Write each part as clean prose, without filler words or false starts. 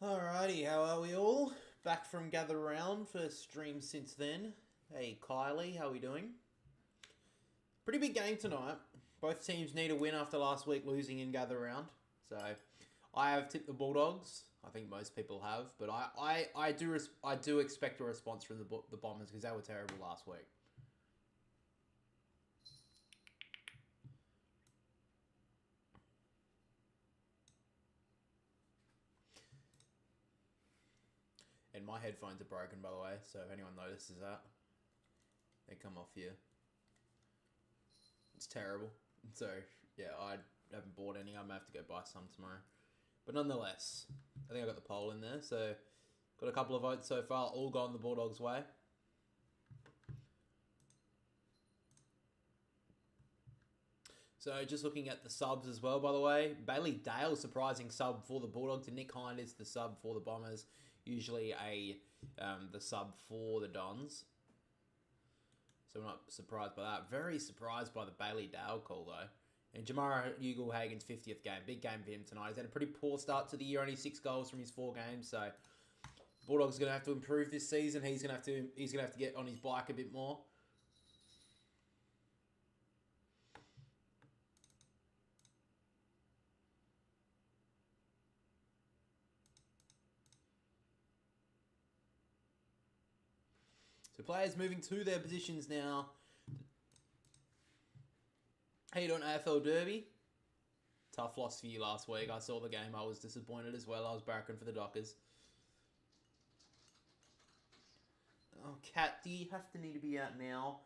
Alrighty, how are we all? Back from Gather Round for stream since then. Hey Kylie, how are we doing? Pretty big game tonight. Both teams need a win after last week losing in Gather Round. So, I have tipped the Bulldogs. I think most people have, but I do expect a response from the Bombers because they were terrible last week. And my headphones are broken, by the way, so if anyone notices that, they come off here. It's terrible. So, yeah, I haven't bought any. I may have to go buy some tomorrow. But nonetheless, I think I got the poll in there. So, got a couple of votes so far, all gone the Bulldogs' way. So, just looking at the subs as well, by the way. Bailey Dale, surprising sub for the Bulldogs. And Nick Hind is the sub for the Bombers. Usually the sub for the Dons. So I'm not surprised by that. Very surprised by the Bailey Dale call, though. And Jamara Ugle-Hagen's 50th game. Big game for him tonight. He's had a pretty poor start to the year. Only 6 goals from his 4 games. So Bulldogs are going to have to improve this season. He's going to have to get on his bike a bit more. So players moving to their positions now. How you doing, AFL Derby? Tough loss for you last week. I saw the game. I was disappointed as well. I was barracking for the Dockers. Oh, Kat, do you have to need to be out now?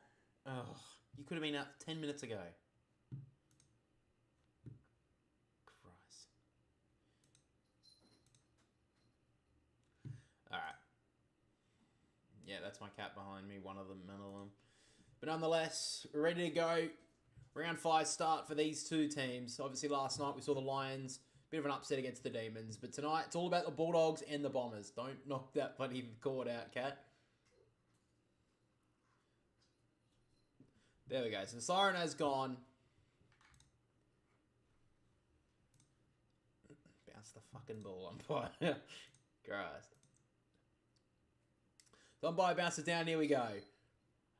Oh, you could have been out 10 minutes ago. Christ. Alright. Yeah, that's my cat behind me. One of them, none of them. But nonetheless, we're ready to go. Round 5 start for these two teams. Obviously, last night we saw the Lions. Bit of an upset against the Demons. But tonight, it's all about the Bulldogs and the Bombers. Don't knock that bloody cord out, Cat. There we go. So the siren has gone. Bounce the fucking ball, umpire. Christ. So umpire bounces down. Here we go.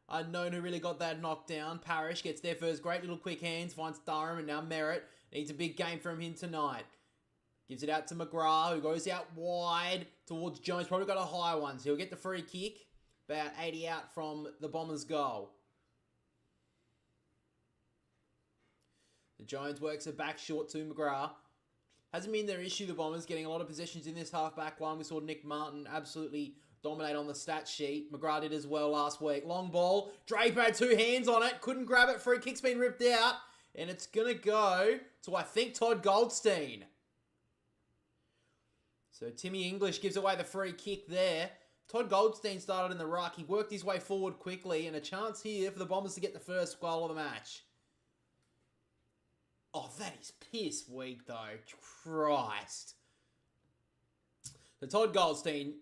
Unknown who really got that knocked down. Parrish gets there first. Great little quick hands. Finds Durham and now Merritt. Needs a big game from him tonight. Gives it out to McGrath, who goes out wide towards Jones. Probably got a high one, so he'll get the free kick. About 80 out from the Bombers' goal. The Jones works it back short to McGrath. Hasn't been their issue, the Bombers, getting a lot of possessions in this half-back line. We saw Nick Martin absolutely dominate on the stat sheet. McGrath did as well last week. Long ball. Draper had 2 hands on it. Couldn't grab it. Free kick's been ripped out. And it's going to go to, I think, Todd Goldstein. So Timmy English gives away the free kick there. Todd Goldstein started in the ruck. He worked his way forward quickly. And a chance here for the Bombers to get the first goal of the match. Oh, that is piss weak, though. Christ. So Todd Goldstein,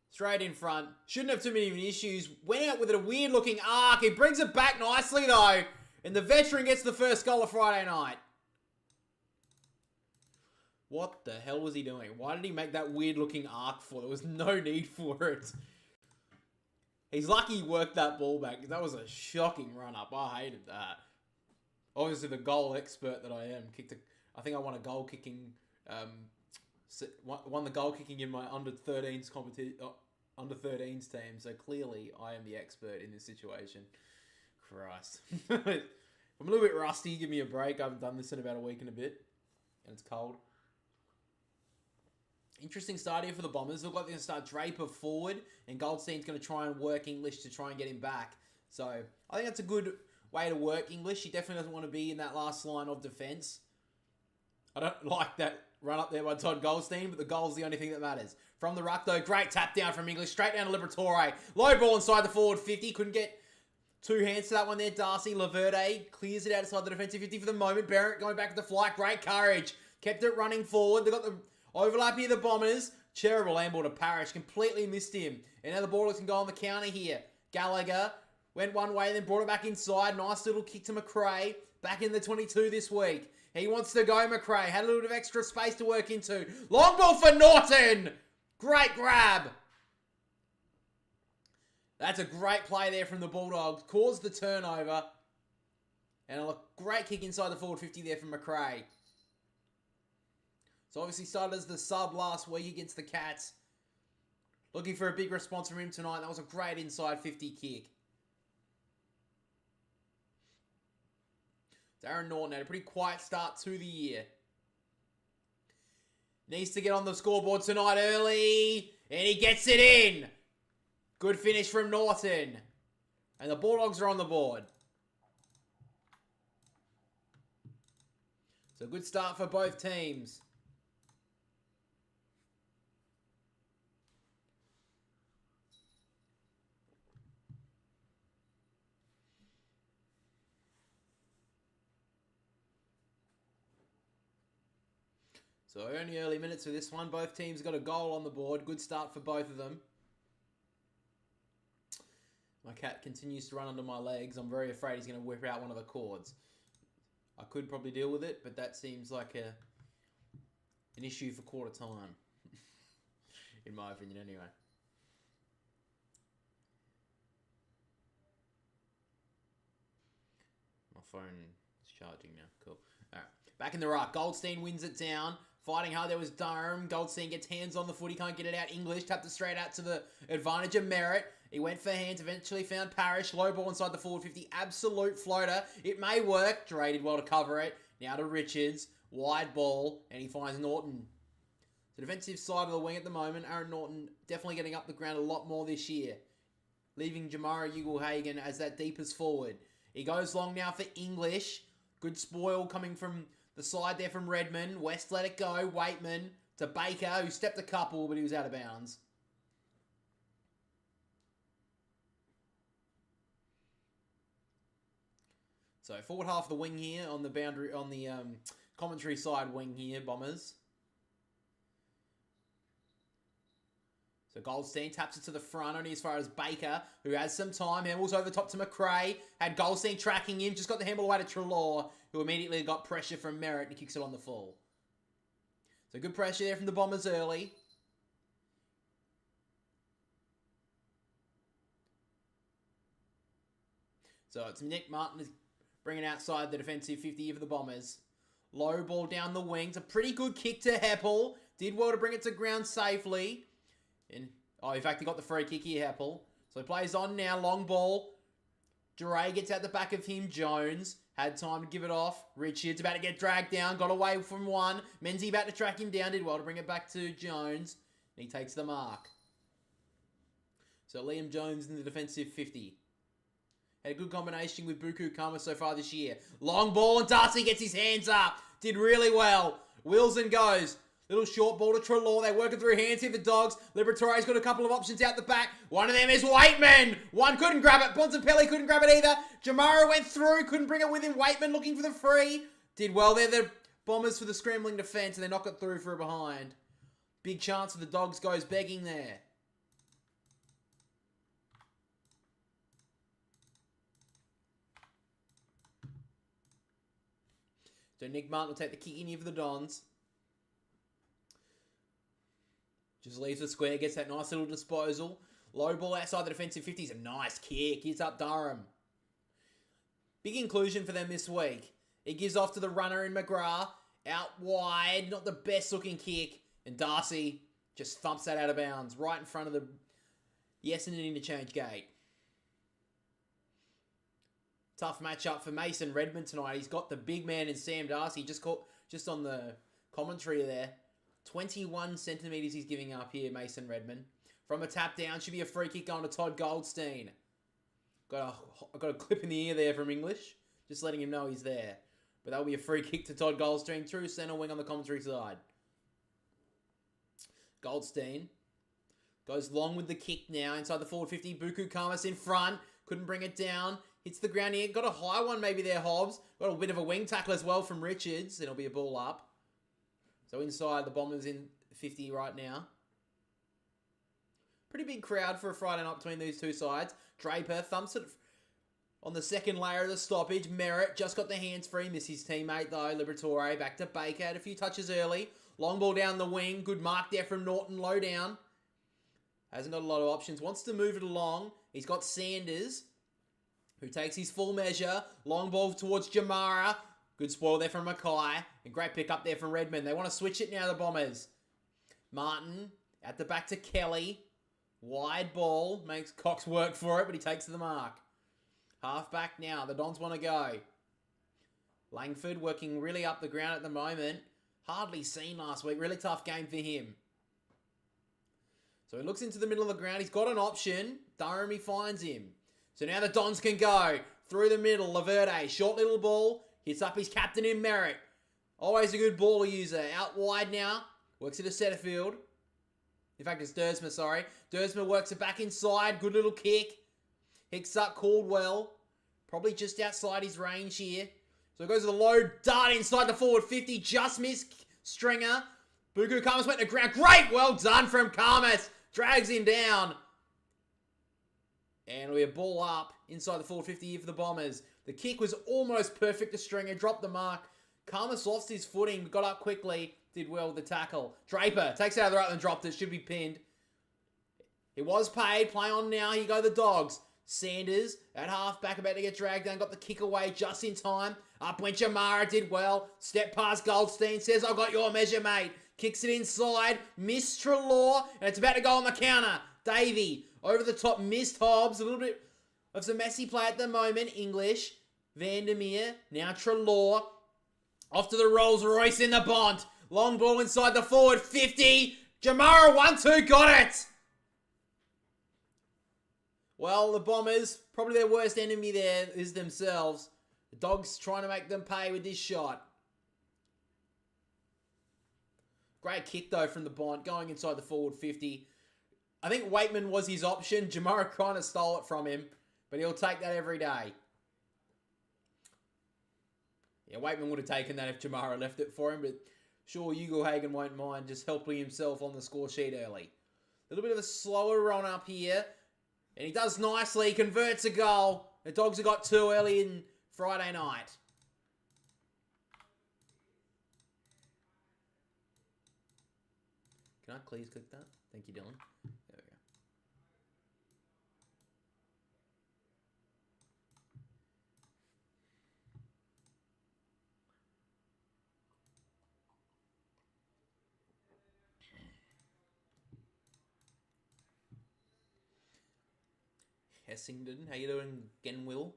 straight in front. Shouldn't have too many issues. Went out with a weird-looking arc. He brings it back nicely, though. And the veteran gets the first goal of Friday night. What the hell was he doing? Why did he make that weird-looking arc for? There was no need for it. He's lucky he worked that ball back. That was a shocking run-up. I hated that. Obviously, the goal expert that I am. I think I won a goal-kicking... won the goal kicking in my under-13s under-13s team, so clearly I am the expert in this situation. Christ. I'm a little bit rusty, give me a break. I haven't done this in about a week and a bit, and it's cold. Interesting start here for the Bombers. Look like they're going to start Draper forward, and Goldstein's going to try and work English to try and get him back. So, I think that's a good way to work English. He definitely doesn't want to be in that last line of defence. I don't like that run up there by Todd Goldstein, but the goal's the only thing that matters. From the ruck, though, great tap down from English, straight down to Liberatore. Low ball inside the forward 50, couldn't get 2 hands to that one there. Darcy Laverde clears it outside the defensive 50 for the moment. Barrett going back to the flight, great courage. Kept it running forward. They got the overlap here, the Bombers. Terrible handball to Parrish, completely missed him. And now the Bulldogs can go on the counter here. Gallagher went one way, then brought it back inside. Nice little kick to McRae. back in the 22 this week. He wants to go, McRae. Had a little bit of extra space to work into. Long ball for Norton. Great grab. That's a great play there from the Bulldogs. Caused the turnover. And a great kick inside the forward 50 there from McRae. So obviously started as the sub last week against the Cats. Looking for a big response from him tonight. That was a great inside 50 kick. Darren Norton had a pretty quiet start to the year. Needs to get on the scoreboard tonight early. And he gets it in. Good finish from Norton. And the Bulldogs are on the board. So good start for both teams. So only early minutes for this one. Both teams got a goal on the board. Good start for both of them. My cat continues to run under my legs. I'm very afraid he's going to whip out one of the cords. I could probably deal with it, but that seems like an issue for quarter time. In my opinion, anyway. My phone is charging now. Cool. All right. Back in the ruck. Goldstein wins it down. Fighting hard, there was Durham. Goldstein gets hands on the foot. He can't get it out. English tapped it straight out to the advantage of Merritt. He went for hands, eventually found Parrish. Low ball inside the forward 50. Absolute floater. It may work. Dre did well to cover it. Now to Richards. Wide ball. And he finds Norton. The defensive side of the wing at the moment. Aaron Norton definitely getting up the ground a lot more this year. Leaving Jamara Ugle-Hagan as that deepest forward. He goes long now for English. Good spoil coming from the side there from Redmond. West let it go. Waitman to Baker, who stepped a couple, but he was out of bounds. So forward half of the wing here on the boundary, on the commentary side wing here, Bombers. So Goldstein taps it to the front, only as far as Baker, who has some time. Handballs over the top to McRae. Had Goldstein tracking him. Just got the handball away to Treloar, who immediately got pressure from Merritt and kicks it on the full. So good pressure there from the Bombers early. So it's Nick Martin is bringing outside the defensive 50 for the Bombers. Low ball down the wing. It's a pretty good kick to Heppel. Did well to bring it to ground safely. And, in fact, he got the free kick here, Heppel. So he plays on now. Long ball. Dre gets out the back of him. Jones had time to give it off. Richards about to get dragged down. Got away from one. Menzie about to track him down. Did well to bring it back to Jones. And he takes the mark. So Liam Jones in the defensive 50. Had a good combination with Buku Kama so far this year. Long ball and Darcy gets his hands up. Did really well. Wilson goes. Little short ball to Treloar. They're working through hands here, the Dogs. Liberatore's got a couple of options out the back. One of them is Waitman. One couldn't grab it. Bontempelli couldn't grab it either. Jamara went through. Couldn't bring it with him. Waitman looking for the free. Did well there. The Bombers for the scrambling defence, and they knock it through for a behind. Big chance for the Dogs goes begging there. So Nick Martin will take the kick in here for the Dons. Just leaves the square, gets that nice little disposal. Low ball outside the defensive 50 is a nice kick. Here's up Durham. Big inclusion for them this week. It gives off to the runner in McGrath. Out wide, not the best looking kick. And Darcy just thumps that out of bounds right in front of the Essendon interchange gate. Tough matchup for Mason Redmond tonight. He's got the big man in Sam Darcy. Just on the commentary there. 21 centimetres he's giving up here, Mason Redmond. From a tap down, should be a free kick going to Todd Goldstein. Got a clip in the ear there from English. Just letting him know he's there. But that'll be a free kick to Todd Goldstein. True centre wing on the commentary side. Goldstein goes long with the kick now inside the forward 50. Buku Kamas in front. Couldn't bring it down. Hits the ground here. Got a high one maybe there, Hobbs. Got a bit of a wing tackle as well from Richards. It'll be a ball up. So inside, the Bombers in 50 right now. Pretty big crowd for a Friday night between these two sides. Draper thumps it On the second layer of the stoppage, Merritt just got the hands free. Missed his teammate though. Liberatore back to Baker. Had a few touches early. Long ball down the wing. Good mark there from Norton. Low down. Hasn't got a lot of options. Wants to move it along. He's got Sanders, who takes his full measure. Long ball towards Jamara. Good spoil there from Mackay. And great pick up there from Redmond. They want to switch it now, the Bombers. Martin at the back to Kelly. Wide ball. Makes Cox work for it, but he takes the mark. Half back now. The Dons want to go. Langford working really up the ground at the moment. Hardly seen last week. Really tough game for him. So he looks into the middle of the ground. He's got an option. Durham, he finds him. So now the Dons can go. Through the middle. Laverde. Short little ball. Hits up his captain in Merritt. Always a good baller user. Out wide now. Works it to Setterfield. In fact, it's Dersma, sorry. Dersma works it back inside. Good little kick. Hicks up Caldwell. Probably just outside his range here. So it goes to the low dart inside the forward 50. Just missed Stringer. Buku Khamis went to ground. Great! Well done from Khamis. Drags him down. And we have ball up inside the forward 50 here for the Bombers. The kick was almost perfect to Stringer. Dropped the mark. Khamis lost his footing. Got up quickly. Did well with the tackle. Draper takes it out of the right and dropped it. Should be pinned. It was paid. Play on now. Here go the Dogs. Sanders at half-back about to get dragged down. Got the kick away just in time. Up went Jamara. Did well. Step past Goldstein. Says, I got your measure, mate. Kicks it inside. Missed Treloar. And it's about to go on the counter. Davey over the top. Missed Hobbs. A little bit of some messy play at the moment. English. Vandermeer. Now Treloar. Off to the Rolls Royce in the Bont. Long ball inside the forward 50. Jamara 1-2. Got it. Well, the Bombers, probably their worst enemy there is themselves. The Dogs trying to make them pay with this shot. Great kick, though, from the Bont, going inside the forward 50. I think Waitman was his option. Jamara kind of stole it from him, but he'll take that every day. Yeah, Waitman would have taken that if Jamara left it for him, but sure, Ugelhagen won't mind just helping himself on the score sheet early. A little bit of a slower run up here. And he does nicely, converts a goal. The Dogs have got 2 early in Friday night. Can I please click that? Thank you, Dylan. There we go. Essendon, how you doing, Genwill?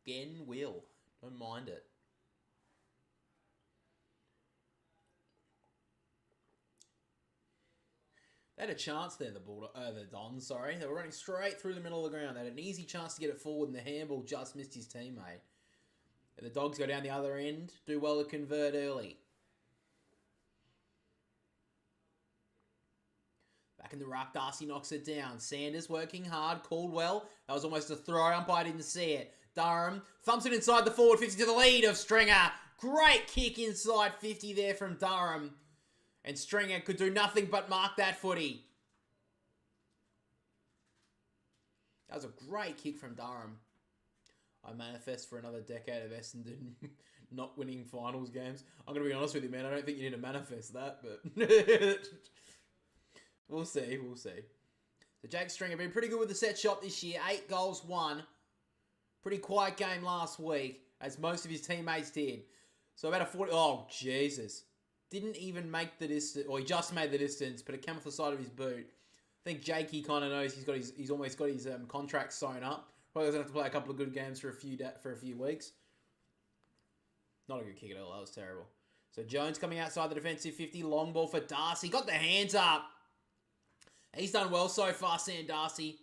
Genwill. Don't mind it. They had a chance there, the Dons, sorry. They were running straight through the middle of the ground. They had an easy chance to get it forward, and the handball just missed his teammate. And the Dogs go down the other end, do well to convert early. Back in the ruck, Darcy knocks it down. Sanders working hard. Caldwell. That was almost a throw. Umpire didn't see it. Durham thumps it inside the forward 50 to the lead of Stringer. Great kick inside 50 there from Durham. And Stringer could do nothing but mark that footy. That was a great kick from Durham. I manifest for another decade of Essendon not winning finals games. I'm going to be honest with you, man. I don't think you need to manifest that, but... We'll see. So Jake Stringer been pretty good with the set shot this year. 8 goals, 1. Pretty quiet game last week, as most of his teammates did. So about a 40... Oh, Jesus. Didn't even make the distance, or he just made the distance, but it came off the side of his boot. I think Jakey kind of knows he's almost got his contract sewn up. Probably doesn't have to play a couple of good games for a few weeks. Not a good kick at all. That was terrible. So Jones coming outside the defensive 50. Long ball for Darcy. Got the hands up. He's done well so far, Sam Darcy.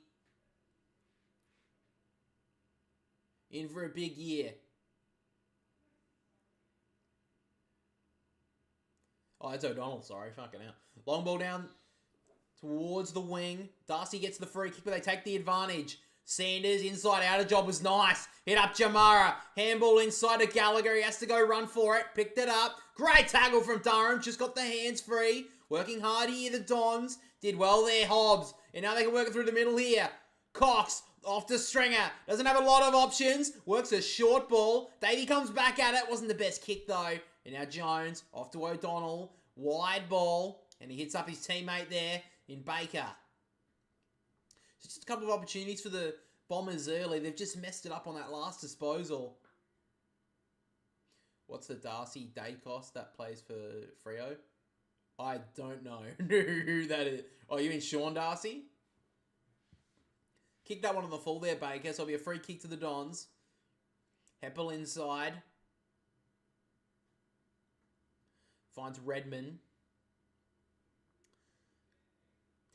In for a big year. Oh, that's O'Donnell, sorry. Fucking out. Long ball down towards the wing. Darcy gets the free kick, but they take the advantage. Sanders, inside outer job was nice. Hit up Jamara. Handball inside to Gallagher. He has to go run for it. Picked it up. Great tackle from Durham. Just got the hands free. Working hard here, the Dons. Did well there, Hobbs. And now they can work it through the middle here. Cox off to Stringer. Doesn't have a lot of options. Works a short ball. Davey comes back at it. Wasn't the best kick though. And now Jones off to O'Donnell. Wide ball. And he hits up his teammate there in Baker. Just a couple of opportunities for the Bombers early. They've just messed it up on that last disposal. What's the Darcy Dacos that plays for Freo? I don't know who that is. Oh, you mean Sean Darcy? Kick that one on the full there, Baker. So it'll be a free kick to the Dons. Heppel inside. Finds Redmond.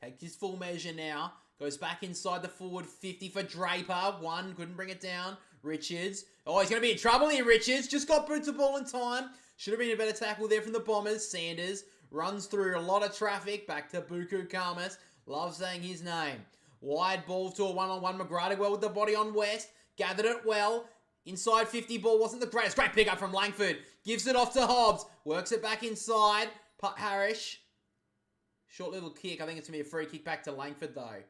Takes his full measure now. Goes back inside the forward 50 for Draper. One, couldn't bring it down. Richards. Oh, he's going to be in trouble here, Richards. Just got boots the ball in time. Should have been a better tackle there from the Bombers. Sanders runs through a lot of traffic. Back to Buku Kalmas. Love saying his name. Wide ball to a one-on-one. McGrath well with the body on West. Gathered it well. Inside 50 ball wasn't the greatest. Great pickup from Langford. Gives it off to Hobbs. Works it back inside. Harris. Short little kick. I think it's going to be a free kick back to Langford though.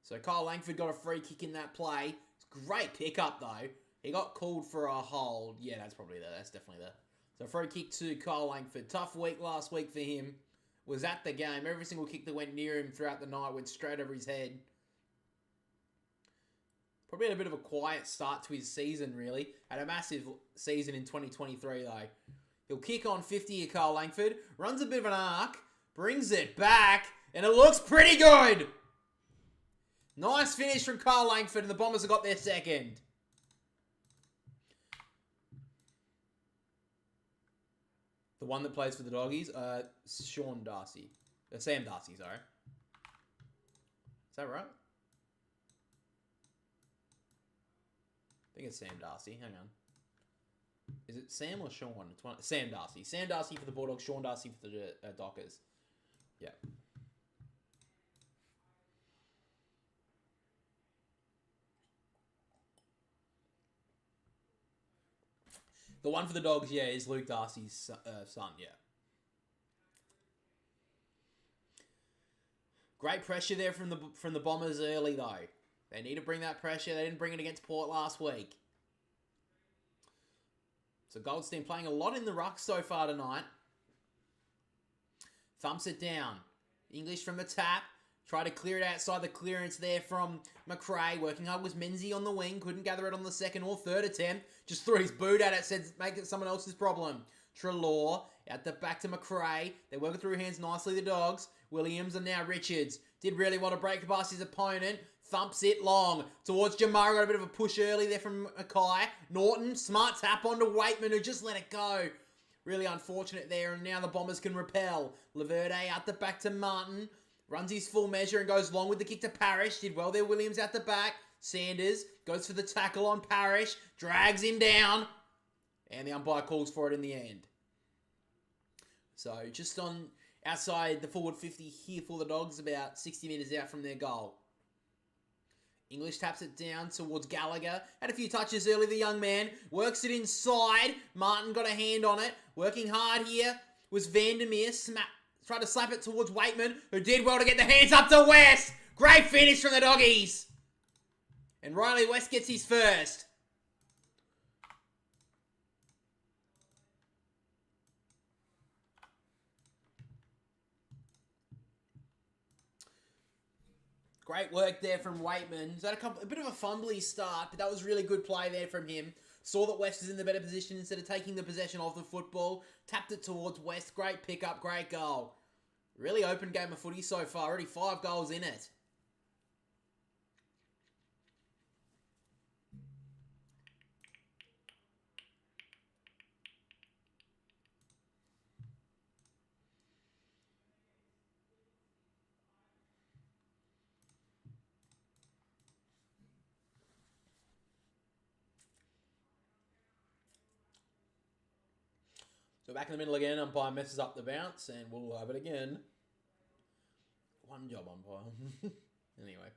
So Kyle Langford got a free kick in that play. Great pickup though. He got called for a hold. Yeah, that's probably there. That's definitely there. So free kick to Kyle Langford. Tough week last week for him. Was at the game. Every single kick that went near him throughout the night went straight over his head. Probably had a bit of a quiet start to his season, really. Had a massive season in 2023, though. He'll kick on 50 here, Kyle Langford. Runs a bit of an arc. Brings it back. And it looks pretty good. Nice finish from Kyle Langford, and the Bombers have got their second. The one that plays for the Doggies? Sean Darcy. Sam Darcy, sorry. Is that right? I think it's Sam Darcy. Hang on. Is it Sam or Sean? It's one, Sam Darcy. Sam Darcy for the Bulldogs, Sean Darcy for the Dockers. Yeah. The one for the Dogs, yeah, is Luke Darcy's son, yeah. Great pressure there from the Bombers early, though. They need to bring that pressure. They didn't bring it against Port last week. So Goldstein playing a lot in the ruck so far tonight. Thumps it down. English from the tap. Try to clear it outside the clearance there from McRae. Working hard was Menzies on the wing. Couldn't gather it on the second or third attempt. Just threw his boot at it. Said make it someone else's problem. Trelaw out the back to McRae. They're working through hands nicely, the Dogs. Williams and now Richards. Did really want to break past his opponent. Thumps it long towards Jamara. Got a bit of a push early there from Mackay. Norton, smart tap onto Waitman, who just let it go. Really unfortunate there, and now the Bombers can repel. Laverde out the back to Martin. Runs his full measure and goes long with the kick to Parrish. Did well there, Williams out the back. Sanders goes for the tackle on Parrish. Drags him down. And the umpire calls for it in the end. So just on outside the forward 50 here for the Dogs, about 60 metres out from their goal. English taps it down towards Gallagher. Had a few touches early, the young man. Works it inside. Martin got a hand on it. Working hard here was Vandermeer. Tried to slap it towards Waitman, who did well to get the hands up to West. Great finish from the Doggies. And Riley West gets his first. Great work there from Waitman. He's had a bit of a fumbly start, but that was really good play there from him. Saw that West is in the better position instead of taking the possession of the football. Tapped it towards West. Great pickup, great goal. Really open game of footy so far. Already 5 goals in it. So back in the middle again, umpire messes up the bounce, and we'll have it again. One job, umpire. Anyway.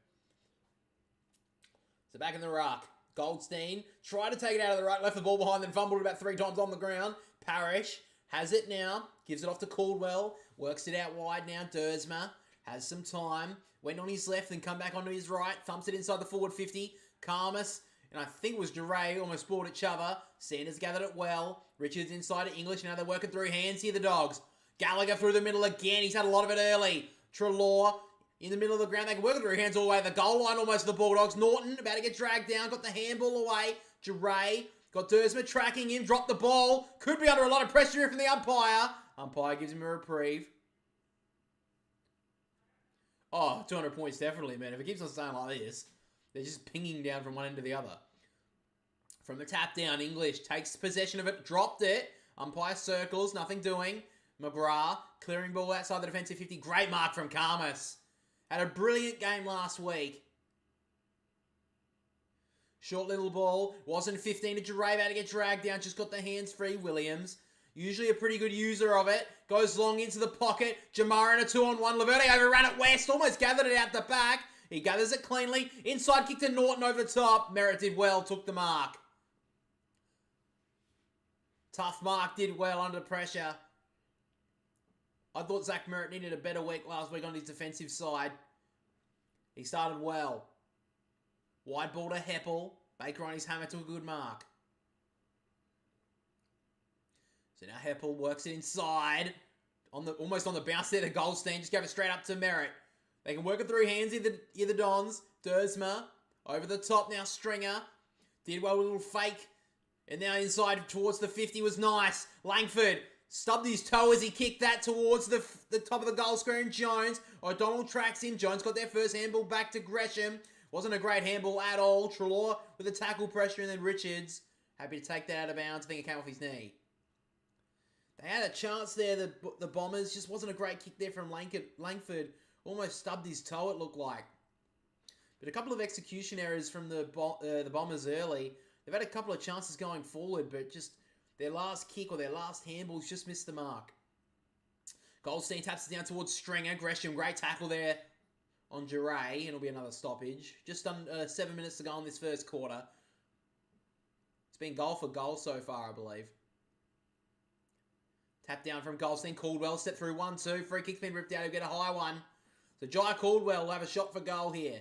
So back in the ruck. Goldstein tried to take it out of the ruck, left the ball behind, then fumbled about 3 times on the ground. Parrish Has it now. Gives it off to Caldwell. Works it out wide now. Dersma has some time. Went on his left, then come back onto his right. Thumps it inside the forward 50. Karmas, and I think it was Duray, almost bought each other. Sanders gathered it well. Richards inside to English. Now they're working through hands here, the Dogs. Gallagher through the middle again. He's had a lot of it early. Trelaw in the middle of the ground. They can work it through hands all the way. The goal line almost the Bulldogs. Norton about to get dragged down. Got the handball away. Duray got Dersma tracking him. Dropped the ball. Could be under a lot of pressure here from the umpire. Umpire gives him a reprieve. Oh, 200 points definitely, man. If it keeps on staying like this, they're just pinging down from one end to the other. From the tap down, English takes possession of it. Dropped it. Umpire circles. Nothing doing. McGrath clearing ball outside the defensive 50. Great mark from Karmas. Had a brilliant game last week. Short little ball. Wasn't 15 to Duray. About to get dragged down. Just got the hands free. Williams. Usually a pretty good user of it. Goes long into the pocket. Jamara in a 2-on-1. Laverde overran it west. Almost gathered it out the back. He gathers it cleanly. Inside kick to Norton over the top. Merritt did well. Took the mark. Tough mark. Did well under pressure. I thought Zach Merritt needed a better week last week on his defensive side. He started well. Wide ball to Heppel. Baker on his hammer took a good mark. So now Heppel works it inside. Almost on the bounce there to Goldstein. Just gave it straight up to Merritt. They can work it through hands, either Dons. Dersma. Over the top now, Stringer. Did well with a little fake. And now inside towards the 50 was nice. Langford stubbed his toe as he kicked that towards the top of the goal square. Jones. O'Donnell tracks him. Jones got their first handball back to Gresham. Wasn't a great handball at all. Trelaw with the tackle pressure, and then Richards happy to take that out of bounds. I think it came off his knee. They had a chance there, the Bombers. Just wasn't a great kick there from Langford. Almost stubbed his toe, it looked like. But a couple of execution errors from the Bombers early. They've had a couple of chances going forward, but just their last kick or their last handballs just missed the mark. Goldstein taps it down towards Stringer. Gresham, great tackle there on Duray, and it'll be another stoppage. Just 7 minutes to go in this first quarter. It's been goal for goal so far, I believe. Tap down from Goldstein. Caldwell step through 1-2. Free kick's been ripped out. He'll get a high one. So Jai Caldwell will have a shot for goal here.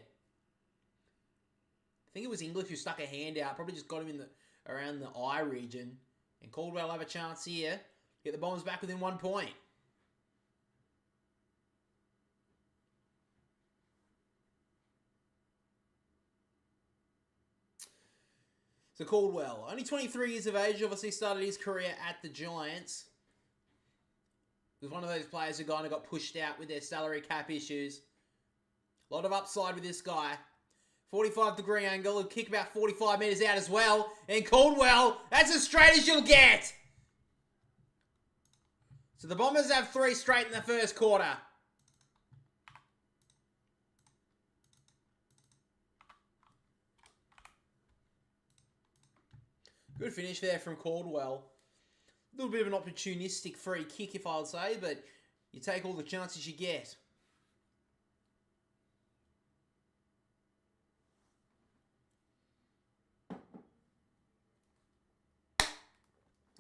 I think it was English who stuck a hand out. Probably just got him around the eye region. And Caldwell will have a chance here. Get the Bombers back within 1 point. So Caldwell, only 23 years of age, obviously started his career at the Giants. He was one of those players who kind of got pushed out with their salary cap issues. A lot of upside with this guy. 45-degree angle. He'll kick about 45 metres out as well. And Caldwell, that's as straight as you'll get. So the Bombers have 3 straight in the first quarter. Good finish there from Caldwell. A little bit of an opportunistic free kick, if I would say, but you take all the chances you get.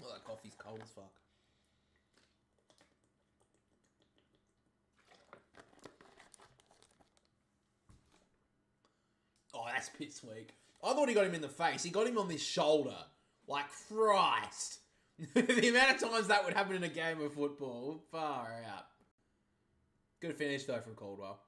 Oh, that coffee's cold as fuck. Oh, that's piss weak. I thought he got him in the face. He got him on this shoulder. Like, Christ. The amount of times that would happen in a game of football. Far out. Good finish, though, from Caldwell.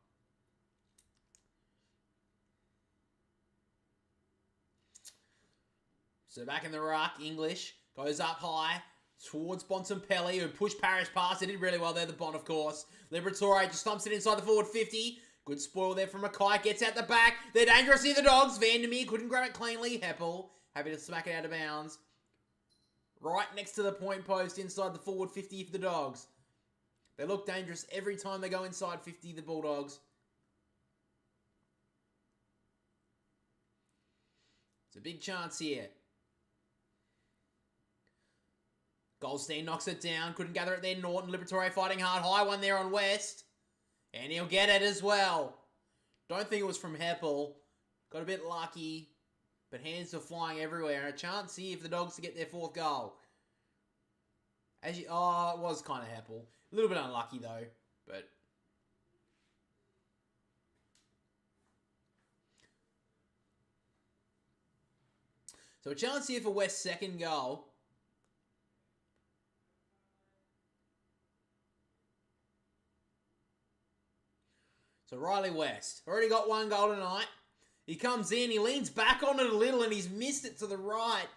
So back in the ruck, English goes up high towards Bontempelli, who pushed Parrish past. He did really well there, the Bont, of course. Liberatore just thumps it inside the forward 50. Good spoil there from Mackay. Gets out the back. They're dangerous here, the Dogs. Vandermeer couldn't grab it cleanly. Heppel happy to smack it out of bounds. Right next to the point post inside the forward 50 for the Dogs. They look dangerous every time they go inside 50, the Bulldogs. It's a big chance here. Goldstein knocks it down. Couldn't gather it there. Norton, Liberatore fighting hard. High one there on West. And he'll get it as well. Don't think it was from Heppel. Got a bit lucky. But hands are flying everywhere. And a chance here for the Dogs to get their 4th goal. It was kind of Heppel. A little bit unlucky though, but. So a chance here for West's second goal. So Riley West already got one goal tonight. He comes in, he leans back on it a little, and he's missed it to the right.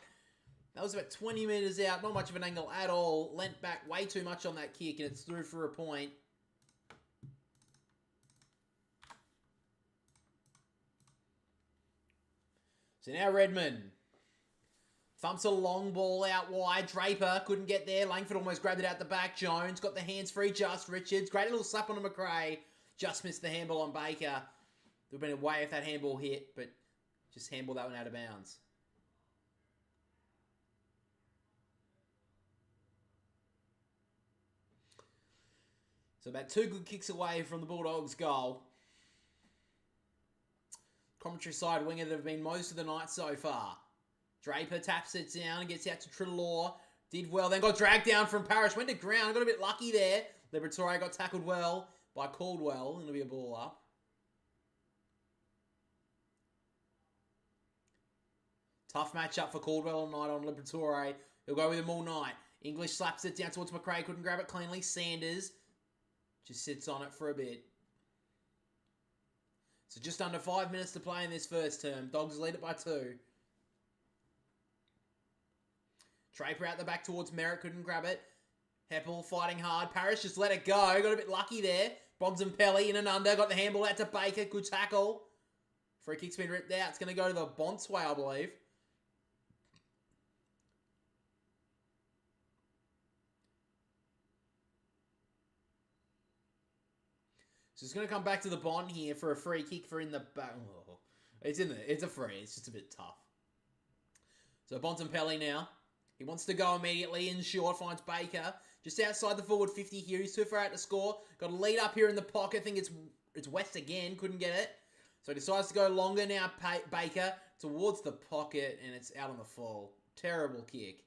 That was about 20 metres out. Not much of an angle at all. Leant back way too much on that kick, and it's through for a point. So now Redmond thumps a long ball out wide. Draper couldn't get there. Langford almost grabbed it out the back. Jones got the hands free. Just Richards. Great little slap on McRae. Just missed the handball on Baker. There would have been a way if that handball hit, but just handball that one out of bounds. So about 2 good kicks away from the Bulldogs' goal. Commentary side winger that have been most of the night so far. Draper taps it down and gets out to Treloar. Did well, then got dragged down from Parrish. Went to ground, got a bit lucky there. Liberatore got tackled well by Caldwell. It'll be a ball up. Tough matchup for Caldwell tonight on Liberatore. He'll go with him all night. English slaps it down towards McRae. Couldn't grab it cleanly. Sanders just sits on it for a bit. So just under 5 minutes to play in this first term. Dogs lead it by 2. Draper out the back towards Merritt. Couldn't grab it. Heppel fighting hard. Parrish just let it go. Got a bit lucky there. Bontempelli in and under. Got the handball out to Baker. Good tackle. Free kick's been ripped out. It's going to go to the Bontsway, I believe. So it's going to come back to the Bond here for a free kick for in the back. Oh, it's in there. It's a free. It's just a bit tough. So Bontempelli now. He wants to go immediately in short. Finds Baker. Just outside the forward 50 here. He's too far out to score. Got a lead up here in the pocket. I think it's West again. Couldn't get it. So he decides to go longer now. Baker towards the pocket. And it's out on the full. Terrible kick.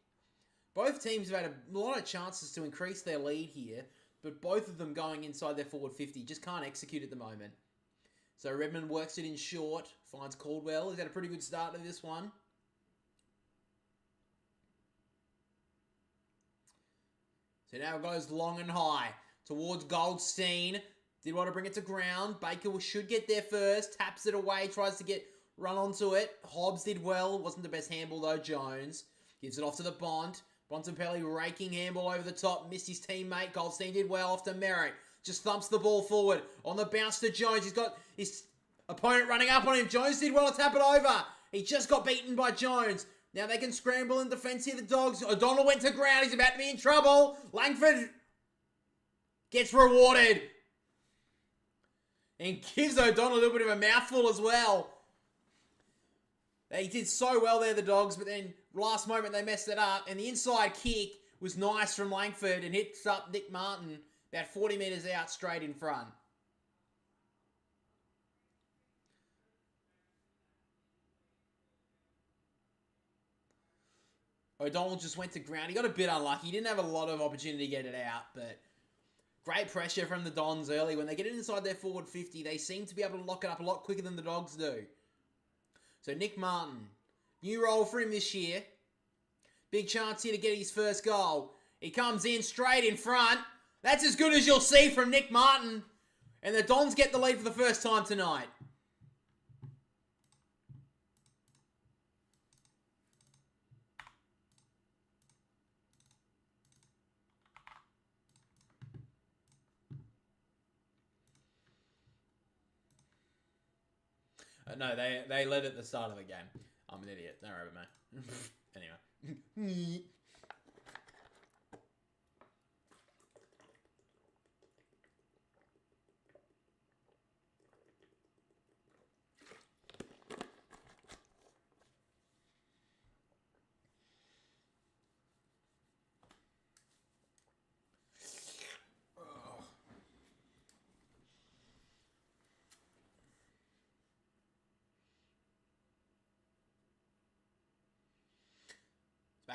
Both teams have had a lot of chances to increase their lead here. But both of them going inside their forward 50. Just can't execute at the moment. So Redmond works it in short. Finds Caldwell. He's had a pretty good start to this one. So now it goes long and high. Towards Goldstein. Did want to bring it to ground. Baker should get there first. Taps it away. Tries to run onto it. Hobbs did well. Wasn't the best handball though. Jones. Gives it off to the Bond. Bontempelli raking handball over the top. Missed his teammate. Goldstein did well off to Merritt. Just thumps the ball forward. On the bounce to Jones. He's got his opponent running up on him. Jones did well to tap it over. He just got beaten by Jones. Now they can scramble in defence here, the Dogs. O'Donnell went to ground. He's about to be in trouble. Langford gets rewarded. And gives O'Donnell a little bit of a mouthful as well. They did so well there, the Dogs, but then last moment they messed it up. And the inside kick was nice from Langford and hits up Nick Martin about 40 metres out straight in front. O'Donnell just went to ground. He got a bit unlucky. He didn't have a lot of opportunity to get it out, but great pressure from the Dons early. When they get it inside their forward 50, they seem to be able to lock it up a lot quicker than the Dogs do. So Nick Martin, new role for him this year. Big chance here to get his first goal. He comes in straight in front. That's as good as you'll see from Nick Martin. And the Dons get the lead for the first time tonight. No, they led at the start of the game. I'm an idiot. Don't worry about me. Anyway.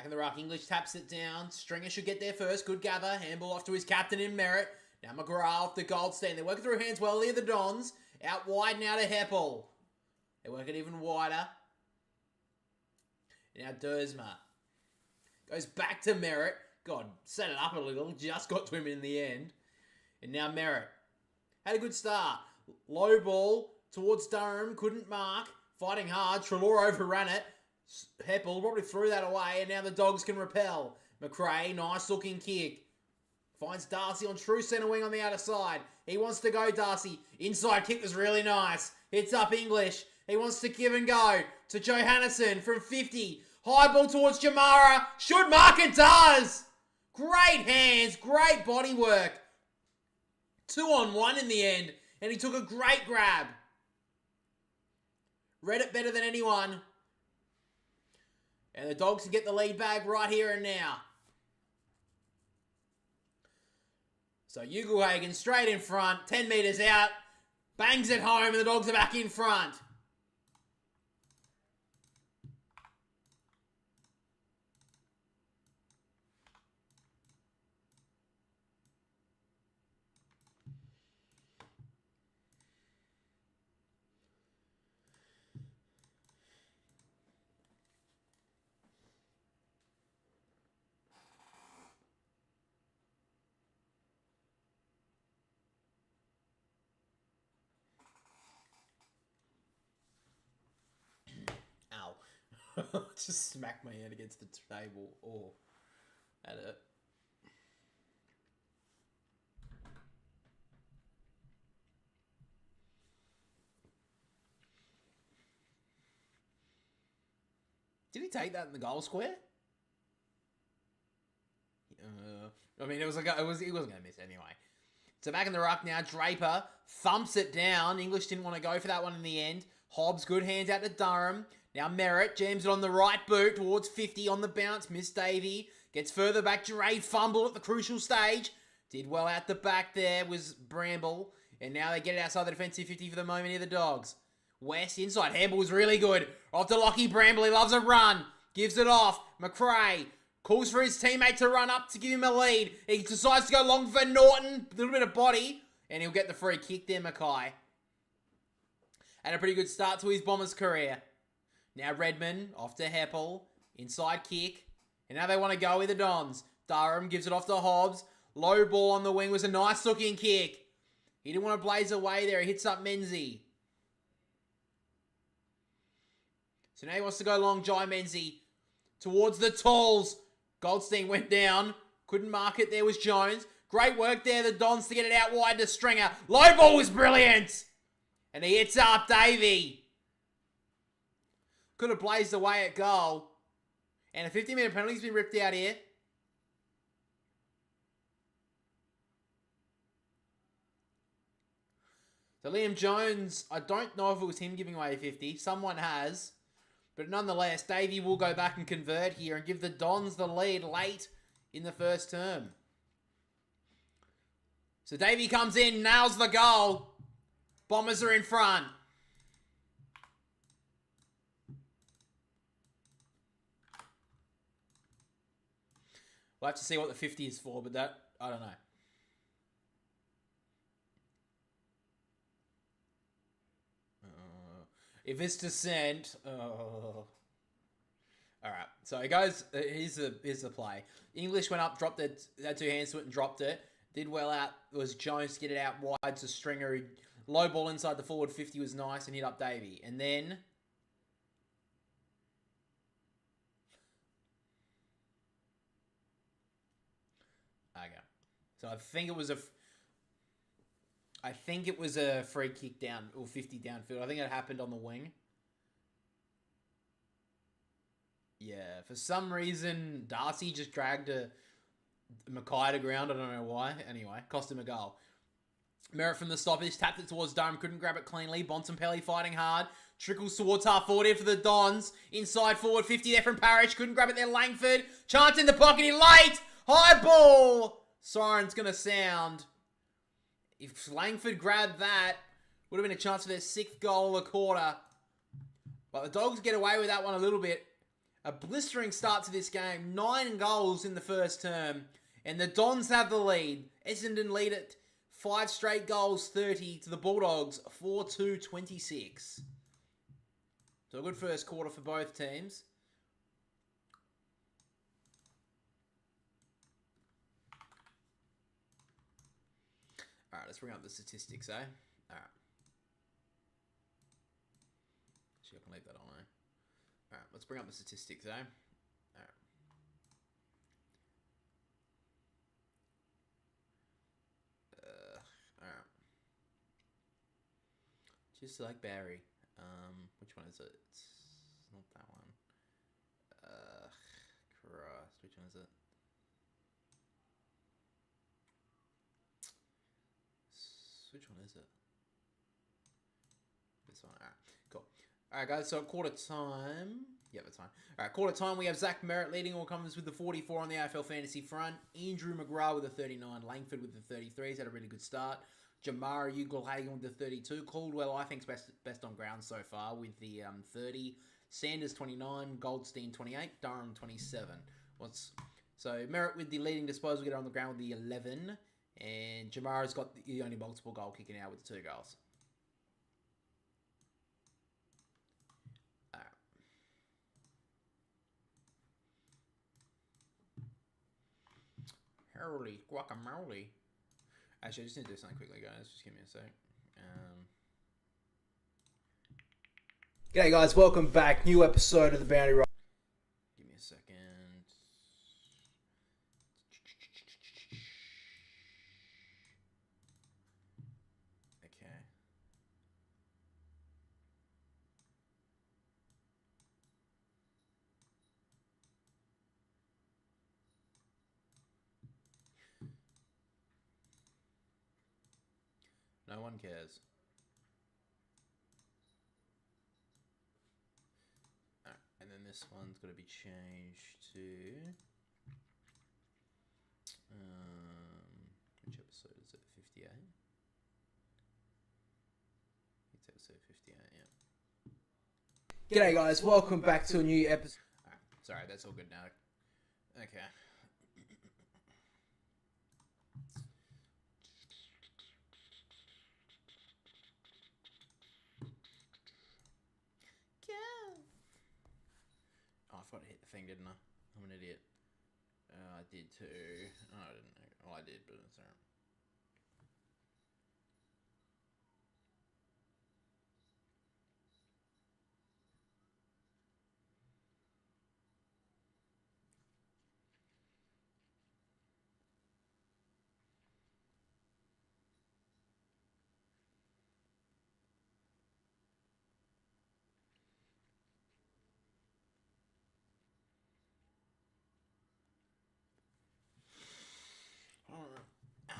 Back in the ruck, English taps it down. Stringer should get there first. Good gather. Handball off to his captain in Merritt. Now McGrath off to Goldstein. They're working through hands well here, the Dons. Out wide now to Heppel. They work it even wider. Now Dersma. Goes back to Merritt. God, set it up a little. Just got to him in the end. And now Merritt. Had a good start. Low ball towards Durham. Couldn't mark. Fighting hard. Treloar overran it. Heppel probably threw that away. And now the Dogs can repel. McRae, nice looking kick. Finds Darcy on true centre wing on the outer side. He wants to go, Darcy. Inside kick was really nice. Hits up English. He wants to give and go to Johannesson from 50. High ball towards Jamara. Should mark and does. Great hands. Great body work. 2-on-1 in the end. And he took a great grab. Read it better than anyone. And the Dogs can get the lead back right here and now. So Ugelhagen straight in front, 10 metres out, bangs it home, and the Dogs are back in front. Just smacked my head against the table. Oh, that hurt. Did he take that in the goal square? I mean, he wasn't going to miss anyway. So back in the ruck now, Draper thumps it down. English didn't want to go for that one in the end. Hobbs, good hands out to Durham. Now Merritt jams it on the right boot towards 50 on the bounce. Miss Davey gets further back. Dre fumble at the crucial stage. Did well out the back there was Bramble. And now they get it outside the defensive 50 for the moment here, the Dogs. West inside. Handball was really good. Off to Lockie Bramble. He loves a run. Gives it off. McRae calls for his teammate to run up to give him a lead. He decides to go long for Norton. A little bit of body. And he'll get the free kick there, Mackay. And a pretty good start to his Bombers career. Now Redmond off to Heppel. Inside kick. And now they want to go with the Dons. Durham gives it off to Hobbs. Low ball on the wing was a nice looking kick. He didn't want to blaze away there. He hits up Menzie. So now he wants to go long, Jai Menzie. Towards the Talls. Goldstein went down. Couldn't mark it. There was Jones. Great work there, the Dons, to get it out wide to Stringer. Low ball was brilliant. And he hits up Davey. Could have blazed away at goal. And a 50-minute penalty's been ripped out here. So Liam Jones, I don't know if it was him giving away 50. Someone has. But nonetheless, Davey will go back and convert here and give the Dons the lead late in the first term. So Davey comes in, nails the goal. Bombers are in front. We'll have to see what the 50 is for, but that, I don't know. If it's descent, all right. So it goes. Here's the play. English went up, dropped it, had two hands to it, and dropped it. Did well out. It was Jones to get it out wide to Stringer. Low ball inside the forward 50 was nice and hit up Davey. And then okay. So I think it was a free kick down or 50 downfield. I think it happened on the wing. Yeah, for some reason Darcy just dragged Mackay to ground. I don't know why. Anyway, cost him a goal. Merritt from the stoppage, tapped it towards Durham, couldn't grab it cleanly. Bontempelli fighting hard. Trickles towards half forward here for the Dons. Inside forward 50 there from Parrish. Couldn't grab it there, Langford. Chance in the pocket, he late! High ball! Siren's going to sound. If Langford grabbed that, would have been a chance for their 6th goal of the quarter. But the Dogs get away with that one a little bit. A blistering start to this game. 9 goals in the first term. And the Dons have the lead. Essendon lead it 5 straight goals, 30 to the Bulldogs, 4-2-26. So a good first quarter for both teams. Alright, let's bring up the statistics, eh? Alright. Actually, I can leave that on, eh? Alright, let's bring up the statistics, eh? Alright. Alright. Just like Barry. Which one is it? It's not that one. Christ, which one is it? Which one is it? This one. Alright, cool. Alright, guys, so quarter time. Yeah, that's fine. Alright, quarter time, we have Zach Merritt leading all comers with the 44 on the AFL fantasy front. Andrew McGrath with the 39. Langford with the 33. He's had a really good start. Jamara Ugelhagen with the 32. Caldwell, I think, is best on ground so far with the 30. Sanders, 29. Goldstein, 28. Durham, 27. So Merritt with the leading disposal getter on the ground with the 11. And Jamara's got the only multiple goal kicking out with the 2 goals. Holy guacamole. Actually, I just need to do something quickly, guys. Just give me a sec. G'day, guys. Welcome back. New episode of the Bounty Rock. Give me a second. Okay. No one cares. Alright, and then this one's got to be changed to... which episode is it? 58? It's episode 58, yeah. G'day, guys. Welcome back to a new episode. Alright, sorry, that's all good now. Okay. Oh, I forgot to hit the thing, didn't I? I'm an idiot. I did too. Oh, I didn't know. Oh, I did, but it's alright.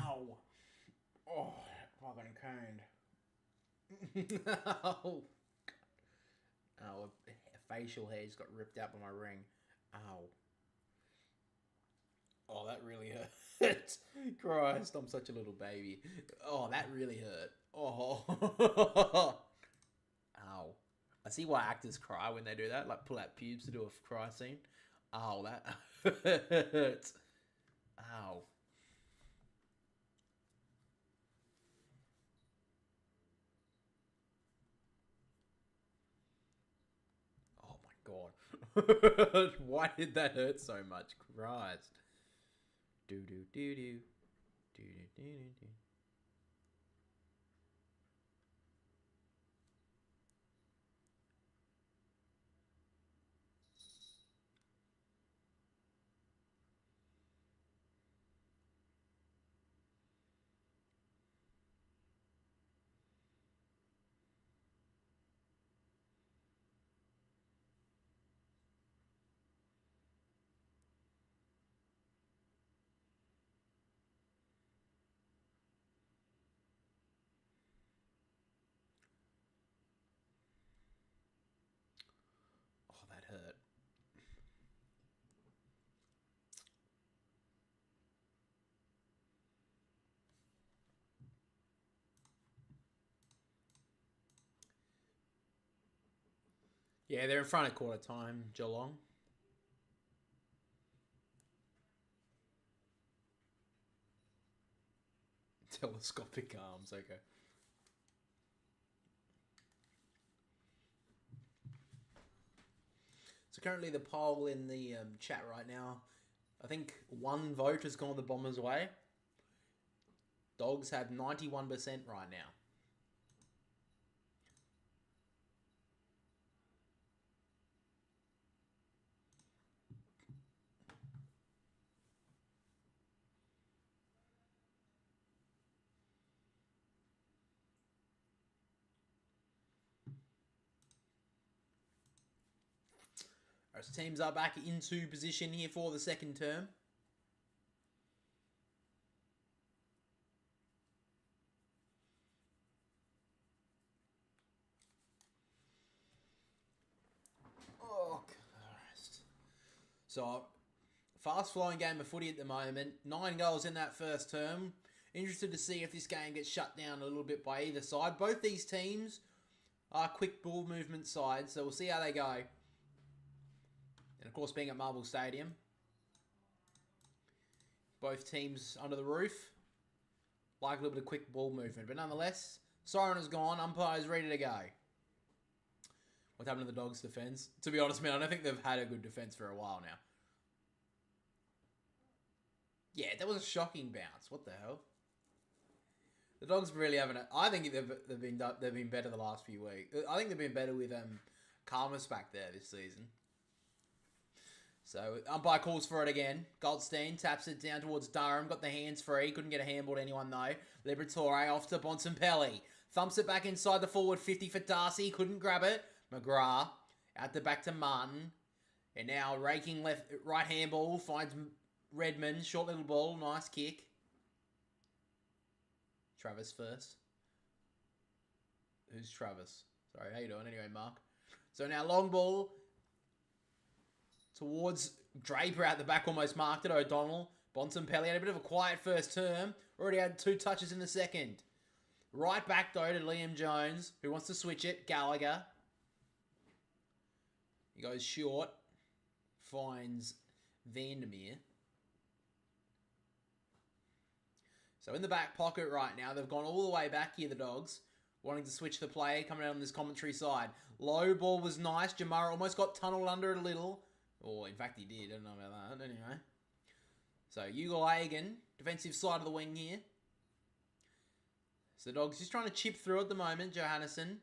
Ow. Oh, fucking caned. Ow. Oh, a facial hair just got ripped out by my ring. Ow. Oh, that really hurt. Christ, I'm such a little baby. Oh, that really hurt. Oh. Ow. I see why actors cry when they do that. Like, pull out pubes to do a cry scene. Ow, that hurts. Ow. God. Why did that hurt so much? Christ. Do do do do. Do do do do. Oh, that hurt. Yeah, they're in front at quarter time, Geelong. Telescopic arms, okay. So currently the poll in the chat right now, I think one vote has gone the Bombers' way. Dogs have 91% right now. As teams are back into position here for the second term. Oh, Christ. So, fast-flowing game of footy at the moment. 9 goals in that first term. Interested to see if this game gets shut down a little bit by either side. Both these teams are quick ball movement sides, so we'll see how they go. And of course, being at Marvel Stadium, both teams under the roof like a little bit of quick ball movement. But nonetheless, siren is gone. Umpire's ready to go. What's happened to the Dogs' defence? To be honest, man, I don't think they've had a good defence for a while now. Yeah, that was a shocking bounce. What the hell? The Dogs really haven't. I think they've been better the last few weeks. I think they've been better with Calmus back there this season. So umpire calls for it again. Goldstein taps it down towards Durham. Got the hands free. Couldn't get a handball to anyone though. Liberatore off to Bontempelli. Thumps it back inside the forward 50 for Darcy. Couldn't grab it. McGrath out the back to Martin. And now raking right handball. Finds Redmond. Short little ball. Nice kick. Travis first. Who's Travis? Sorry, how you doing? Anyway, Mark. So now long ball towards Draper out the back, almost marked it. O'Donnell. Bontempelli had a bit of a quiet first term. Already had 2 touches in the second. Right back, though, to Liam Jones, who wants to switch it. Gallagher. He goes short. Finds Vandermeer. So in the back pocket right now, they've gone all the way back here, the Dogs, wanting to switch the play, coming out on this commentary side. Low ball was nice. Jamara almost got tunneled under it a little. Or, in fact, he did. I don't know about that. Anyway. So, Ugle-Hagen, defensive side of the wing here. So, the Dogs just trying to chip through at the moment. Johannesson.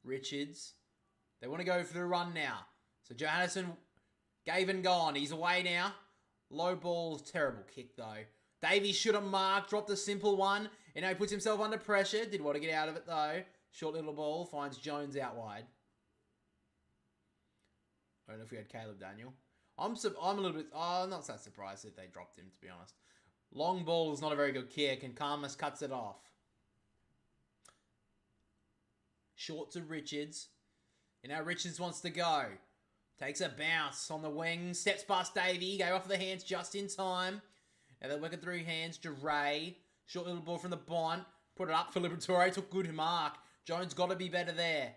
Richards. They want to go for the run now. So, Johannesson gave and gone. He's away now. Low ball, terrible kick though. Davies should have marked, dropped a simple one, and now he puts himself under pressure. Did want to get out of it though. Short little ball, finds Jones out wide. I don't know if we had Caleb Daniel. I'm a little bit, I'm not that surprised that they dropped him, to be honest. Long ball is not a very good kick, and Karmas cuts it off. Short to Richards. And now Richards wants to go. Takes a bounce on the wing. Steps past Davey. Gave off the hands just in time. Now they're working through hands. Duray. Short little ball from the Bont. Put it up for Liberatore. Took good mark. Jones got to be better there.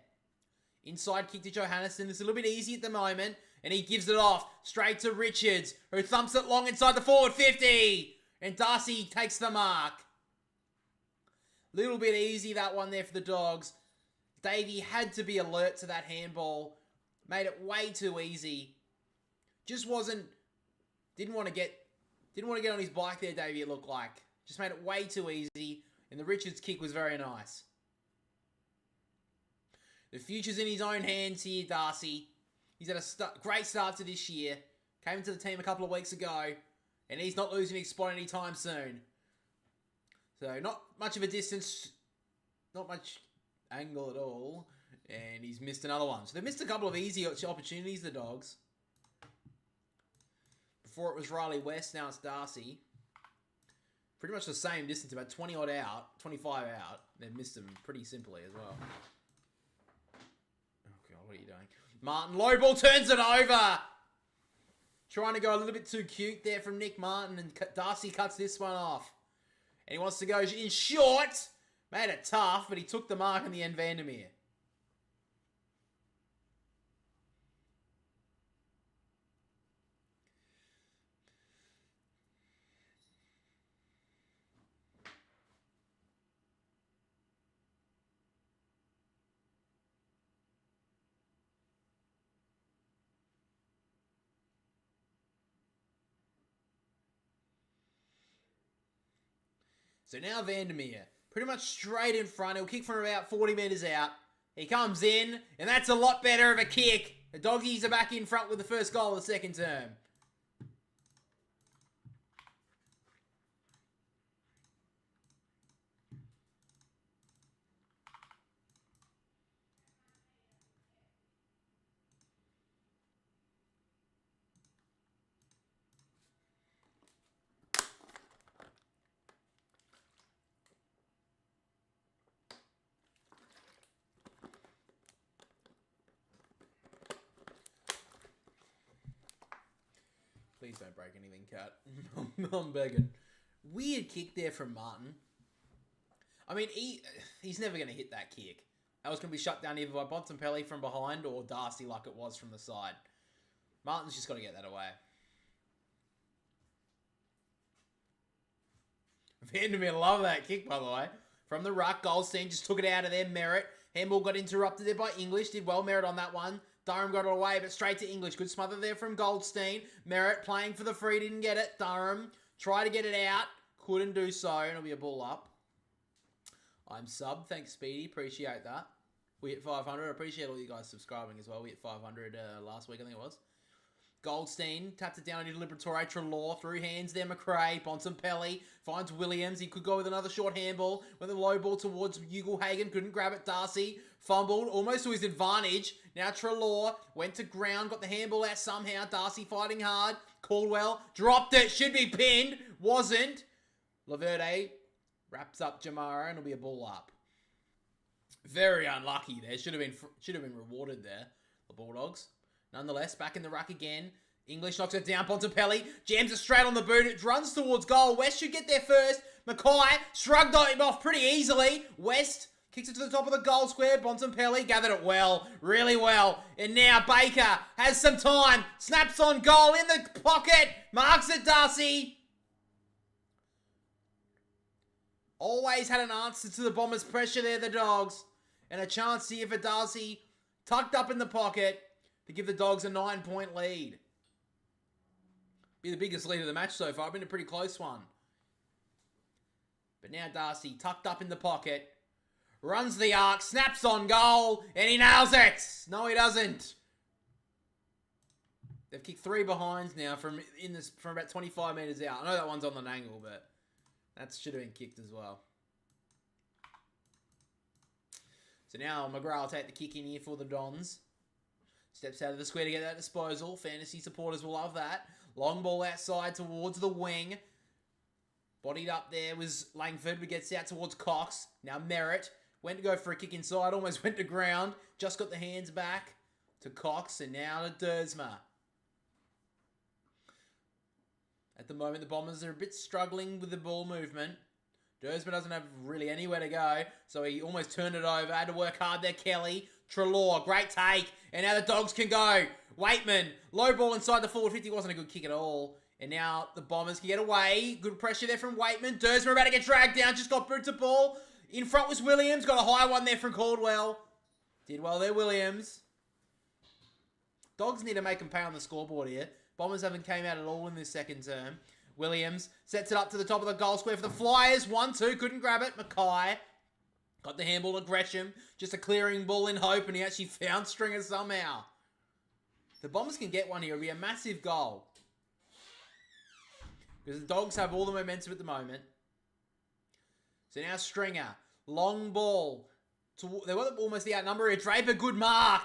Inside kick to Johannesson. It's a little bit easy at the moment. And he gives it off. Straight to Richards. Who thumps it long inside the forward 50. And Darcy takes the mark. Little bit easy that one there for the Dogs. Davey had to be alert to that handball. Made it way too easy. Just didn't want to get on his bike there, Davey, it looked like. Just made it way too easy. And the Richards kick was very nice. The future's in his own hands here, Darcy. He's had a great start to this year. Came into the team a couple of weeks ago. And he's not losing his spot anytime soon. So, not much of a distance. Not much angle at all. And he's missed another one. So, they missed a couple of easy opportunities, the Dogs. Before it was Riley West, now it's Darcy. Pretty much the same distance, about 20-odd out, 25 out. They've missed them pretty simply as well. Oh, God, what are you doing? Martin, low ball, turns it over. Trying to go a little bit too cute there from Nick Martin, and Darcy cuts this one off. And he wants to go in short. Made it tough, but he took the mark in the end, Vandermeer. So now Vandermeer, pretty much straight in front. He'll kick from about 40 metres out. He comes in, and that's a lot better of a kick. The Doggies are back in front with the first goal of the second term. Please don't break anything, Cat. I'm begging. Weird kick there from Martin. I mean, he's never going to hit that kick. That was going to be shut down either by Bontempelli from behind or Darcy like it was from the side. Martin's just got to get that away. Vandermeer love that kick, by the way. From the ruck, Goldstein just took it out of there. Merritt. Handball got interrupted there by English. Did well, Merritt on that one. Durham got it away, but straight to English. Good smother there from Goldstein. Merritt playing for the free, didn't get it. Durham tried to get it out. Couldn't do so, and it'll be a ball up. I'm sub. Thanks, Speedy. Appreciate that. We hit 500. I appreciate all you guys subscribing as well. We hit 500 last week, I think it was. Goldstein tapped it down into Liberatore. Trelaw through hands there. McRae. Bontempelli finds Williams. He could go with another short handball. With a low ball towards Ugelhagen. Couldn't grab it. Darcy fumbled. Almost to his advantage. Now Trelaw went to ground. Got the handball out somehow. Darcy fighting hard. Caldwell dropped it. Should be pinned. Wasn't. Laverde wraps up Jamara and it'll be a ball up. Very unlucky there. Should have been rewarded there. The Bulldogs. Nonetheless, back in the ruck again. English knocks it down. Bontempelli jams it straight on the boot. It runs towards goal. West should get there first. Mackay shrugged him off pretty easily. West kicks it to the top of the goal square. Bontempelli gathered it well. Really well. And now Baker has some time. Snaps on goal in the pocket. Marks it, Darcy. Always had an answer to the Bombers' pressure there, the Dogs. And a chance here for Darcy. Tucked up in the pocket to give the Dogs a 9-point lead. Be the biggest lead of the match so far. Been a pretty close one. But now Darcy tucked up in the pocket. Runs the arc. Snaps on goal. And he nails it. No, he doesn't. They've kicked 3 behinds now from about 25 metres out. I know that one's on the angle, but that should have been kicked as well. So now McGrath will take the kick in here for the Dons. Steps out of the square to get that disposal. Fantasy supporters will love that. Long ball outside towards the wing. Bodied up there was Langford, but gets out towards Cox. Now Merritt went to go for a kick inside. Almost went to ground. Just got the hands back to Cox. And now to Dersma. At the moment, the Bombers are a bit struggling with the ball movement. Dersma doesn't have really anywhere to go, so he almost turned it over. Had to work hard there, Kelly. Trelaw, great take. And now the Dogs can go. Waitman, low ball inside the forward 50. Wasn't a good kick at all. And now the Bombers can get away. Good pressure there from Waitman. Dersma about to get dragged down. Just got boot to ball. In front was Williams. Got a high one there from Caldwell. Did well there, Williams. Dogs need to make them pay on the scoreboard here. Bombers haven't came out at all in this second term. Williams sets it up to the top of the goal square for the Flyers. 1-2. Couldn't grab it. Mackay got the handball to Gresham. Just a clearing ball in hope, and he actually found Stringer somehow. The Bombers can get one here. It'll be a massive goal. Because the Dogs have all the momentum at the moment. So now Stringer. Long ball. They were almost the outnumber here. Draper, good mark.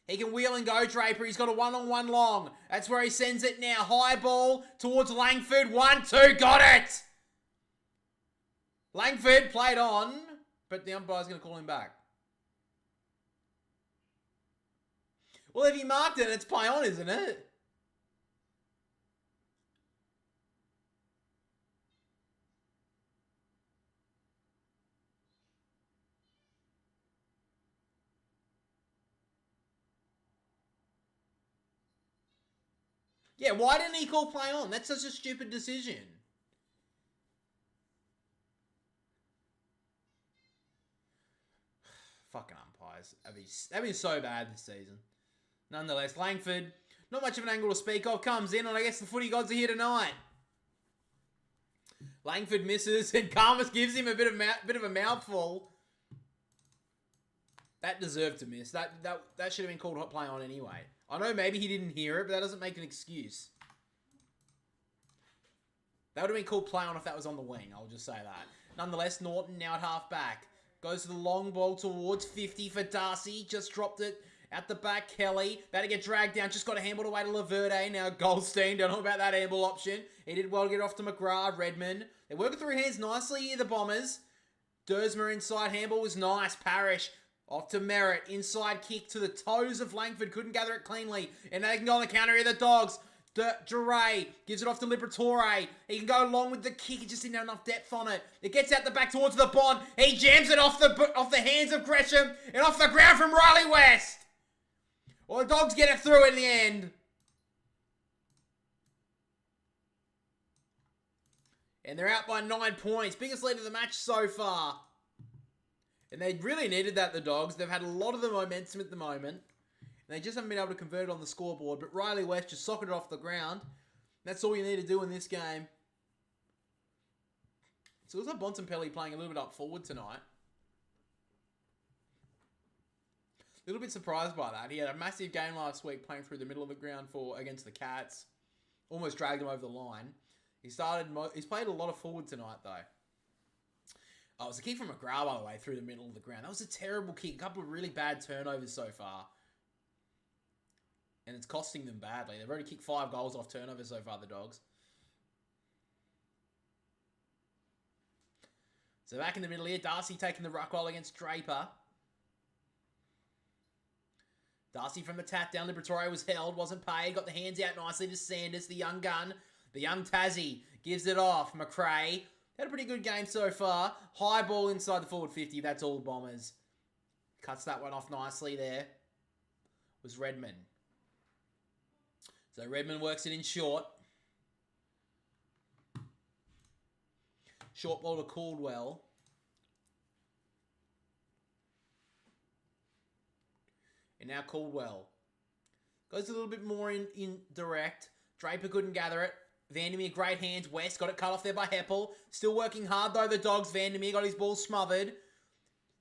He can wheel and go, Draper. He's got a one-on-one long. That's where he sends it now. High ball towards Langford. 1-2. Got it! Langford played on, but the umpire's going to call him back. Well, if he marked it, it's play on, isn't it? Yeah, why didn't he call play on? That's such a stupid decision. Fucking umpires. They've been so bad this season. Nonetheless, Langford, not much of an angle to speak of, comes in, and I guess the footy gods are here tonight. Langford misses, and Karmas gives him a bit of a mouthful. That deserved to miss. That should have been called hot play on anyway. I know maybe he didn't hear it, but that doesn't make an excuse. That would have been called play on if that was on the wing. I'll just say that. Nonetheless, Norton now at half back. Goes to the long ball towards 50 for Darcy. Just dropped it at the back. Kelly. About to get dragged down. Just got a handball away to Laverde. Now Goldstein. Don't know about that handball option. He did well to get off to McGrath. Redmond. They're working through hands nicely here, the Bombers. Dersmer inside. Handball was nice. Parrish. Off to Merritt. Inside kick to the toes of Langford. Couldn't gather it cleanly. And they can go on the counter here, the Dogs. Duray gives it off to Liberatore. He can go along with the kick. He just didn't have enough depth on it. It gets out the back towards the Bond. He jams it off the hands of Gresham and off the ground from Riley West. Well, the Dogs get it through in the end. And they're out by 9 points. Biggest lead of the match so far. And they really needed that, the Dogs. They've had a lot of the momentum at the moment. And they just haven't been able to convert it on the scoreboard. But Riley West just socketed it off the ground. That's all you need to do in this game. So it looks like Bontempelli playing a little bit up forward tonight. A little bit surprised by that. He had a massive game last week playing through the middle of the ground against the Cats. Almost dragged him over the line. He's played a lot of forward tonight, though. Oh, it was a kick from McGrath, by the way, through the middle of the ground. That was a terrible kick. A couple of really bad turnovers so far. And it's costing them badly. They've already kicked 5 goals off turnovers so far, the Dogs. So back in the middle here, Darcy taking the ruck roll against Draper. Darcy from the tap down. Liberatore was held, wasn't paid. Got the hands out nicely to Sanders, the young gun. The young Tassie gives it off. McRae had a pretty good game so far. High ball inside the forward 50. That's all Bombers. Cuts that one off nicely there. Was Redmond. So Redmond works it in short. Short ball to Caldwell. And now Caldwell. Goes a little bit more in direct. Draper couldn't gather it. Vandermeer, great hands. West got it cut off there by Heppel. Still working hard though, the Dogs. Vandermeer got his ball smothered.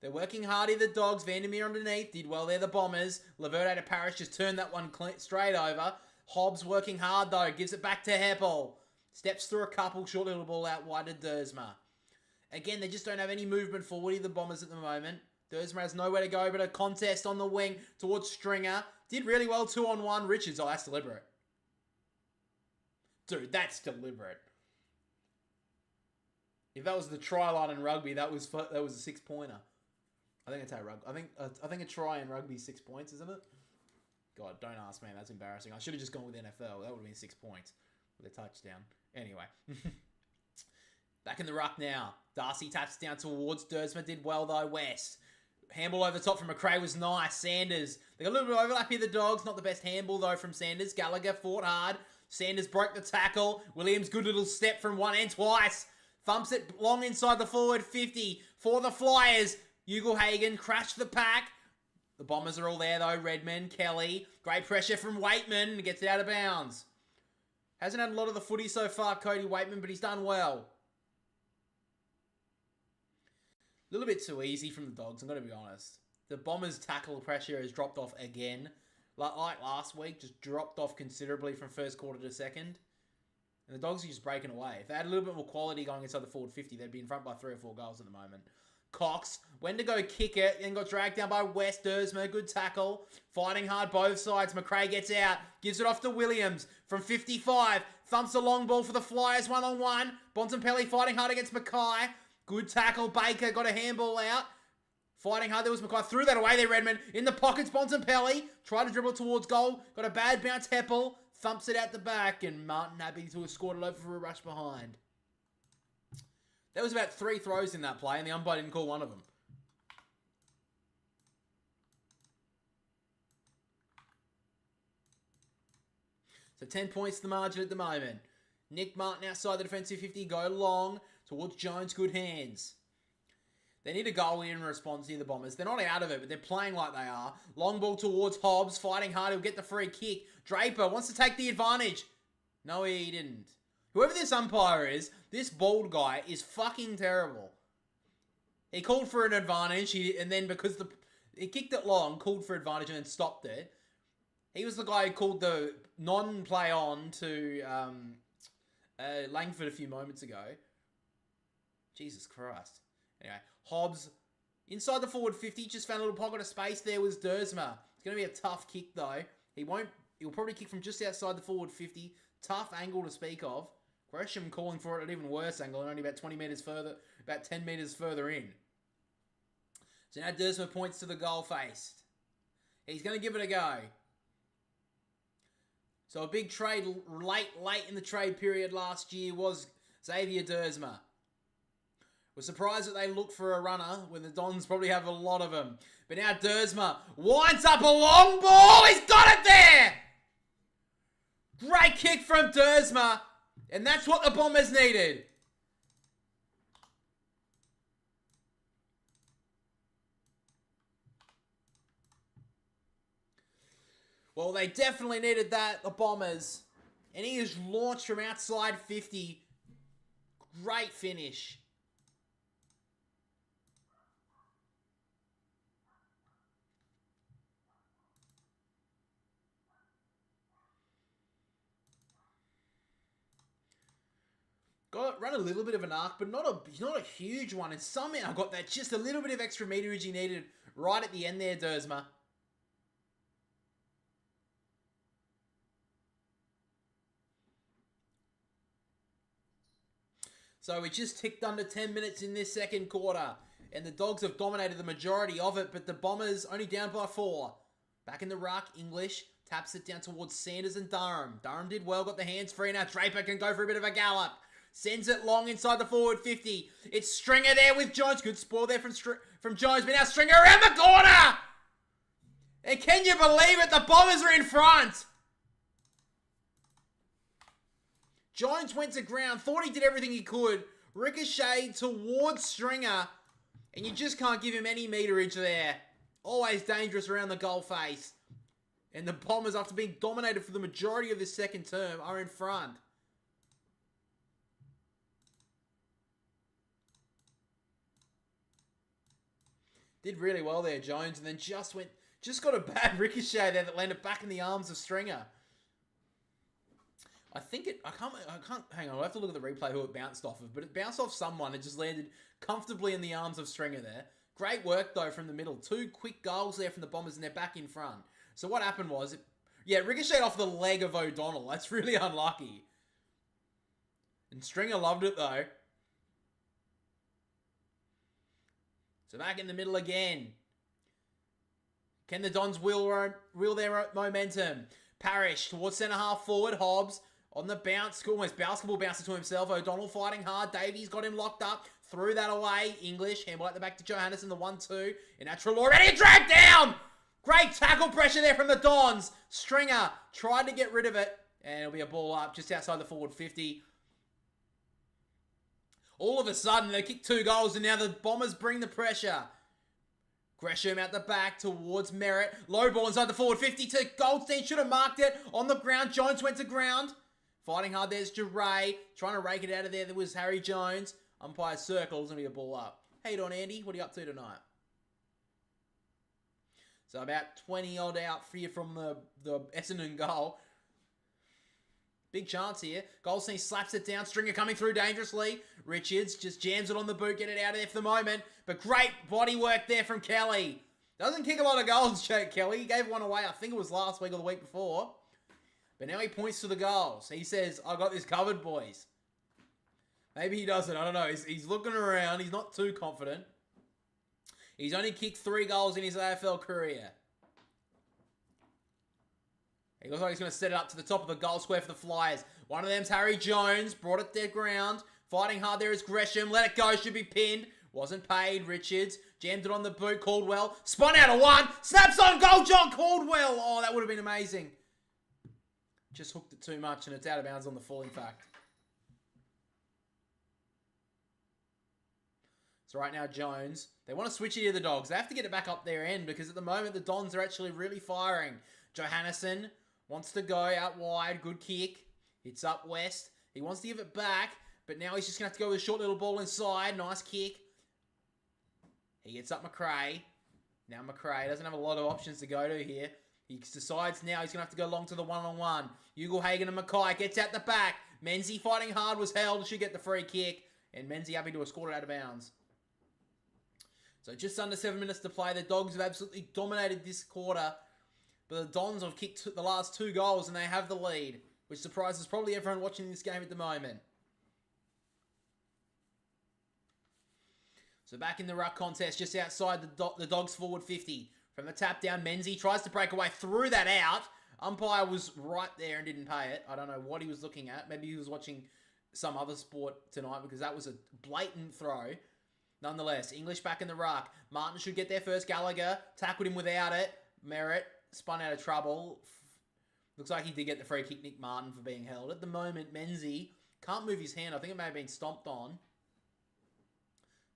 They're working hard here, the Dogs. Vandermeer underneath. Did well there, the Bombers. Laverde to Parrish just turned that one straight over. Hobbs working hard though. Gives it back to Heppel. Steps through a couple. Short little ball out wide to Dersmer. Again, they just don't have any movement forward here, the Bombers at the moment. Dersmer has nowhere to go but a contest on the wing towards Stringer. Did really well 2-on-1. Richards. Oh, that's deliberate. Dude, that's deliberate. If that was the try line in rugby, that was a 6-pointer. I think it's how rugby. I think a try in rugby is 6 points, isn't it? God, don't ask me. That's embarrassing. I should have just gone with NFL. That would have been 6 points with a touchdown. Anyway. Back in the ruck now. Darcy taps down towards Dersmer. Did well though. West. Handball over the top from McRae was nice. Sanders. They got a little bit of overlap here, the Dogs. Not the best handball though from Sanders. Gallagher fought hard. Sanders broke the tackle. Williams, good little step from one and twice. Thumps it long inside the forward 50 for the Flyers. Ugelhagen crashed the pack. The Bombers are all there though. Redmond, Kelly. Great pressure from Waitman. Gets it out of bounds. Hasn't had a lot of the footy so far, Cody Waitman, but he's done well. A little bit too easy from the Dogs, I'm going to be honest. The Bombers' tackle pressure has dropped off again. Like last week, just dropped off considerably from first quarter to second. And the Dogs are just breaking away. If they had a little bit more quality going inside the forward 50, they'd be in front by 3 or 4 goals at the moment. Cox went to go kick it and got dragged down by West. Dersmer, good tackle. Fighting hard both sides. McRae gets out. Gives it off to Williams from 55. Thumps a long ball for the Flyers 1-on-1. Bontempelli fighting hard against Mackay. Good tackle. Baker got a handball out. Fighting hard. There was Mackay. Threw that away there, Redmond. In the pockets, Bontempelli. Tried to dribble towards goal. Got a bad bounce. Heppel. Thumps it out the back. And Martin happy to have scored it over for a rush behind. There was about 3 throws in that play, and the umpire didn't call one of them. So 10 points to the margin at the moment. Nick Martin outside the defensive 50. Go long towards Jones. Good hands. They need a goal in response here, the Bombers. They're not out of it, but they're playing like they are. Long ball towards Hobbs. Fighting hard. He'll get the free kick. Draper wants to take the advantage. No, he didn't. Whoever this umpire is, this bald guy is fucking terrible. He called for an advantage, and then because he kicked it long, called for advantage, and then stopped it. He was the guy who called the non-play on to Langford a few moments ago. Jesus Christ. Anyway, Hobbs, inside the forward 50, just found a little pocket of space. There was Dersma. It's going to be a tough kick, though. He'll probably kick from just outside the forward 50. Tough angle to speak of. Gresham calling for it at an even worse angle, and only about 20 metres further, about 10 metres further in. So now Dersma points to the goal face. He's going to give it a go. So a big trade late in the trade period last year was Xavier Dersma. We're surprised that they look for a runner when the Dons probably have a lot of them. But now Dersma winds up a long ball. He's got it there! Great kick from Dersma. And that's what the Bombers needed. Well, they definitely needed that, the Bombers. And he is launched from outside 50. Great finish. Run a little bit of an arc, but not a huge one. And somehow got that just a little bit of extra meterage he needed right at the end there, Dersma. So we just ticked under 10 minutes in this second quarter. And the Dogs have dominated the majority of it, but the Bombers only down by 4. Back in the ruck, English taps it down towards Sanders and Durham. Durham did well, got the hands free. Now Draper can go for a bit of a gallop. Sends it long inside the forward 50. It's Stringer there with Jones. Good spoil there from Jones. But now Stringer around the corner. And can you believe it? The Bombers are in front. Jones went to ground. Thought he did everything he could. Ricochet towards Stringer. And you just can't give him any meterage there. Always dangerous around the goal face. And the Bombers, after being dominated for the majority of this second term, are in front. Did really well there, Jones, and then just got a bad ricochet there that landed back in the arms of Stringer. I can't, hang on, I'll have to look at the replay who it bounced off of, but it bounced off someone. It just landed comfortably in the arms of Stringer there. Great work, though, from the middle. 2 quick goals there from the Bombers, and they're back in front. So what happened was, it ricocheted off the leg of O'Donnell. That's really unlucky. And Stringer loved it, though. So back in the middle again. Can the Dons wheel their momentum? Parrish towards centre half forward. Hobbs on the bounce. Almost basketball bouncer to himself. O'Donnell fighting hard. Davies got him locked up. Threw that away. English. Handball at the back to Johannesson. The 1-2. In natural already. Dragged down! Great tackle pressure there from the Dons. Stringer tried to get rid of it. And it'll be a ball up just outside the forward 50. All of a sudden, they kick 2 goals, and now the Bombers bring the pressure. Gresham out the back towards Merritt. Low ball inside the forward 50 to Goldstein. Should have marked it. On the ground, Jones went to ground. Fighting hard, there's Duray. Trying to rake it out of there. There was Harry Jones. Umpire circles, and be a ball up. How you doing, Andy? What are you up to tonight? So about 20-odd out for you from the Essendon goal. Big chance here. Goldstein slaps it down. Stringer coming through dangerously. Richards just jams it on the boot. Get it out of there for the moment. But great body work there from Kelly. Doesn't kick a lot of goals, Kelly. He gave one away. I think it was last week or the week before. But now he points to the goals. He says, I got this covered, boys. Maybe he doesn't. I don't know. He's looking around. He's not too confident. He's only kicked 3 goals in his AFL career. He looks like he's going to set it up to the top of the goal square for the Flyers. One of them's Harry Jones. Brought it dead ground. Fighting hard there is Gresham. Let it go. Should be pinned. Wasn't paid. Richards. Jammed it on the boot. Caldwell. Spun out of 1. Snaps on goal. John Caldwell. Oh, that would have been amazing. Just hooked it too much and it's out of bounds on the full, in fact. So right now, Jones. They want to switch it to the Dogs. They have to get it back up their end because at the moment, the Dons are actually really firing. Johannesson wants to go out wide. Good kick. Hits up west. He wants to give it back, but now he's just going to have to go with a short little ball inside. Nice kick. He gets up McRae. Now McRae doesn't have a lot of options to go to here. He decides now he's going to have to go long to the one-on-one. Ugle-Hagen and Mackay gets out the back. Menzie fighting hard, was held. Should get the free kick. And Menzie happy to have scored it out of bounds. So just under 7 minutes to play. The Dogs have absolutely dominated this quarter. But the Dons have kicked the last 2 goals and they have the lead, which surprises probably everyone watching this game at the moment. So back in the ruck contest, just outside the Dogs forward 50. From the tap down, Menzie tries to break away, threw that out. Umpire was right there and didn't pay it. I don't know what he was looking at. Maybe he was watching some other sport tonight because that was a blatant throw. Nonetheless, English back in the ruck. Martin should get there first. Gallagher tackled him without it. Merritt spun out of trouble. Looks like he did get the free kick, Nick Martin, for being held. At the moment, Menzie can't move his hand. I think it may have been stomped on.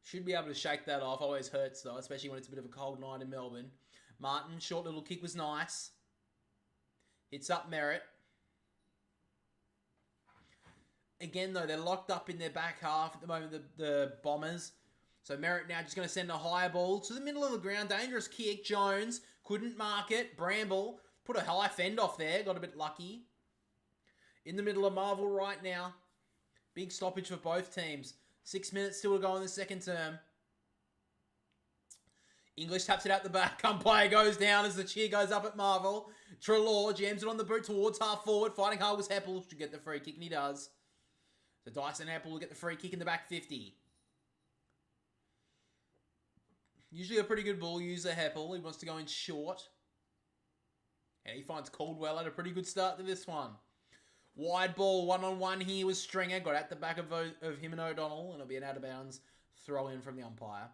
Should be able to shake that off. Always hurts, though, especially when it's a bit of a cold night in Melbourne. Martin, short little kick was nice. Hits up Merritt. Again, though, they're locked up in their back half at the moment, the Bombers. So Merritt now just going to send a higher ball to the middle of the ground. Dangerous kick. Jones couldn't mark it. Bramble put a high fend off there. Got a bit lucky. In the middle of Marvel right now. Big stoppage for both teams. 6 minutes still to go in the second term. English taps it out the back. Umpire goes down as the cheer goes up at Marvel. Treloar jams it on the boot towards half forward. Fighting hard was Heppel. Should get the free kick, and he does. So Dyson Heppel will get the free kick in the back 50. Usually a pretty good ball user, Heppel. He wants to go in short. And he finds Caldwell at a pretty good start to this one. Wide ball, one-on-one here with Stringer. Got at the back of him and O'Donnell. And it'll be an out-of-bounds throw in from the umpire.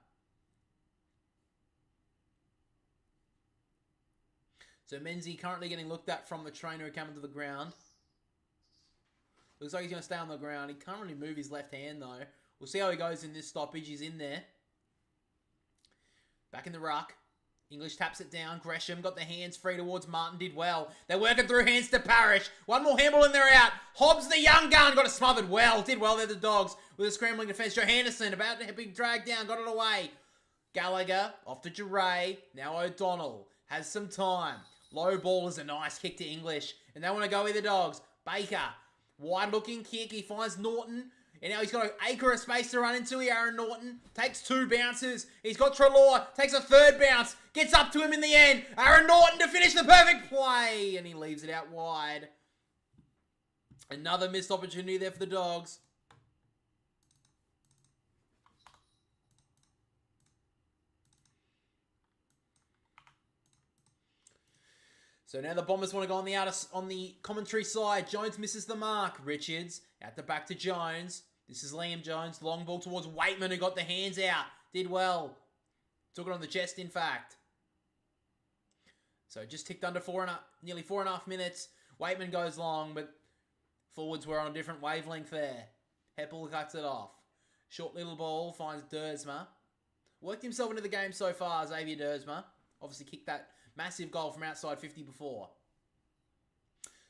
So Menzie currently getting looked at from the trainer who came into the ground. Looks like he's going to stay on the ground. He can't really move his left hand, though. We'll see how he goes in this stoppage. He's in there. Back in the ruck. English taps it down. Gresham got the hands free towards Martin. Did well. They're working through hands to Parrish. One more handball and they're out. Hobbs, the young gun, got it smothered well. Did well there, the Dogs. With a scrambling defence. Joe Henderson about to be dragged down. Got it away. Gallagher off to Duray. Now O'Donnell has some time. Low ball is a nice kick to English. And they want to go with the Dogs. Baker. Wide looking kick. He finds Norton. And now he's got an acre of space to run into. Aaron Norton takes 2 bounces. He's got Treloar. Takes a 3rd bounce. Gets up to him in the end. Aaron Norton to finish the perfect play. And he leaves it out wide. Another missed opportunity there for the Dogs. So now the Bombers want to go on the commentary side. Jones misses the mark. Richards out the back to Jones. This is Liam Jones. Long ball towards Waitman, who got the hands out. Did well. Took it on the chest, in fact. So just ticked under nearly 4.5 minutes. Waitman goes long, but forwards were on a different wavelength there. Heppel cuts it off. Short little ball finds Dersma. Worked himself into the game so far, Xavier Dersma. Obviously kicked that massive goal from outside 50 before.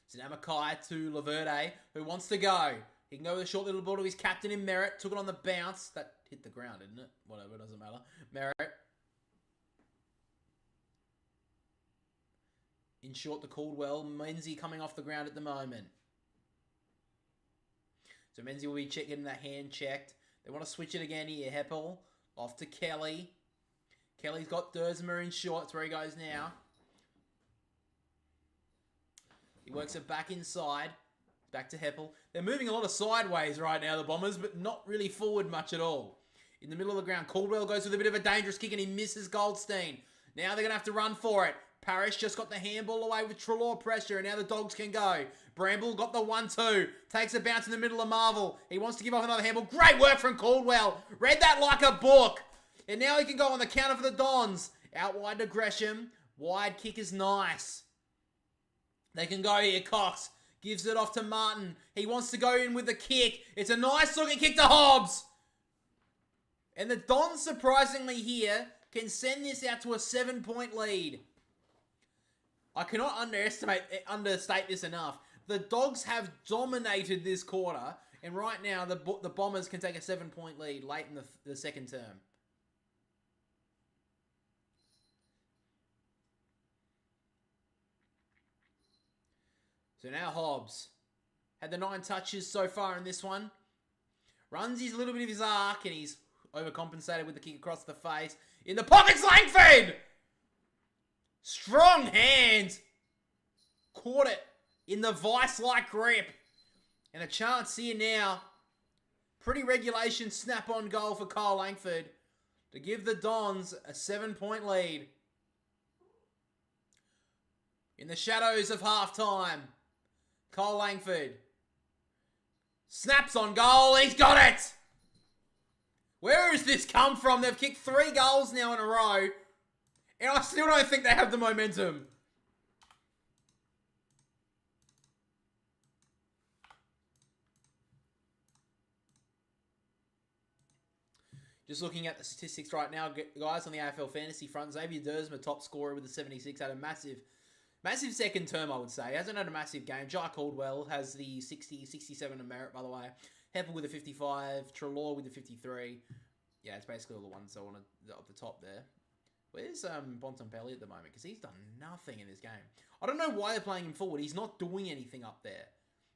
So now Mackay to Laverde, who wants to go. He can go with a short little ball to his captain in Merritt. Took it on the bounce. That hit the ground, didn't it? Whatever, doesn't matter. Merritt. In short to Caldwell. Menzie coming off the ground at the moment. So Menzie will be getting that hand checked. They want to switch it again here. Heppel off to Kelly. Kelly's got Dersma in short. That's where he goes now. He works it back inside. Back to Heppel. They're moving a lot of sideways right now, the Bombers, but not really forward much at all. In the middle of the ground, Caldwell goes with a bit of a dangerous kick and he misses Goldstein. Now they're going to have to run for it. Parrish just got the handball away with Treloar pressure, and now the Dogs can go. Bramble got the 1-2. Takes a bounce in the middle of Marvel. He wants to give off another handball. Great work from Caldwell. Read that like a book. And now he can go on the counter for the Dons. Out wide to Gresham. Wide kick is nice. They can go here. Cox gives it off to Martin. He wants to go in with the kick. It's a nice looking kick to Hobbs. And the Dons, surprisingly here, can send this out to a 7-point lead. I cannot understate this enough. The Dogs have dominated this quarter, and right now the Bombers can take a 7-point lead late in the second term. So now Hobbs had the 9 touches so far in this one. Runs his little bit of his arc, and he's overcompensated with the kick across the face. In the pockets, Langford! Strong hand. Caught it in the vice-like grip. And a chance here now. Pretty regulation snap-on goal for Kyle Langford to give the Dons a 7-point lead. In the shadows of halftime, Kyle Langford snaps on goal. He's got it! Where has this come from? They've kicked 3 goals now in a row, and I still don't think they have the momentum. Just looking at the statistics right now, guys, on the AFL Fantasy front, Xavier Dersma, top scorer with the 76, had a massive second term, I would say. He hasn't had a massive game. Jai Caldwell has the 60, 67 of merit, by the way. Heppel with a 55. Treloar with a 53. Yeah, it's basically all the ones I want up the top there. Where's Bontempelli at the moment? Because he's done nothing in this game. I don't know why they're playing him forward. He's not doing anything up there.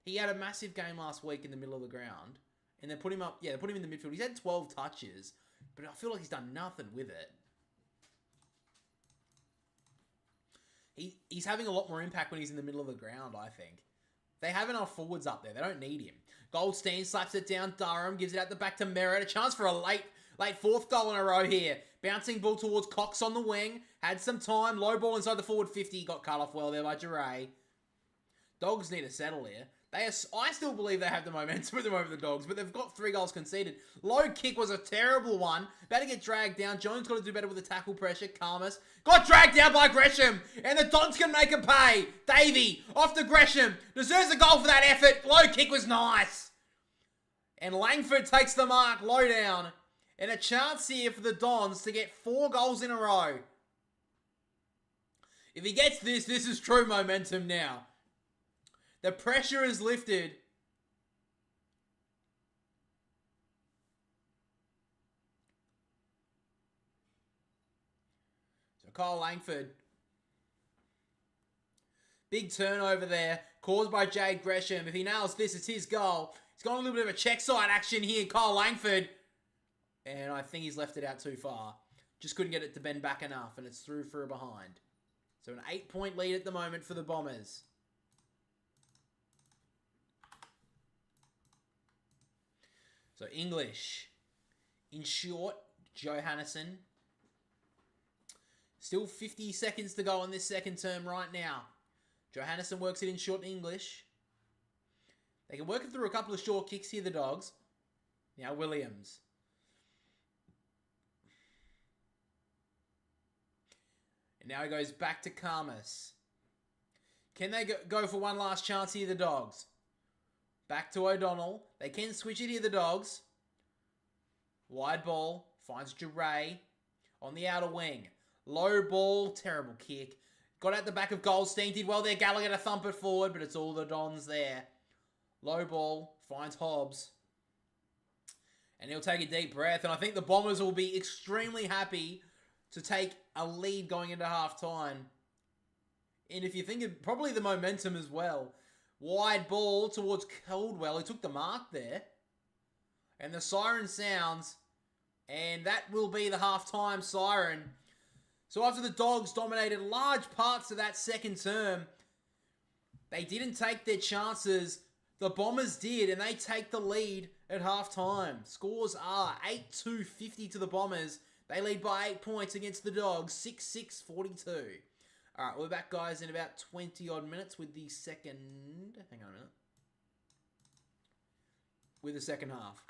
He had a massive game last week in the middle of the ground. And they put him up, they put him in the midfield. He's had 12 touches, but I feel like he's done nothing with it. He's having a lot more impact when he's in the middle of the ground, I think. They have enough forwards up there. They don't need him. Goldstein slaps it down. Durham gives it out the back to Merritt. A chance for a late 4th goal in a row here. Bouncing ball towards Cox on the wing. Had some time. Low ball inside the forward 50. Got cut off well there by Duray. Dogs need to settle here. I still believe they have the momentum at the moment, the Dogs, but they've got 3 goals conceded. Low kick was a terrible one. About to get dragged down. Jones got to do better with the tackle pressure. Karmas got dragged down by Gresham, and the Dons can make him pay. Davey off to Gresham. Deserves a goal for that effort. Low kick was nice. And Langford takes the mark low down. And a chance here for the Dons to get 4 goals in a row. If he gets this is true momentum now. The pressure is lifted. So Kyle Langford. Big turnover there, caused by Jade Gresham. If he nails this, it's his goal. He's got a little bit of a check side action here, Kyle Langford. And I think he's left it out too far. Just couldn't get it to bend back enough, and it's through for a behind. So an 8-point lead at the moment for the Bombers. So English, in short, Johannesson. Still 50 seconds to go on this second term right now. Johannesson works it in short English. They can work it through a couple of short kicks here, the Dogs. Now Williams. And now he goes back to Karmas. Can they go for one last chance here, the Dogs? Back to O'Donnell. They can switch it here, the Dogs. Wide ball. Finds Duray on the outer wing. Low ball. Terrible kick. Got at the back of Goldstein. Did well there. Gallagher to thump it forward, but it's all the Dons there. Low ball. Finds Hobbs. And he'll take a deep breath. And I think the Bombers will be extremely happy to take a lead going into half-time. And if you think of probably the momentum as well. Wide ball towards Caldwell. He took the mark there. And the siren sounds. And that will be the halftime siren. So after the Dogs dominated large parts of that second term, they didn't take their chances. The Bombers did, and they take the lead at halftime. Scores are 8-2-50 to the Bombers. They lead by 8 points against the Dogs, 6-6-42. All right, we're back, guys, in about 20-odd minutes with the second... Hang on a minute. With the second half.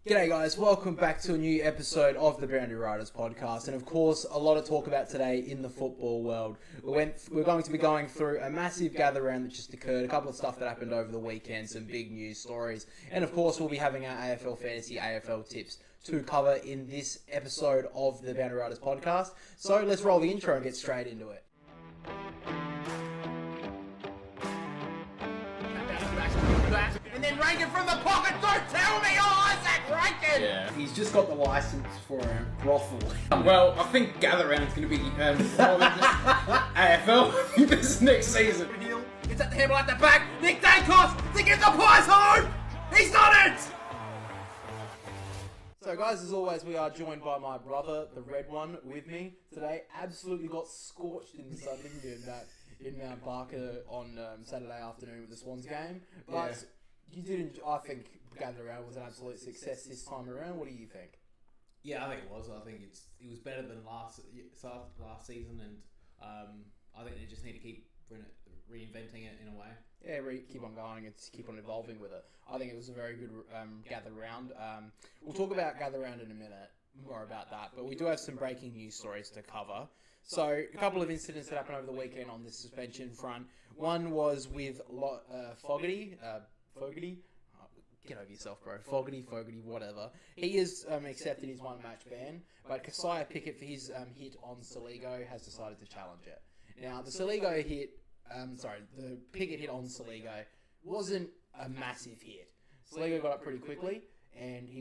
G'day, guys. Welcome back to a new episode of the Boundary Riders podcast. And, of course, a lot of talk about today in the football world. We're going to be going through a massive gather round that just occurred, a couple of stuff that happened over the weekend, some big news stories. And, of course, we'll be having our AFL Fantasy AFL tips to cover in this episode of the Boundary Riders podcast. So let's roll the intro and get straight into it. Rankin from the pocket. Don't tell me, Isaac Rankin. Yeah. He's just got the license for a brothel. Well, I think Gather Round is going to be AFL. I think this is next season. It's at the handle at the back. Nick Dacos to get the Pies home. He's done it. So guys, as always, we are joined by my brother, the red one, with me today. Absolutely got scorched in the sun, didn't you, in Mount Barker on Saturday afternoon with the Swans game. But you didn't. I think Gather Round was an absolute success this time around. What do you think? Yeah, I think it was. I think it was better than last season, and I think they just need to keep reinventing it in a way. Yeah, keep on going and keep on evolving with it. I think it was a very good Gather Round. We'll talk about Gather Round in a minute, more about that. But we do have some breaking news stories to cover. So, a couple of incidents that happened over the weekend on the suspension front. One was with Fogarty. Get over yourself, bro. Fogarty, whatever. He has accepted his one-match ban, but Kasiah Pickett, for his hit on Saligo, has decided to challenge it. Now, the Pickett hit on Saligo wasn't a massive hit. Saligo got up pretty quickly, and he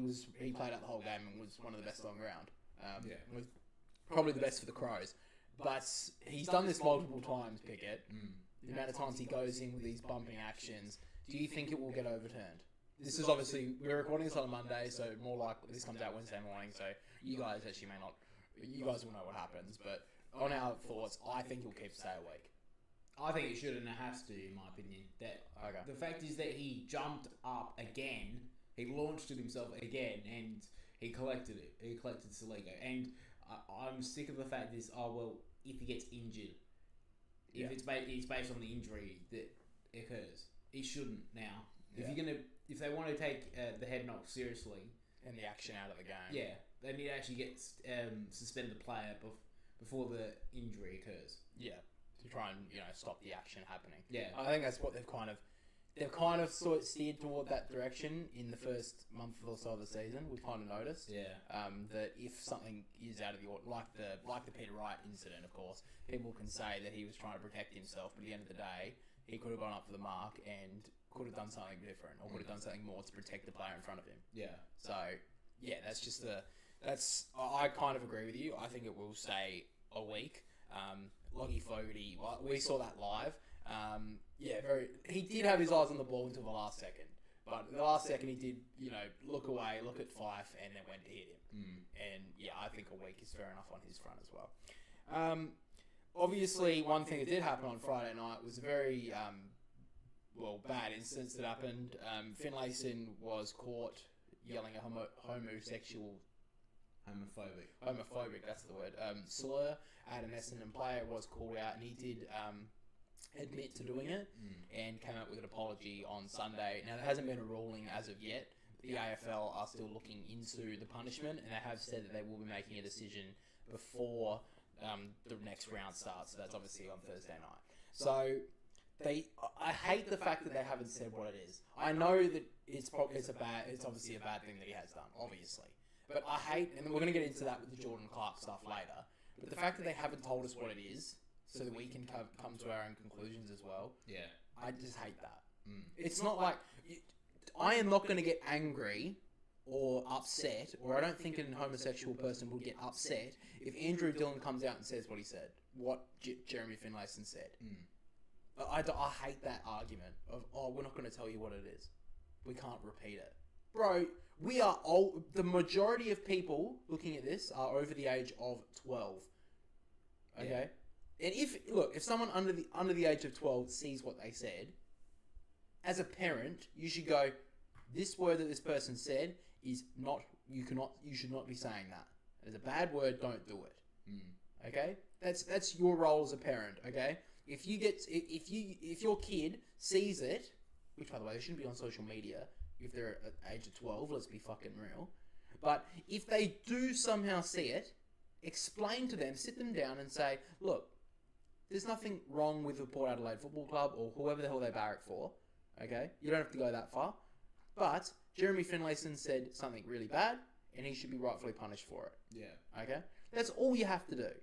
played out the whole game and was one of the best on ground. Was probably the best for the Crows. But he's done this multiple times, Pickett. The amount of times he goes in with these bumping actions, do you think it will get overturned? This is obviously, we're recording this on a Monday, so more likely this comes out Wednesday morning, so you guys actually may not, you guys will know what happens, but on our thoughts, I think he'll keep stay awake. I think it should and it has to, in my opinion. The fact is that he jumped up again, he launched it himself again, and he collected it. He collected Saligo. And I'm sick of the fact is, if he gets injured, it's based on the injury that occurs. He shouldn't now. If they want to take the head knock seriously and the action out of the game, they need to actually get suspend the player before the injury occurs. Yeah, to try and stop the action happening. Yeah, I think that's what they've kind of sort of steered toward that direction in the first month or so of the season. We've kind of noticed. That if something is out of the order, like the Peter Wright incident, of course, people can say that he was trying to protect himself, but at the end of the day, he could have gone up for the mark and could have done something different, or could have done something more to protect the player in front of him. Yeah. So, that's just I kind of agree with you. I think it will stay a week. Lockie Fogarty, we saw that live. He did have his eyes on the ball until the last second. But the last second he did, look away, look at Fife, and then went to hit him. And I think a week is fair enough on his front as well. Obviously, one thing that did happen on Friday night was a very bad incident that happened. Finlayson was caught yelling a homophobic, that's the word, slur at an Essendon player. Was called out, and he did admit to doing it and came out with an apology on Sunday. Now, there hasn't been a ruling as of yet. The AFL are still looking into the punishment, and they have said that they will be making a decision before the next round starts. So that's obviously on Thursday night. So I hate the fact that they haven't said what it is. I know that it's obviously a bad thing that he has done, obviously. But I hate, and we're going to get into that with the Jordan Clark stuff later, but the fact that they haven't told us what it is, so that we can come to our own conclusions as well. Yeah. I just hate that. It's not like, I am not going to get angry or upset, or I don't think a homosexual person will get upset if Andrew Dillon comes out and says what he said, what Jeremy Finlayson said. I hate that argument of, we're not going to tell you what it is. We can't repeat it. Bro, we are old. The majority of people looking at this are over the age of 12. Okay? Yeah. And if someone under the age of 12 sees what they said, as a parent, you should go, this word that this person said is not, you should not be saying that. It's a bad word, don't do it. Okay? That's your role as a parent, okay? If your kid sees it, which by the way, they shouldn't be on social media if they're at the age of 12, let's be fucking real. But if they do somehow see it, explain to them, sit them down and say, look, there's nothing wrong with the Port Adelaide Football Club or whoever the hell they barrack for, okay? You don't have to go that far. But Jeremy Finlayson said something really bad, and he should be rightfully punished for it. Yeah. Okay? That's all you have to do.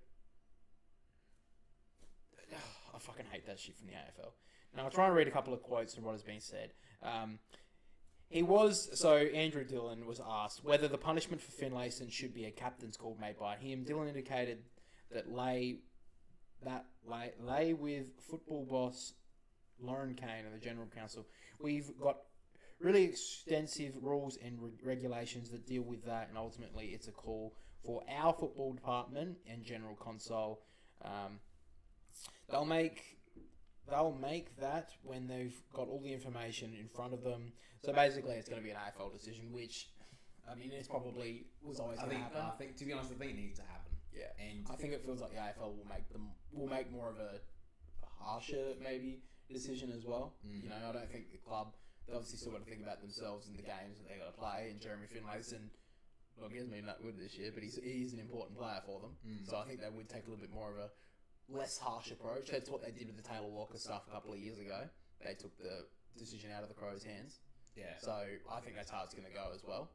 I fucking hate that shit from the AFL. Now, I'll try and read a couple of quotes from what has been said. Andrew Dillon was asked whether the punishment for Finlayson should be a captain's call made by him. Dillon indicated that lay with football boss Lauren Kane and the General Counsel. We've got really extensive rules and regulations that deal with that, and ultimately it's a call for our football department and General Console. They'll make that when they've got all the information in front of them. So basically, it's going to be an AFL decision, which, I mean, it's probably was always going to happen. I think, to be honest, I think it needs to happen. Yeah, and I think it feels like the AFL will make more of a harsher maybe decision as well. You know, I don't think the club, they obviously still got to think about themselves and the games that they got to play. And Jeremy Finlayson, look, he hasn't been that good this year, but he's an important player for them. So I think they would take a little bit more of a less harsh approach. That's what they did with the Taylor Walker stuff a couple of years ago. They took the decision out of the Crows' hands. Yeah. So I think that's how it's going to go as well.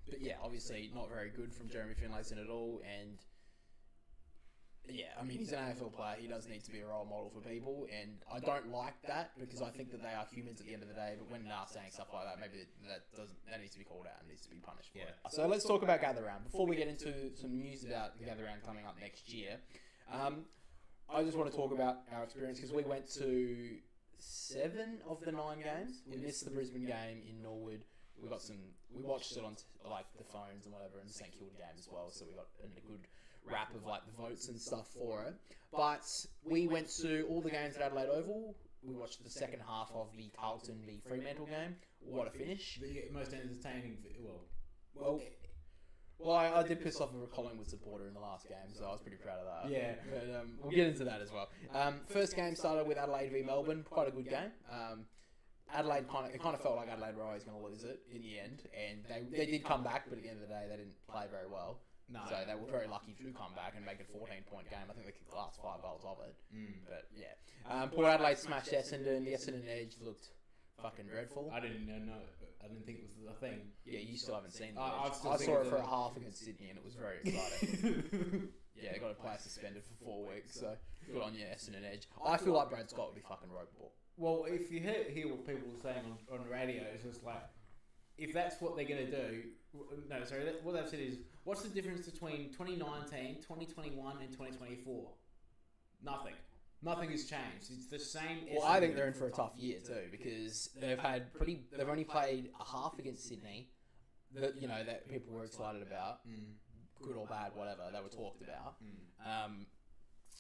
But yeah, obviously not very good from Jeremy Finlayson at all. And yeah, I mean, he's an AFL player. He does need to be a role model for people. And I don't like that because I think that they are humans at the end of the day. But when they're saying stuff like that, maybe that needs to be called out and needs to be punished for it. So let's talk about Gather Round. Before we get into some news about the Gather Round coming up next year, I just want to talk about our experience because we went to 7 of the 9 games. We missed the Brisbane game in Norwood. We watched it on like the phones and whatever, and the St Kilda game as well. So we got a good wrap of like the votes and stuff for it. But we went to all the games at Adelaide Oval. We watched the second half of the Carlton v Fremantle game. What a finish! The most entertaining. Well, I did piss off a Collingwood supporter in the last game, so I was pretty proud of that. Yeah. But we'll get into that as well. First game started with Adelaide v Melbourne. Quite a good game. Adelaide kind of felt like Adelaide were always going to lose it in the end, and they did come back, but at the end of the day, they didn't play very well. No. So they were very lucky to come back and make it a 14-point game. I think they kicked the last 5 goals of it. But yeah, Port Adelaide smashed Essendon. The Essendon Edge looked fucking dreadful. I didn't know. I didn't think it was the thing. Yeah, you still haven't seen it. I saw it for a half against Sydney, and it was very exciting. Yeah, they got a player suspended for 4 weeks, so good on you, Essendon Edge. I feel like Brad Scott would be fucking ropeable. Well, if you hear what people are saying on the radio, it's just like, if that's what they're going to do... No, sorry, what they've said is, what's the difference between 2019, 2021 and 2024? Nothing. Nothing has changed. It's the same... Well, I think they're in for a tough year too, because they've only played a half against Sydney, that people were excited about, good or bad, whatever, they were talked about.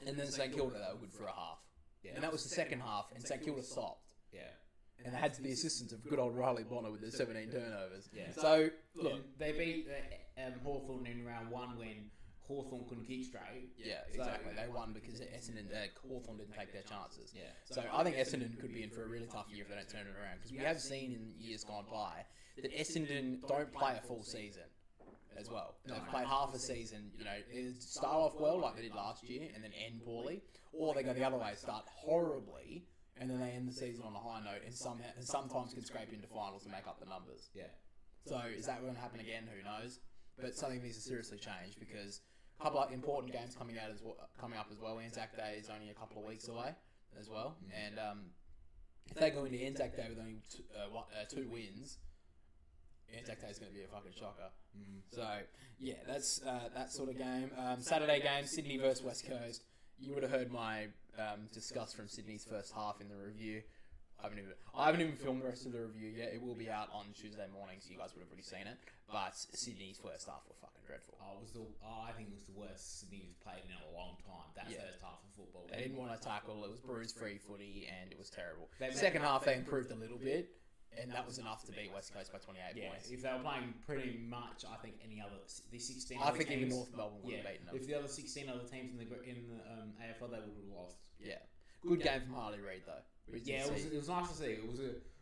And then St Kilda, they were good for a half. Yeah. And that was the second half, and St Kilda stopped. Yeah. And they had the assistance of good old Riley Bonner with the 17 turnovers. Yeah. So, look. They beat Hawthorn in round 1 when Hawthorn couldn't kick straight. Yeah, exactly. They won because Hawthorn didn't take their chances. Yeah. So I think Essendon could be in for a really tough year if they don't turn it around. Because we have seen in years gone by that Essendon don't play a full season as well. They've played half a season, they start off well like they did last year and then end poorly. Or they go the other way, start horribly, and then they end the season on a high note and sometimes can scrape into finals and make up the numbers. Yeah. So is that going to happen again? Who knows? But something needs to seriously change because a couple of important games coming up as well. Anzac Day is only a couple of weeks away as well. And if they go into Anzac Day with only 2 wins, Anzac Day is going to be a fucking shocker. So, yeah, that's that sort of game. Saturday game, Sydney versus West Coast. You would have heard my discuss from Sydney's first half in the review. I haven't even filmed the rest of the review yet. It will be out on Tuesday morning, so you guys would have already seen it. But Sydney's first half were fucking dreadful. I think it was the worst Sydney's played in a long time. That first half of football. They didn't want to tackle. It was bruise-free footy, and it was terrible. Second half, they improved a little bit. And that was enough to beat West Coast by 28 points. If they were playing pretty much, I think any other the 16. I think even North Melbourne would have beaten them. If the other 16 other teams in the AFL, they would have lost. Yeah, good game from Harley Reid though. It was nice to see. It was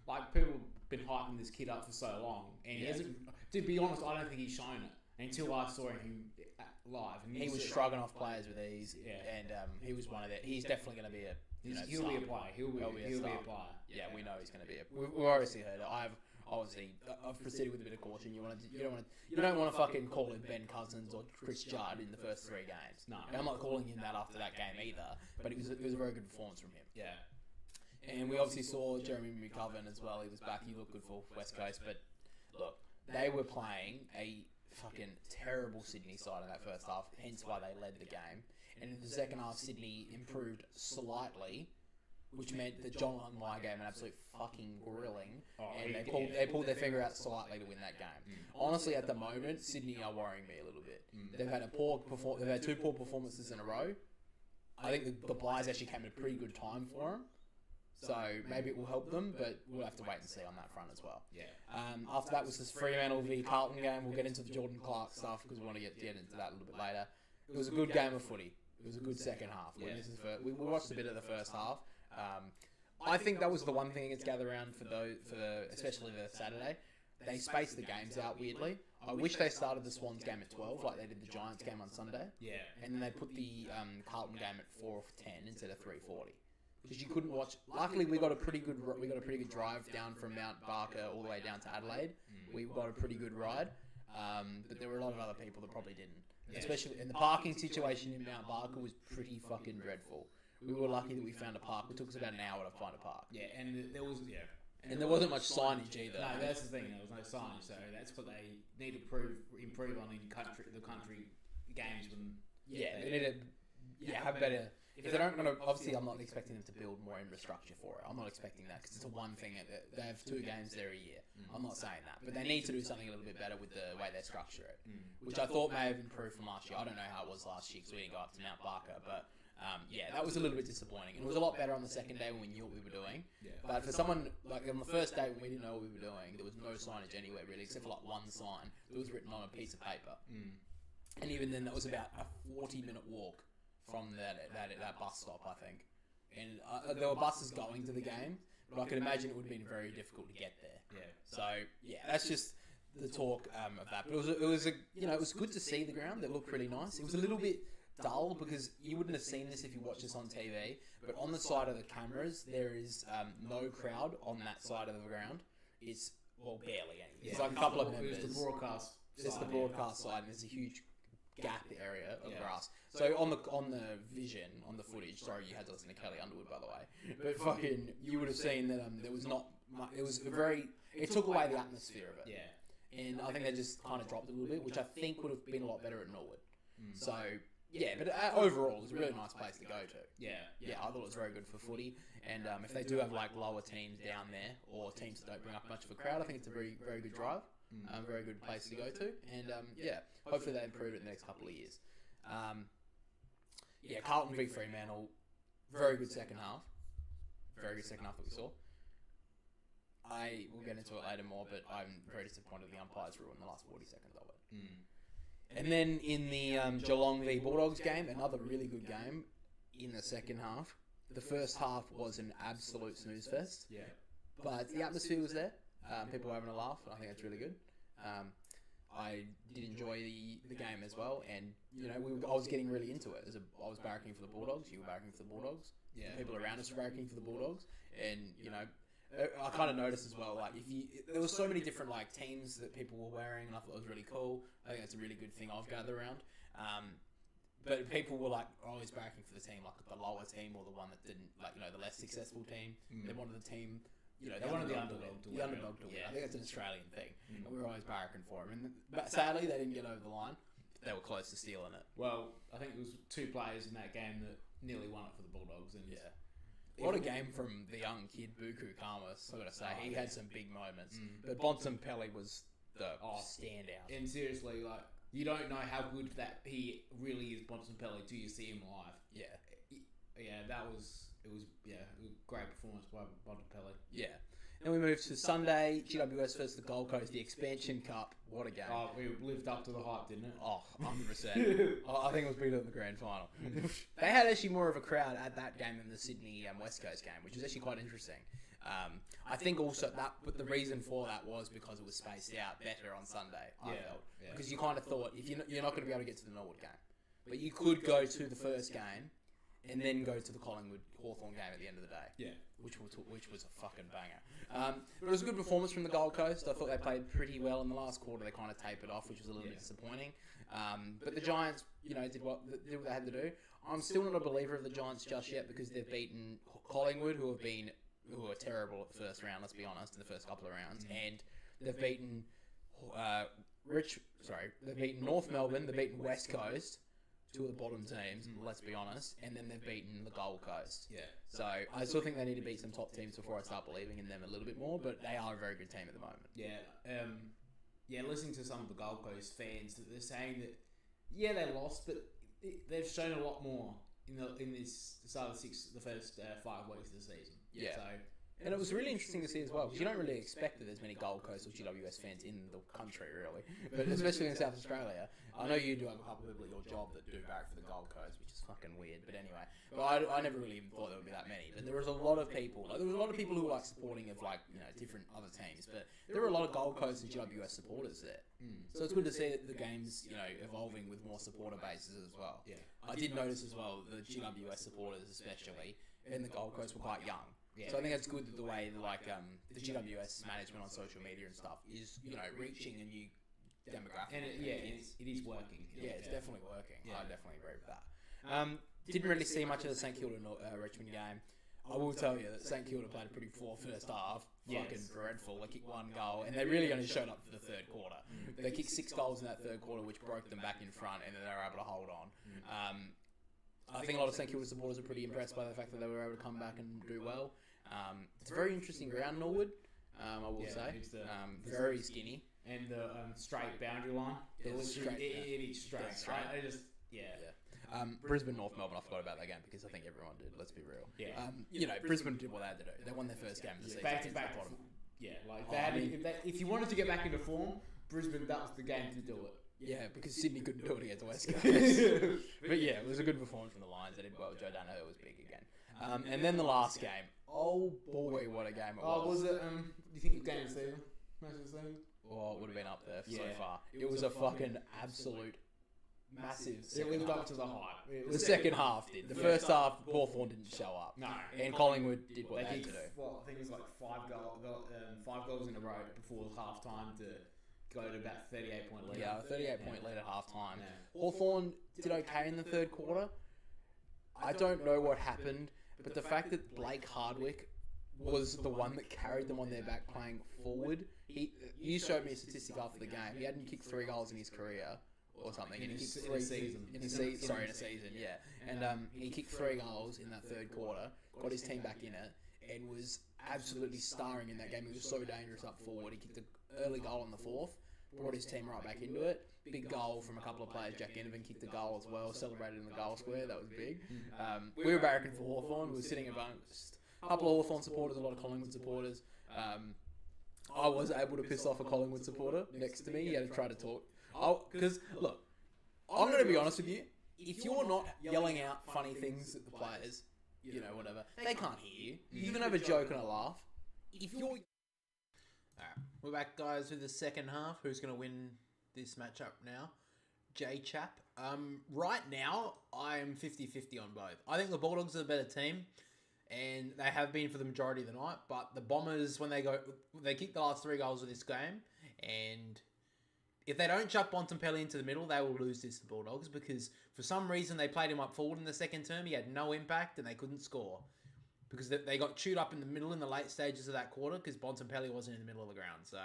like people have been hyping this kid up for so long, and he hasn't. To be honest, I don't think he's shown it until I saw him live. And he was shrugging off players with ease, and he was one of the. He's definitely going to be a. He'll be a player. He'll be a player. Yeah, we know he's going to be. We've obviously heard it. I've proceeded with a bit of caution. You don't want to fucking call him Ben Cousins or Chris Judd in the first 3 games. No, and I'm not calling him that after that game either. But it was a very good performance from him. Yeah. And we obviously saw Jeremy McCoven as well. He was back. He looked good for West Coast. But look, they were playing a fucking terrible Sydney side in that first half, hence why they led the game. And in the second half, Sydney improved slightly, which meant that John Longmire gave an absolute fucking grilling, and they pulled their finger out slightly to win that game. Honestly, at the moment, Sydney are worrying me a little bit. They've had they've had two poor performances in a row. I think the buys actually came at a pretty good time for them, so maybe it will help them, but we'll have to wait and see on that front as well. Yeah. After that was this Fremantle v Carlton game. We'll get into the Jordan Clark stuff because we want to get into that a little bit later. It was a good game of footy. It was a good second half. Yeah. We watched a bit of the first half. I think that was the one thing against Gather Round for especially the Saturday. They spaced the games out weirdly. I wish they started the Swans game at 12 like they did the Giants game on Sunday. Yeah. And then they put the Carlton game at 4:10 instead of 3:40. Because you couldn't watch. Luckily, we got a pretty good drive down from Mount Barker all the way down to Adelaide. We got a pretty good ride, but there were a lot of other people that probably didn't. Yeah. Especially in the parking situation in Mount Barker was pretty fucking dreadful. We were lucky that we found a park. It took us about an hour to find a park. Yeah, and there was And there wasn't much signage either. No, that's the thing. There was no signage, so that's what they need to improve on in the country games. They need to have better. If they're not going to, obviously, I'm not expecting them to build more infrastructure for it. I'm not expecting that because it's a one thing. They have 2 games there a year. I'm not saying that, but they need to do something a little bit better with the way they structure it, which I thought may have improved from last year. I don't know how it was last year because we didn't go up to Mount Barker, but that was a little bit disappointing. And it was a lot better on the second day when we knew what we were doing. Yeah. But for someone like on the first day when we didn't know what we were doing, there was no signage anywhere really, except for like one sign that was written on a piece of paper. And even then, that was about a 40-minute walk from that bus stop, I think. And there were buses going to the game, but I could imagine it would have been very difficult to get there. Yeah. So that's just the talk of that. But it was good to see the ground. It looked pretty nice. It was a little bit dull because you wouldn't have seen this if you watched this on TV. But on the side of the cameras, there is no crowd on that side of the ground. It's barely any. There's like a couple of members. It was the broadcast. It's the broadcast side, and there's a huge gap area of grass. So on the vision, on the footage, sorry you had to listen to Kelly Underwood by the way, but fucking you would have seen that there was not much, it took away the atmosphere of it. Yeah. And I think they just kind of dropped it a little bit, which I think would have been a lot better at Norwood. So but overall it was a really nice place to go to. Yeah. I thought it was very good for footy, and if they do have like lower teams down there or teams that don't bring up much of a crowd, I think it's a very, very good drive. Very good place to go to, and hopefully they improve it in the next couple of years. Carlton v Fremantle, very good second half. Very good second half that we saw. I will get into it later more, but I'm very disappointed the umpires ruined the last 40 seconds of it. And then in the Geelong v Bulldogs game, another really good game in the second half. The first half was an absolute snooze fest. Yeah. But the atmosphere was there. People were having a laugh. I think that's really good. I did enjoy the game as well, and I was getting really into it. I was barracking for the Bulldogs. You were barracking for the Bulldogs. Yeah. People around us were barracking for the Bulldogs, and I kind of noticed as well. Like there were so many different like teams that people were wearing, and I thought it was really cool. I think that's a really good thing I've gathered around. But people were like always barracking for the team, like the lower team or the one that didn't, the less successful team. They wanted the team. They wanted the underdog to win. The underdog to win. I think that's an Australian thing. And we were always barracking for them. But sadly, they didn't get over the line. They were close to stealing it. Well, I think it was 2 players in that game that nearly won it for the Bulldogs. And what a game from the young kid, Buku Kamas, I've got to say. He had some big moments. But Bontempelli was the standout. And seriously, you don't know how good that he really is, Bontempelli, till you see him live. It was a great performance by Bontempelli. Yeah. Then we moved to Sunday, GWS versus the Gold Coast, the Expansion Cup. What a game. Oh, we lived up to the hype, didn't it? Oh, 100%. I think it was bigger than the grand final. They had actually more of a crowd at that game than the Sydney West Coast game, which was actually quite interesting. I think also but the reason for that was because it was spaced out better on Sunday, I felt. Yeah. Because you kind of thought, if you're not going to be able to get to the Norwood game, but you could go to the first game and then go to the Collingwood-Hawthorn game at the end of the day. Yeah. Which was a fucking banger. But it was a good performance from the Gold Coast. I thought they played pretty well in the last quarter. They kind of tapered off, which was a little bit disappointing. But the Giants, did what they had to do. I'm still not a believer of the Giants just yet because they've beaten Collingwood, who have been who were terrible at the first round. Let's be honest, in the first couple of rounds, and they've beaten they've beaten North Melbourne, they've beaten West Coast, two of the bottom teams. Let's be honest, and then they've beaten the Gold Coast. Yeah. So I still think they need to beat some top teams before I start believing in them a little bit more. But they are a very good team at the moment. Yeah. Listening to some of the Gold Coast fans, that they're saying that they lost, but they've shown a lot more in this start of the first 5 weeks of the season. Yeah. So. And it was really interesting to see as well, because you don't really expect that there's many Gold Coast or GWS fans in the country, really. But especially in South Australia. I know you do have a couple of people at your job that do barrack for the Gold Coast, which is fucking weird. But anyway, I never really even thought there would be that many. But there was a lot of people. There was a lot of people who were supporting of different other teams. But there were a lot of Gold Coast and GWS supporters there. So it's good to see that the game's evolving with more supporter bases as well. Yeah. I did notice as well the GWS supporters especially and the Gold Coast were quite young. Yeah. So I think it's good that the way the GWS management on social media and stuff is reaching a new demographic. And it is working. Yeah, it's definitely working. Yeah. I definitely agree with that. Didn't really see much of the St Kilda Richmond game. I will tell you that St Kilda played a pretty poor first half. Fucking dreadful. They kicked 1 goal, and they really only showed up for the third quarter. They kicked 6 goals in that third quarter, which broke them back in front, and then they were able to hold on. I think a lot of St Kilda supporters are pretty impressed by the fact that they were able to come back and do well. It's a very interesting ground, Norwood. I will say. It's very skinny. And the straight boundary line. It is straight. It is straight. It's straight. I just Brisbane, North Melbourne, I forgot about that game because I think everyone did. Let's be real. Yeah. Brisbane did what they had to do. They won their first game of the season. Back to back. If you wanted to get back into form, Brisbane, that was the game to do it. Yeah, because Sydney couldn't do it against West Coast. But yeah, it was a good performance from the Lions. They did well. Joe Danaher was big again. And then the last game. Oh boy, what a game it was. Oh, was it? Do you think it was game of the season? Match of the season? Well, it would have been up there so far. It was a fucking absolute massive. It lived up to the hype. The second half did. The first half, Hawthorn didn't show up. No. And Collingwood did what they had to do. Well, I think it was like 5 goals in a row before half time to go to about 38-point lead. Yeah, a 38-point lead at half time. Yeah. Hawthorn did okay in the third quarter. I don't know what happened, but the fact that Blake Hardwick was the one that carried them on their back playing forward. You showed me a statistic after the game. He hadn't kicked 3 goals in his career or something. In a season. In a season, yeah. And he kicked 3 goals in that third quarter, got his team back in it, and was absolutely starring in that game. He was so dangerous up forward. He kicked an early goal in the fourth, brought his team right back into it. Big goal from a couple of players. Jack Enovan kicked a goal as well, celebrated in the goal square. That was big. We were barracking for Hawthorn. We were sitting amongst a couple of Hawthorn supporters, a lot of Collingwood supporters. I was able to piss off a Collingwood supporter next to me. He had to try to talk. Because, look, I'm going to be honest with you. If you're not yelling out funny things at the players, whatever, they can't hear you. You can have a joke and a laugh. If you're... Alright, we're back, guys, with the second half. Who's going to win this matchup now? J-Chap. Right now, I'm 50-50 on both. I think the Bulldogs are the better team, and they have been for the majority of the night, but the Bombers, when they kick the last 3 goals of this game, and if they don't chuck Bontempelli into the middle, they will lose this to the Bulldogs, because for some reason they played him up forward in the second term. He had no impact, and they couldn't score, because they got chewed up in the middle in the late stages of that quarter, because Bontempelli wasn't in the middle of the ground. So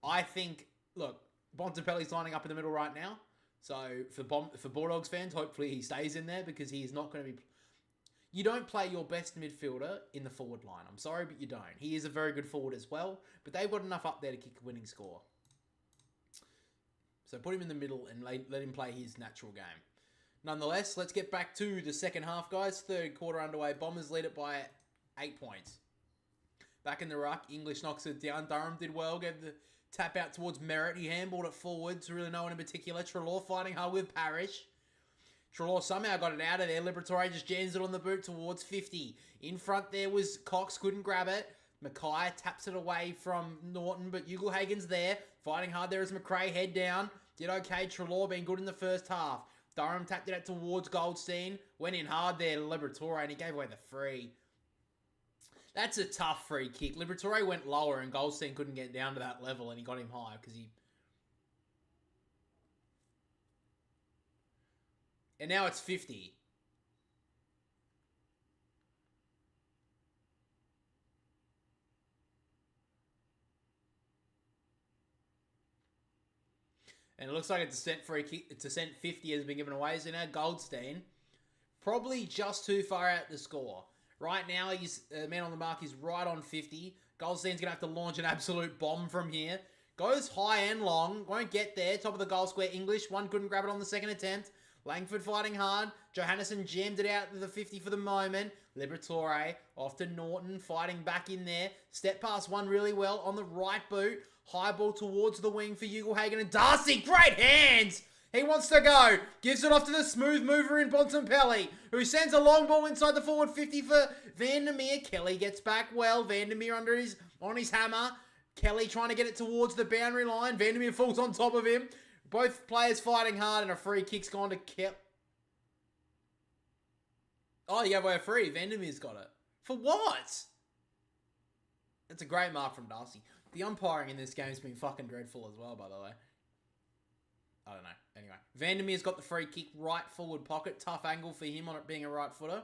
I think, look, Bontempelli's lining up in the middle right now. So for Bulldogs fans, hopefully he stays in there, because he's not going to be... You don't play your best midfielder in the forward line. I'm sorry, but you don't. He is a very good forward as well, but they've got enough up there to kick a winning score. So put him in the middle and let him play his natural game. Nonetheless, let's get back to the second half, guys. Third quarter underway. Bombers lead it by 8 points. Back in the ruck, English knocks it down. Durham did well, gave the tap out towards Merritt. He handballed it forward to really no one in particular. Treloar fighting hard with Parrish. Treloar somehow got it out of there. Liberatore just jams it on the boot towards 50. In front there was Cox, couldn't grab it. Mackay taps it away from Norton, but Ugelhagen's there. Fighting hard there as McRae, head down. Did okay. Treloar being good in the first half. Durham tapped it out towards Goldstein. Went in hard there to Liberatore, and he gave away the free. That's a tough free kick. Liberatore went lower, and Goldstein couldn't get down to that level, and he got him high because he... And now it's 50. And it looks like a descent free kick, descent 50 has been given away. So now Goldstein, probably just too far out to score. Right now, he's man on the mark. He's right on 50. Goldstein's going to have to launch an absolute bomb from here. Goes high and long. Won't get there. Top of the goal square. English. One couldn't grab it on the second attempt. Langford fighting hard. Johannesson jammed it out to the 50 for the moment. Liberatore off to Norton. Fighting back in there. Step past one really well on the right boot. High ball towards the wing for Ugelhagen and Darcy. Great hands! He wants to go. Gives it off to the smooth mover in Bontempelli, who sends a long ball inside the forward 50 for Vandermeer. Kelly gets back well. Vandermeer on his hammer. Kelly trying to get it towards the boundary line. Vandermeer falls on top of him. Both players fighting hard, and a free kick's gone to Kelly. Oh, he gave away a free. Vandermeer's got it. For what? That's a great mark from Darcy. The umpiring in this game's been fucking dreadful as well, by the way. I don't know. Anyway, Vandermeer's got the free kick, right forward pocket. Tough angle for him on it being a right footer.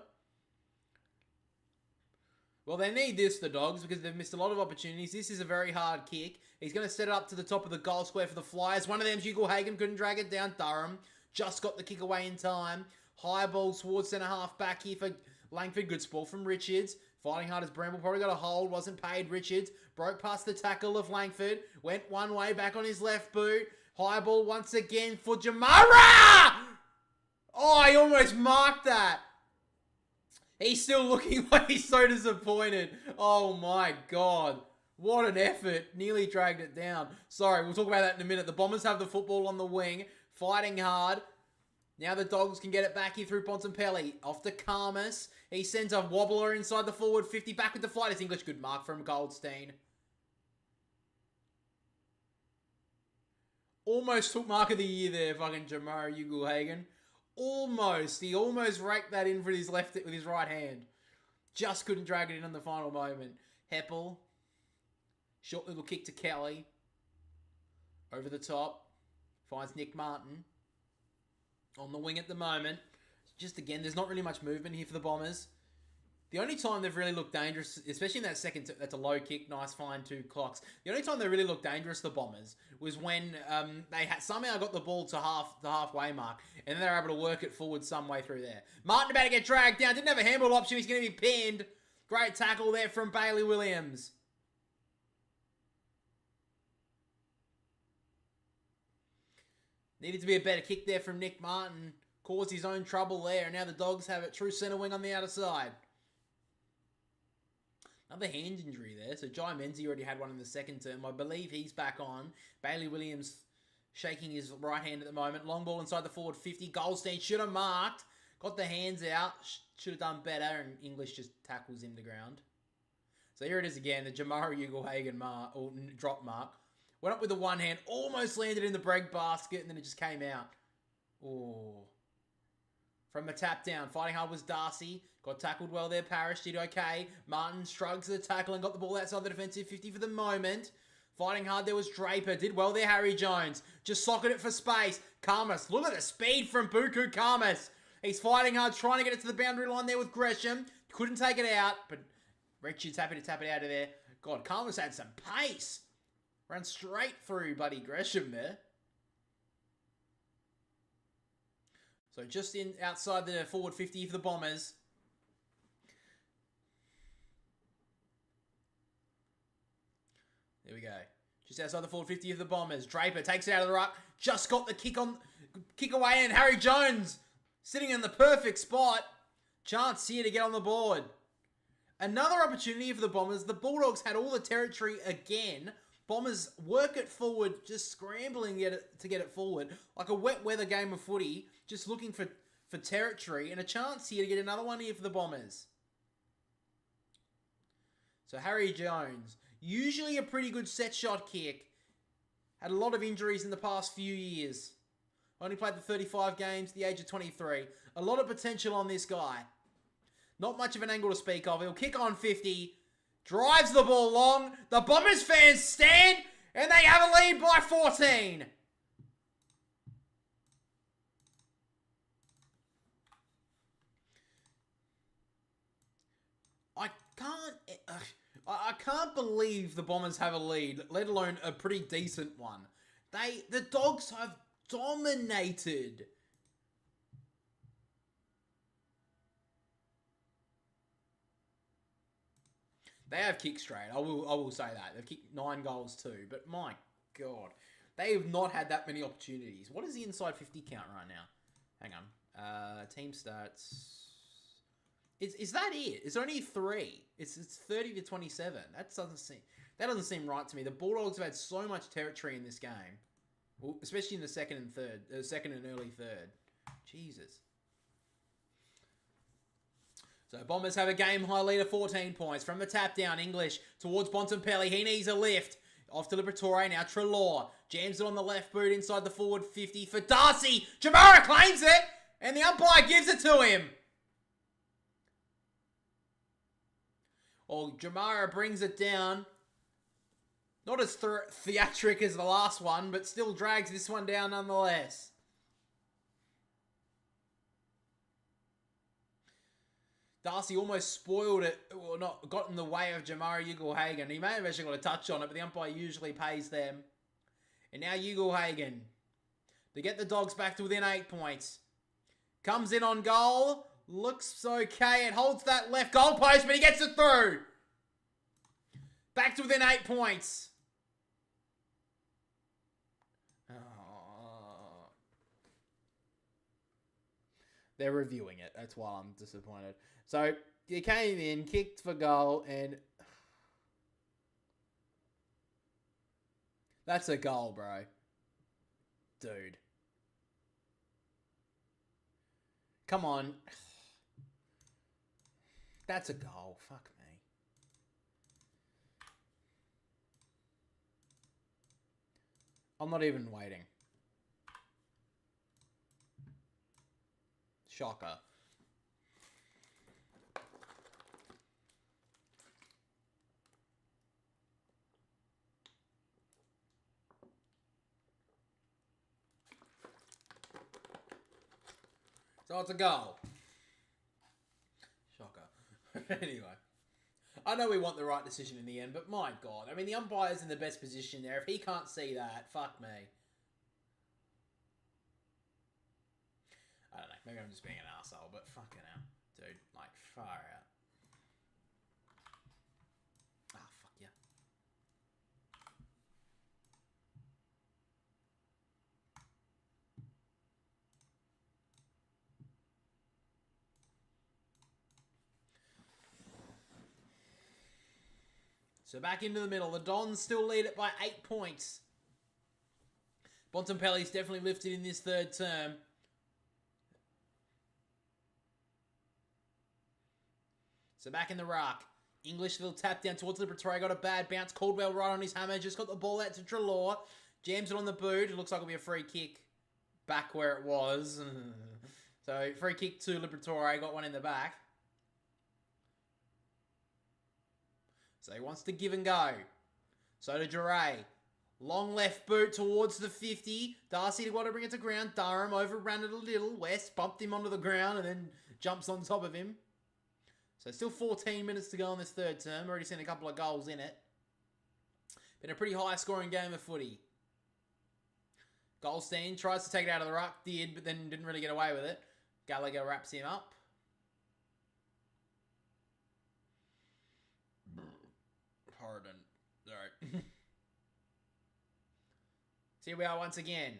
Well, they need this, the Dogs, because they've missed a lot of opportunities. This is a very hard kick. He's going to set it up to the top of the goal square for the Flyers. One of them's Ugelhagen, couldn't drag it down. Durham just got the kick away in time. High ball towards centre half back here for Langford. Good ball from Richards. Fighting hard as Bramble. Probably got a hold. Wasn't paid. Richards broke past the tackle of Langford. Went one way back on his left boot. High ball once again for Jamara! Oh, he almost marked that. He's still looking like he's so disappointed. Oh my God. What an effort. Nearly dragged it down. Sorry, we'll talk about that in a minute. The Bombers have the football on the wing. Fighting hard. Now the Dogs can get it back here through Bontempelli. Off to Karmas. He sends a wobbler inside the forward 50. Back with the flight. It's English. Good mark from Goldstein. Almost took mark of the year there, fucking Jamara Ugelhagen. Almost. He almost raked that in with his left with his right hand. Just couldn't drag it in the final moment. Heppel. Short little kick to Kelly. Over the top. Finds Nick Martin. On the wing at the moment. Just again, there's not really much movement here for the Bombers. The only time they've really looked dangerous, especially in that second, that's a low kick, nice fine, 2 clocks. The only time they really looked dangerous, the Bombers, was when they had somehow got the ball to the halfway mark, and then they were able to work it forward some way through there. Martin about to get dragged down, didn't have a handball option, he's going to be pinned. Great tackle there from Bailey Williams. Needed to be a better kick there from Nick Martin. Caused his own trouble there, and now the Dogs have it. True centre wing on the outer side. Another hand injury there. So Jai Menzies already had one in the second term. I believe he's back on. Bailey Williams shaking his right hand at the moment. Long ball inside the forward 50. Goldstein should have marked. Got the hands out. Should have done better, and English just tackles him to ground. So here it is again. The Jamara Ugelhagen drop mark. Went up with the one hand, almost landed in the break basket, and then it just came out. Oh. From the tap down, fighting hard was Darcy. Got tackled well there, Parrish did okay. Martin shrugs the tackle and got the ball outside the defensive 50 for the moment. Fighting hard there was Draper. Did well there, Harry Jones. Just socketed it for space. Karmas, look at the speed from Buku Karmas. He's fighting hard, trying to get it to the boundary line there with Gresham. Couldn't take it out, but Richards happy to tap it out of there. God, Karmas had some pace. Ran straight through Buddy Gresham there. So just outside the forward 50 for the Bombers. There we go. Just outside the forward 50 of the Bombers. Draper takes it out of the ruck. Just got the kick away, and Harry Jones sitting in the perfect spot. Chance here to get on the board. Another opportunity for the Bombers. The Bulldogs had all the territory again. Bombers work it forward, just scrambling to get it forward. Like a wet weather game of footy, just looking for territory, and a chance here to get another one here for the Bombers. So Harry Jones, usually a pretty good set shot kick. Had a lot of injuries in the past few years. Only played the 35 games, the age of 23. A lot of potential on this guy. Not much of an angle to speak of. He'll kick on 50. Drives the ball long. The Bombers fans stand, and they have a lead by 14. I can't believe the Bombers have a lead, let alone a pretty decent one. The Dogs have dominated. They have kicked straight. I will say that. They've kicked 9 goals too. But my God. They have not had that many opportunities. What is the inside 50 count right now? Hang on. Team stats. Is that it? It's only 3. It's 30 to 27. That doesn't seem right to me. The Bulldogs have had so much territory in this game. Well, especially in the second and early third. Jesus. So Bombers have a game high lead of 14 points. From the tap down, English towards Bontempelli. He needs a lift. Off to Liberatore, now Treloar. Jams it on the left boot inside the forward 50 for Darcy. Jamara claims it, and the umpire gives it to him. Well, Jamara brings it down. Not as theatric as the last one, but still drags this one down nonetheless. Darcy almost spoiled it, or not got in the way of Jamara Ugle-Hagan. He may have actually got a touch on it, but the umpire usually pays them. And now Ugle-Hagan to get the Dogs back to within 8 points. Comes in on goal. Looks okay. It holds that left goal post, but he gets it through. Back to within 8 points. Oh. They're reviewing it. That's why I'm disappointed. So, he came in, kicked for goal, and... That's a goal, bro. Dude. Come on. That's a goal. Fuck me. I'm not even waiting. Shocker. So it's a goal. Shocker. Anyway. I know we want the right decision in the end, but my God. I mean, the umpire's in the best position there. If he can't see that, fuck me. I don't know. Maybe I'm just being an arsehole, but fucking hell. Dude, like, far out. Ah, fuck yeah. So back into the middle. The Dons still lead it by 8 points. Bontempelli's definitely lifted in this third term. So back in the ruck. English little tap down towards Liberatore. Got a bad bounce. Caldwell right on his hammer. Just got the ball out to Treloar. Jams it on the boot. It looks like it'll be a free kick back where it was. So free kick to Liberatore. Got one in the back. So he wants to give and go. So to Jure. Long left boot towards the 50. Darcy to want to bring it to ground. Durham overran it a little. West bumped him onto the ground and then jumps on top of him. So still 14 minutes to go in this third term. Already seen a couple of goals in it. Been a pretty high scoring game of footy. Goldstein tries to take it out of the ruck. Did, but then didn't really get away with it. Gallagher wraps him up. Pardon. Alright. So here we are once again.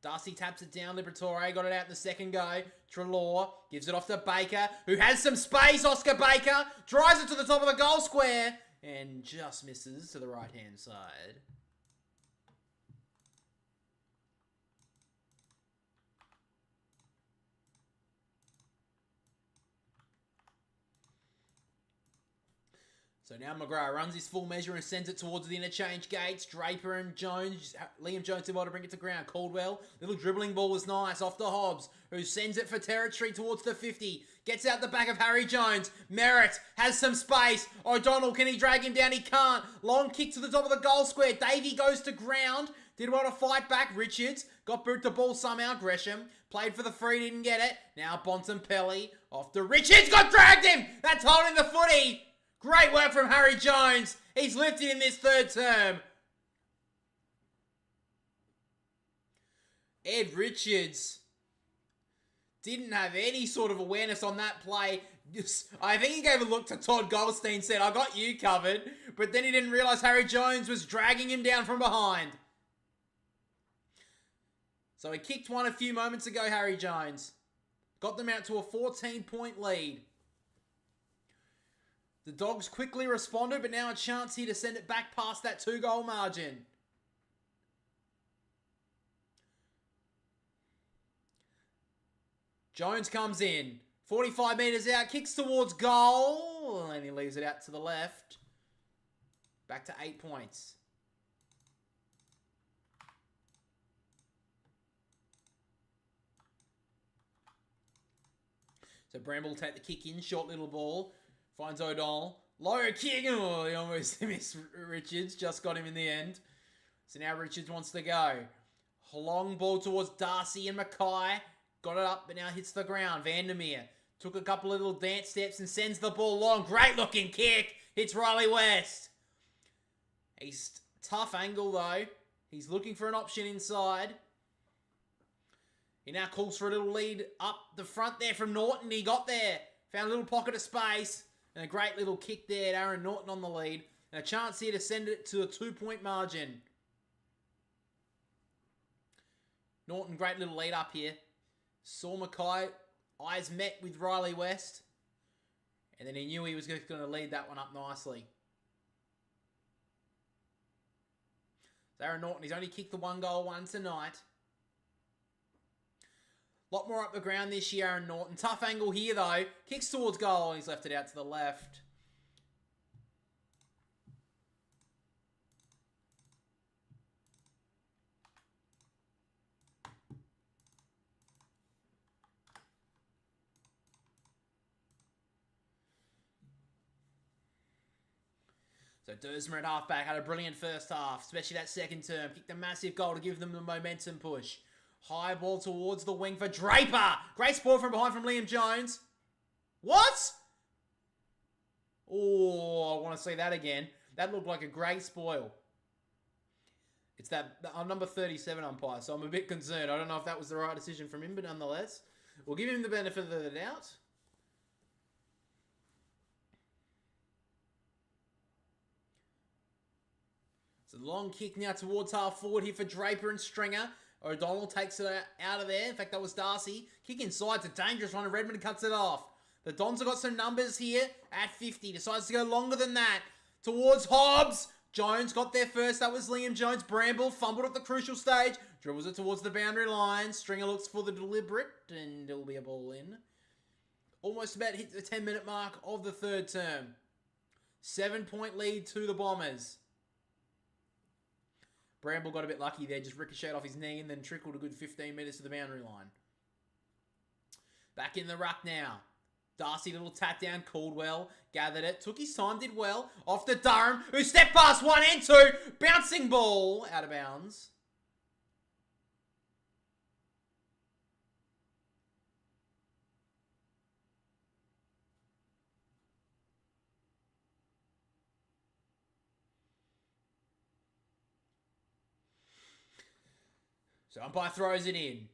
Darcy taps it down. Liberatore got it out in the second go. Treloar gives it off to Baker, who has some space. Oscar Baker drives it to the top of the goal square and just misses to the right-hand side. So now McGrath runs his full measure and sends it towards the interchange gates. Draper and Jones. Liam Jones able to bring it to ground. Caldwell. Little dribbling ball was nice. Off to Hobbs, who sends it for territory towards the 50. Gets out the back of Harry Jones. Merritt has some space. O'Donnell, can he drag him down? He can't. Long kick to the top of the goal square. Davey goes to ground. Did want to fight back. Richards got boot the ball somehow. Gresham played for the free. Didn't get it. Now Bontempelli. Off to Richards. Got dragged him. That's holding the footy. Great work from Harry Jones. He's lifted in this third term. Ed Richards didn't have any sort of awareness on that play. I think he gave a look to Todd Goldstein, said, I got you covered. But then he didn't realise Harry Jones was dragging him down from behind. So he kicked one a few moments ago, Harry Jones. Got them out to a 14-point lead. The Dogs quickly responded, but now a chance here to send it back past that 2-goal margin. Jones comes in. 45 metres out, kicks towards goal, and he leaves it out to the left. Back to 8 points. So Bramble take the kick in, short little ball. Finds O'Donnell. Low kick. Oh, he almost missed Richards. Just got him in the end. So now Richards wants to go. Long ball towards Darcy and Mackay. Got it up, but now hits the ground. Vandermeer took a couple of little dance steps and sends the ball long. Great looking kick. Hits Riley West. He's tough angle though. He's looking for an option inside. He now calls for a little lead up the front there from Norton. He got there. Found a little pocket of space. And a great little kick there. Aaron Norton on the lead. And a chance here to send it to a 2-point margin. Norton, great little lead up here. Saw Mackay. Eyes met with Riley West. And then he knew he was going to lead that one up nicely. So Aaron Norton, he's only kicked the 1-goal one tonight. A lot more up the ground this year, Aaron Norton. Tough angle here, though. Kicks towards goal, and he's left it out to the left. So Dersmer at halfback had a brilliant first half, especially that second term. Kicked a massive goal to give them the momentum push. High ball towards the wing for Draper. Great spoil from behind from Liam Jones. What? Oh, I want to see that again. That looked like a great spoil. It's that number 37 umpire, so I'm a bit concerned. I don't know if that was the right decision from him, but nonetheless, we'll give him the benefit of the doubt. It's a long kick now towards half forward here for Draper and Stringer. O'Donnell takes it out of there. In fact, that was Darcy. Kick inside. It's a dangerous one, and Redmond cuts it off. The Dons have got some numbers here at 50. Decides to go longer than that. Towards Hobbs. Jones got there first. That was Liam Jones. Bramble fumbled at the crucial stage. Dribbles it towards the boundary line. Stringer looks for the deliberate, and it'll be a ball in. Almost about hit the 10-minute mark of the third term. 7-point lead to the Bombers. Bramble got a bit lucky there, just ricocheted off his knee and then trickled a good 15 metres to the boundary line. Back in the ruck now. Darcy, little tap down. Caldwell gathered it. Took his time, did well. Off to Durham, who stepped past 1 and 2. Bouncing ball out of bounds. So umpire throws it in.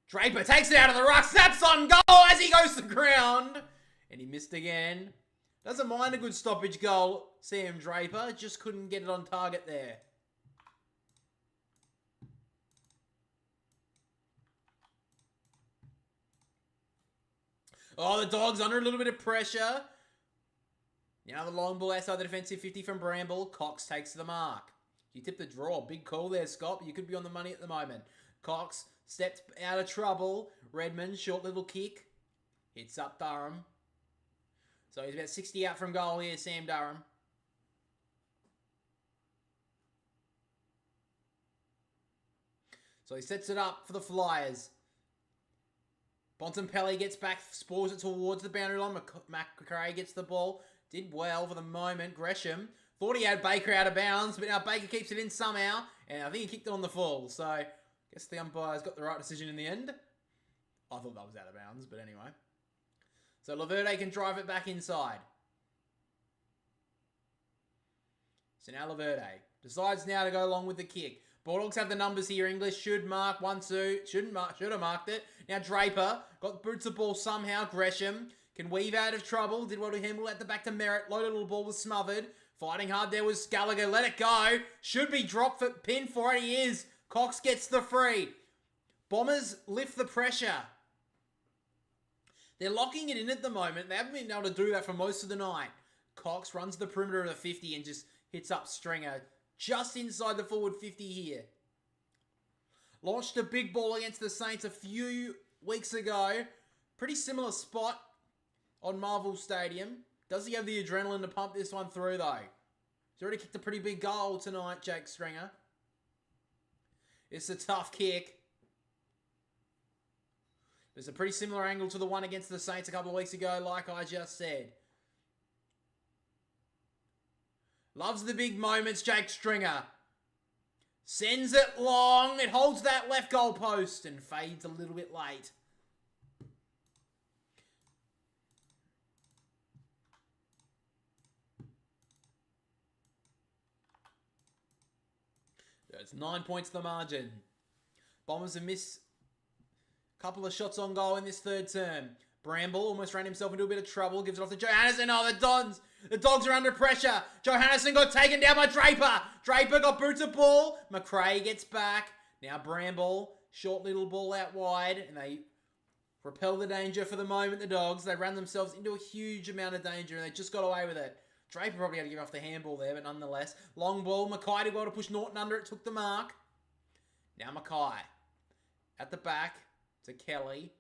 Draper takes it out of the ruck, snaps on goal as he goes to ground. And he missed again. Doesn't mind a good stoppage goal, Sam Draper. Just couldn't get it on target there. Oh, the Dogs under a little bit of pressure. Now the long ball outside the defensive 50 from Bramble. Cox takes the mark. You tipped the draw. Big call there, Scott. But you could be on the money at the moment. Cox steps out of trouble. Redmond, short little kick. Hits up Durham. So he's about 60 out from goal here, Sam Durham. So he sets it up for the Flyers. Bontempelli gets back, spoils it towards the boundary line. McRae gets the ball. Did well for the moment. Gresham thought he had Baker out of bounds, but now Baker keeps it in somehow. And I think he kicked it on the full. So I guess the umpire's got the right decision in the end. I thought that was out of bounds, but anyway. So Laverde can drive it back inside. So now Laverde decides now to go along with the kick. Bulldogs have the numbers here. English should mark 1-2. Should have marked it. Now Draper got boots the ball somehow. Gresham can weave out of trouble. Did well to handle at the back to Merritt. Low little ball was smothered. Fighting hard there was Gallagher. Let it go. Should be dropped for pin for it. He is. Cox gets the free. Bombers lift the pressure. They're locking it in at the moment. They haven't been able to do that for most of the night. Cox runs the perimeter of the 50 and just hits up Stringer just inside the forward 50 here. Launched a big ball against the Saints a few weeks ago. Pretty similar spot on Marvel Stadium. Does he have the adrenaline to pump this one through though? He's already kicked a pretty big goal tonight, Jake Stringer. It's a tough kick. It's a pretty similar angle to the one against the Saints a couple of weeks ago, like I just said. Loves the big moments, Jake Stringer. Sends it long. It holds that left goal post and fades a little bit late. It's 9 points the margin. Bombers have missed a couple of shots on goal in this third term. Bramble almost ran himself into a bit of trouble. Gives it off to Johannisen. Oh, the Dogs are under pressure. Johannisen got taken down by Draper. Draper got boots of ball. McRae gets back. Now Bramble. Short little ball out wide. And they repel the danger for the moment, the Dogs. They ran themselves into a huge amount of danger and they just got away with it. Draper probably had to give off the handball there, but nonetheless. Long ball. Mackay did well to push Norton under it. Took the mark. Now Mackay. At the back to Kelly.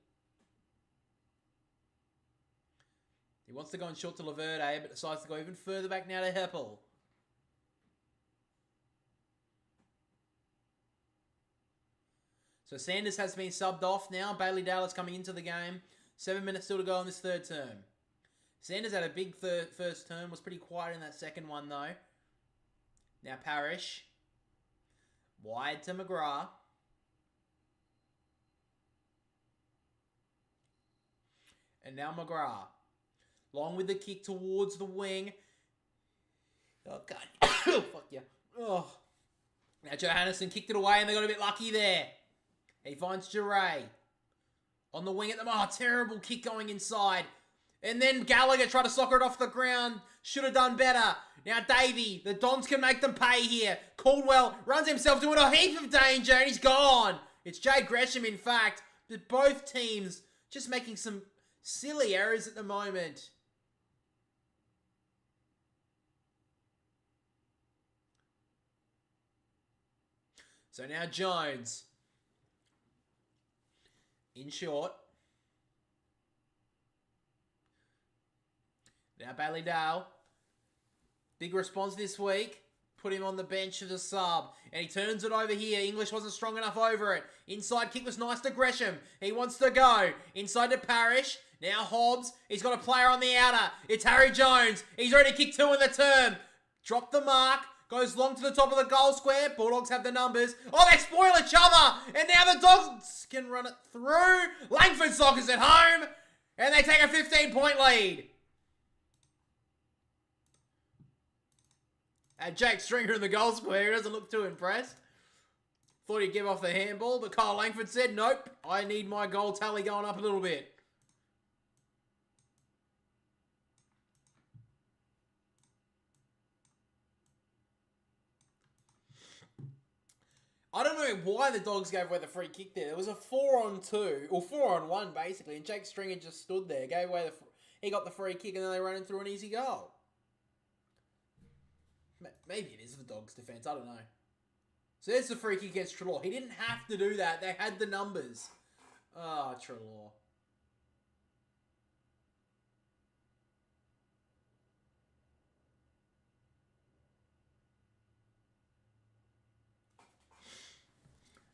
He wants to go in short to Laverde, but decides to go even further back now to Heppel. So Sanders has been subbed off now. Bailey Dale is coming into the game. 7 minutes still to go in this third term. Sanders had a big first term. Was pretty quiet in that second one, though. Now Parrish. Wide to McGrath. And now McGrath. Long with the kick towards the wing. Oh, God. Oh, fuck yeah. Oh. Now Johannisen kicked it away and they got a bit lucky there. He finds Duray. On the wing at the moment. Oh, terrible kick going inside. And then Gallagher tried to soccer it off the ground. Should have done better. Now Davey. The Dons can make them pay here. Caldwell runs himself to a heap of danger and he's gone. It's Jade Gresham, in fact. But both teams just making some silly errors at the moment. So now Jones. In short. Now Bailey Dale. Big response this week. Put him on the bench as a sub. And he turns it over here. English wasn't strong enough over it. Inside kick was nice to Gresham. He wants to go. Inside to Parrish. Now Hobbs. He's got a player on the outer. It's Harry Jones. He's already kicked 2 in the term. Dropped the mark. Goes long to the top of the goal square. Bulldogs have the numbers. Oh, they spoil each other. And now the Dogs can run it through. Langford Soccer's at home. And they take a 15-point lead. And Jake Stringer in the goal square. He doesn't look too impressed. Thought he'd give off the handball, but Kyle Langford said, nope, I need my goal tally going up a little bit. I don't know why the Dogs gave away the free kick there. There was a 4-on-2, or 4-on-1 basically, and Jake Stringer just stood there, gave away he got the free kick, and then they ran him through an easy goal. Maybe it is the Dogs' defence. I don't know. So there's the free kick against Treloar. He didn't have to do that. They had the numbers. Ah, oh, Treloar.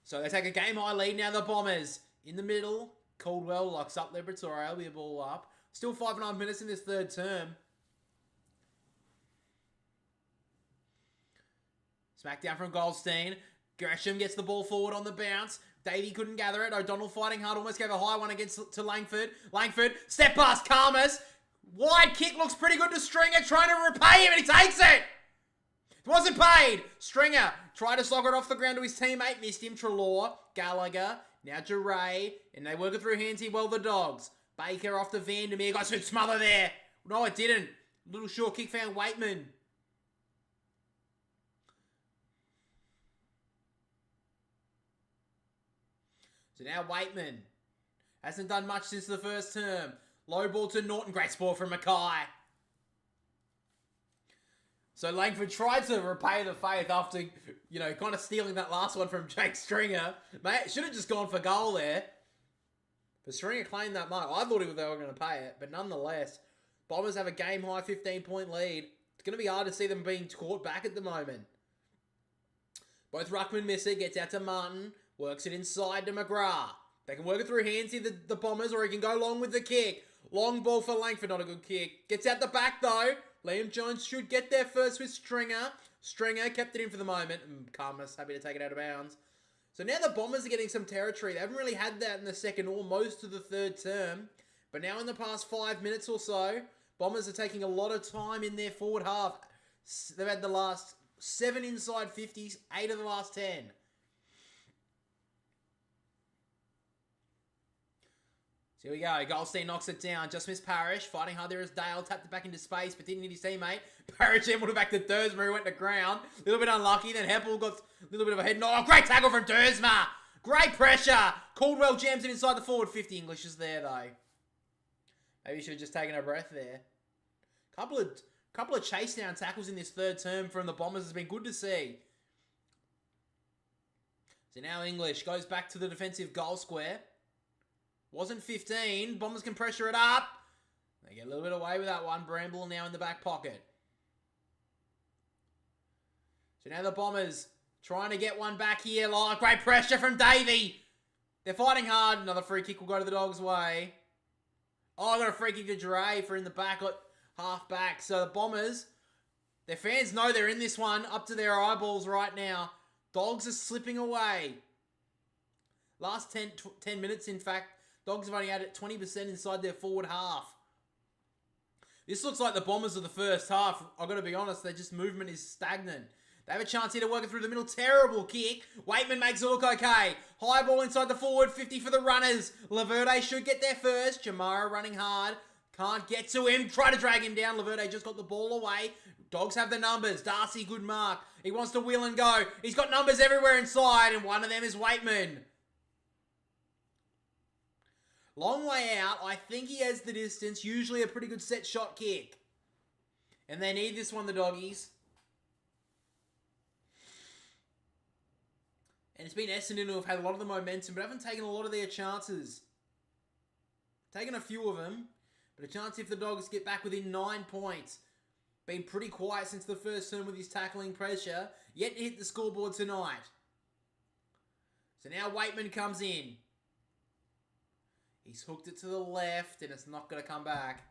So they take a game-high lead now, the Bombers. In the middle, Caldwell locks up Liberatore. Be a ball up. Still 5.5 minutes in this third term. Smackdown from Goldstein. Gresham gets the ball forward on the bounce. Davey couldn't gather it. O'Donnell fighting hard. Almost gave a high one to Langford. Langford, step past Karmas. Wide kick looks pretty good to Stringer. Trying to repay him and he takes it. Wasn't paid. Stringer tried to soccer it off the ground to his teammate. Missed him. Trelaw. Gallagher. Now Duray. And they work it through Hansy. Well, the Dogs. Baker off to Vandermeer. Got some smother there. No, it didn't. Little short kick found Waitman. So now Waitman hasn't done much since the first term. Low ball to Norton. Great spoil from Mackay. So Langford tried to repay the faith after, kind of stealing that last one from Jake Stringer. Mate, should have just gone for goal there. But Stringer claimed that mark. I thought they were going to pay it. But nonetheless, Bombers have a game-high 15-point lead. It's going to be hard to see them being caught back at the moment. Both Ruckman miss it. Gets out to Martin. Works it inside to McGrath. They can work it through Hansy, the Bombers, or he can go long with the kick. Long ball for Langford, not a good kick. Gets out the back, though. Liam Jones should get there first with Stringer. Stringer kept it in for the moment. Calmness, happy to take it out of bounds. So now the Bombers are getting some territory. They haven't really had that in the second or most of the third term. But now in the past 5 minutes or so, Bombers are taking a lot of time in their forward half. They've had the last 7 inside 50s, 8 of the last 10. So here we go. Goldstein knocks it down. Just missed Parrish. Fighting hard there as Dale tapped it back into space, but didn't hit his teammate. Parrish able to back to Dersma, who went to ground. A little bit unlucky. Then Heppel got a little bit of a head knock. Great tackle from Dersma. Great pressure. Caldwell jams it inside the forward 50. English is there, though. Maybe he should have just taken a breath there. Couple of chase down tackles in this third term from the Bombers has been good to see. So now English goes back to the defensive goal square. Wasn't 15. Bombers can pressure it up. They get a little bit away with that one. Bramble now in the back pocket. So now the Bombers trying to get one back here. Great pressure from Davey. They're fighting hard. Another free kick will go to the Dogs' way. Oh, I got a free kick to Dre for in the back, half back. So the Bombers, their fans know they're in this one, up to their eyeballs right now. Dogs are slipping away. Last 10 minutes, in fact, Dogs have only had it 20% inside their forward half. This looks like the Bombers of the first half. I've got to be honest, their just movement is stagnant. They have a chance here to work it through the middle. Terrible kick. Waitman makes it look okay. High ball inside the forward 50 for the runners. Laverde should get there first. Jamara running hard. Can't get to him. Try to drag him down. Laverde just got the ball away. Dogs have the numbers. Darcy, good mark. He wants to wheel and go. He's got numbers everywhere inside, and one of them is Waitman. Long way out. I think he has the distance. Usually a pretty good set shot kick. And they need this one, the Doggies. And it's been Essendon who have had a lot of the momentum, but haven't taken a lot of their chances. Taken a few of them, but a chance if the Dogs get back within 9 points. Been pretty quiet since the first term with his tackling pressure. Yet to hit the scoreboard tonight. So now Waitman comes in. He's hooked it to the left, and it's not going to come back.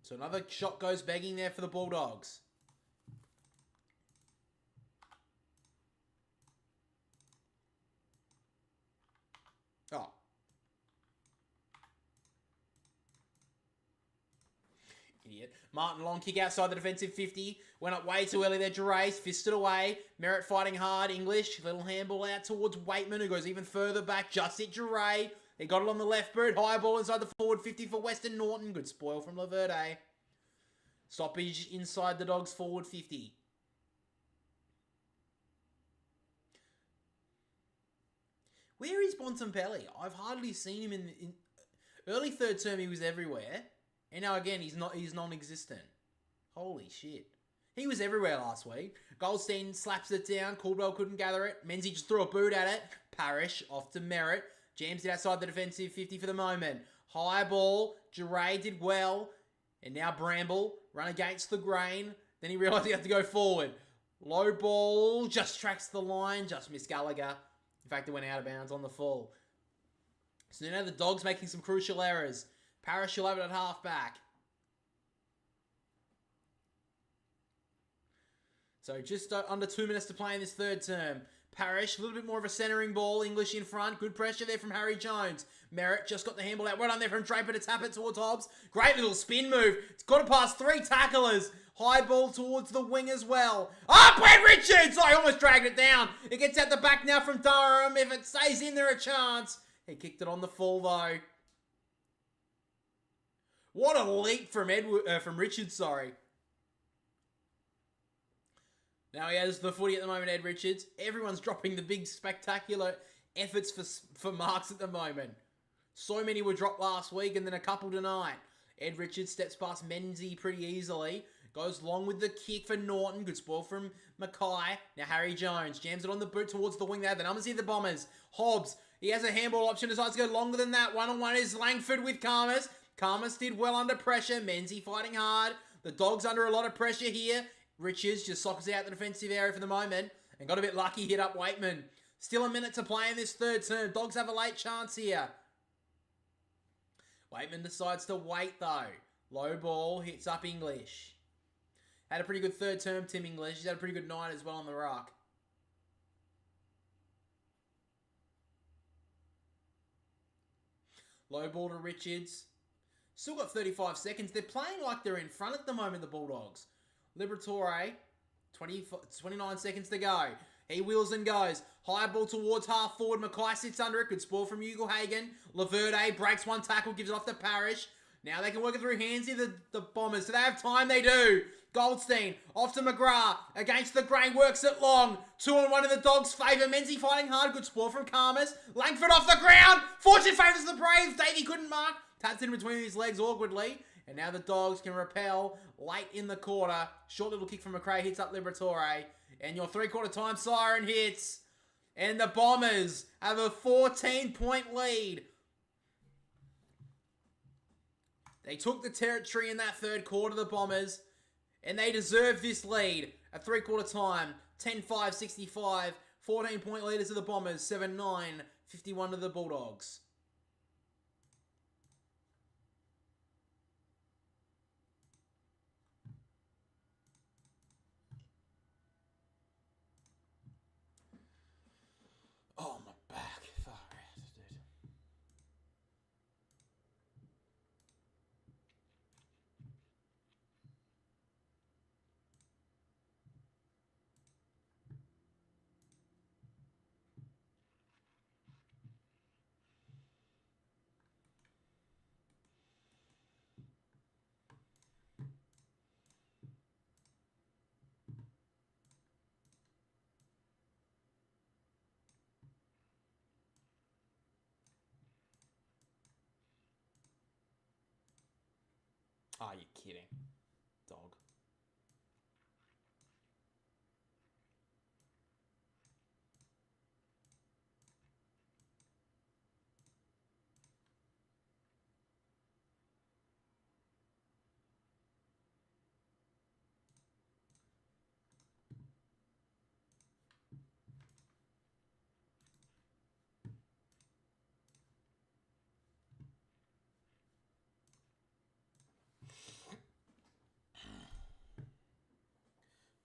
So another shot goes begging there for the Bulldogs. Oh. Idiot. Martin long kick outside the defensive 50. Went up way too early there. Durace fisted away. Merritt fighting hard. English. Little handball out towards Waitman, who goes even further back. Just hit Durace. He got it on the left boot. High ball inside the forward 50 for Western Norton. Good spoil from Laverde. Stoppage inside the Dogs forward 50. Where is Bontempelli? I've hardly seen him in early third term. He was everywhere, and now again he's non-existent. Holy shit! He was everywhere last week. Goldstein slaps it down. Caldwell couldn't gather it. Menzies just threw a boot at it. Parrish off to Merritt. Jams it outside the defensive 50 for the moment. High ball. Duray did well, and now Bramble run against the grain. Then he realised he had to go forward. Low ball just tracks the line. Just missed Gallagher. In fact, it went out of bounds on the full. So now the Dogs making some crucial errors. Parrish will have it at half back. So just under 2 minutes to play in this third term. Parrish, a little bit more of a centering ball. English in front. Good pressure there from Harry Jones. Merritt just got the handball out. Well done there from Draper to tap it towards Hobbs. Great little spin move. It's got to pass 3 tacklers. High ball towards the wing as well. Up went Richards! I almost dragged it down. It gets at the back now from Durham. If it stays in there, a chance. He kicked it on the full though. What a leap from Richards, sorry. Now he has the footy at the moment, Ed Richards. Everyone's dropping the big spectacular efforts for marks at the moment. So many were dropped last week and then a couple tonight. Ed Richards steps past Menzies pretty easily. Goes long with the kick for Norton. Good spoil from Mackay. Now Harry Jones jams it on the boot towards the wing there. The numbers here, the Bombers. Hobbs, he has a handball option. Decides to go longer than that. One-on-one is Langford with Karmas. Karmas did well under pressure. Menzies fighting hard. The Dogs under a lot of pressure here. Richards just sockers out the defensive area for the moment. And got a bit lucky, hit up Waitman. Still a minute to play in this third term. Dogs have a late chance here. Waitman decides to wait though. Low ball, hits up English. Had a pretty good third term, Tim English. He's had a pretty good night as well on the ruck. Low ball to Richards. Still got 35 seconds. They're playing like they're in front at the moment, the Bulldogs. Liberatore, 29 seconds to go. He wheels and goes. High ball towards half forward. Mackay sits under it. Good spoil from Ugelhagen. Laverde breaks one tackle, gives it off to Parrish. Now they can work it through hands here, the Bombers. Do they have time? They do. Goldstein off to McGrath. Against the grain, works it long. 2-on-1 in the Dogs' favour. Menzies fighting hard. Good spoil from Karmas. Langford off the ground. Fortune favours the Braves. Davey couldn't mark. Taps in between his legs awkwardly. And now the Dogs can repel late in the quarter. Short little kick from McRae hits up Liberatore. And your three-quarter time siren hits. And the Bombers have a 14-point lead. They took the territory in that third quarter, the Bombers. And they deserve this lead. At three-quarter time, 10-5-65. 14-point leaders to the Bombers. 7-9, 51 to the Bulldogs. Oh, my back. Far out, dude. Are you kidding? Dog.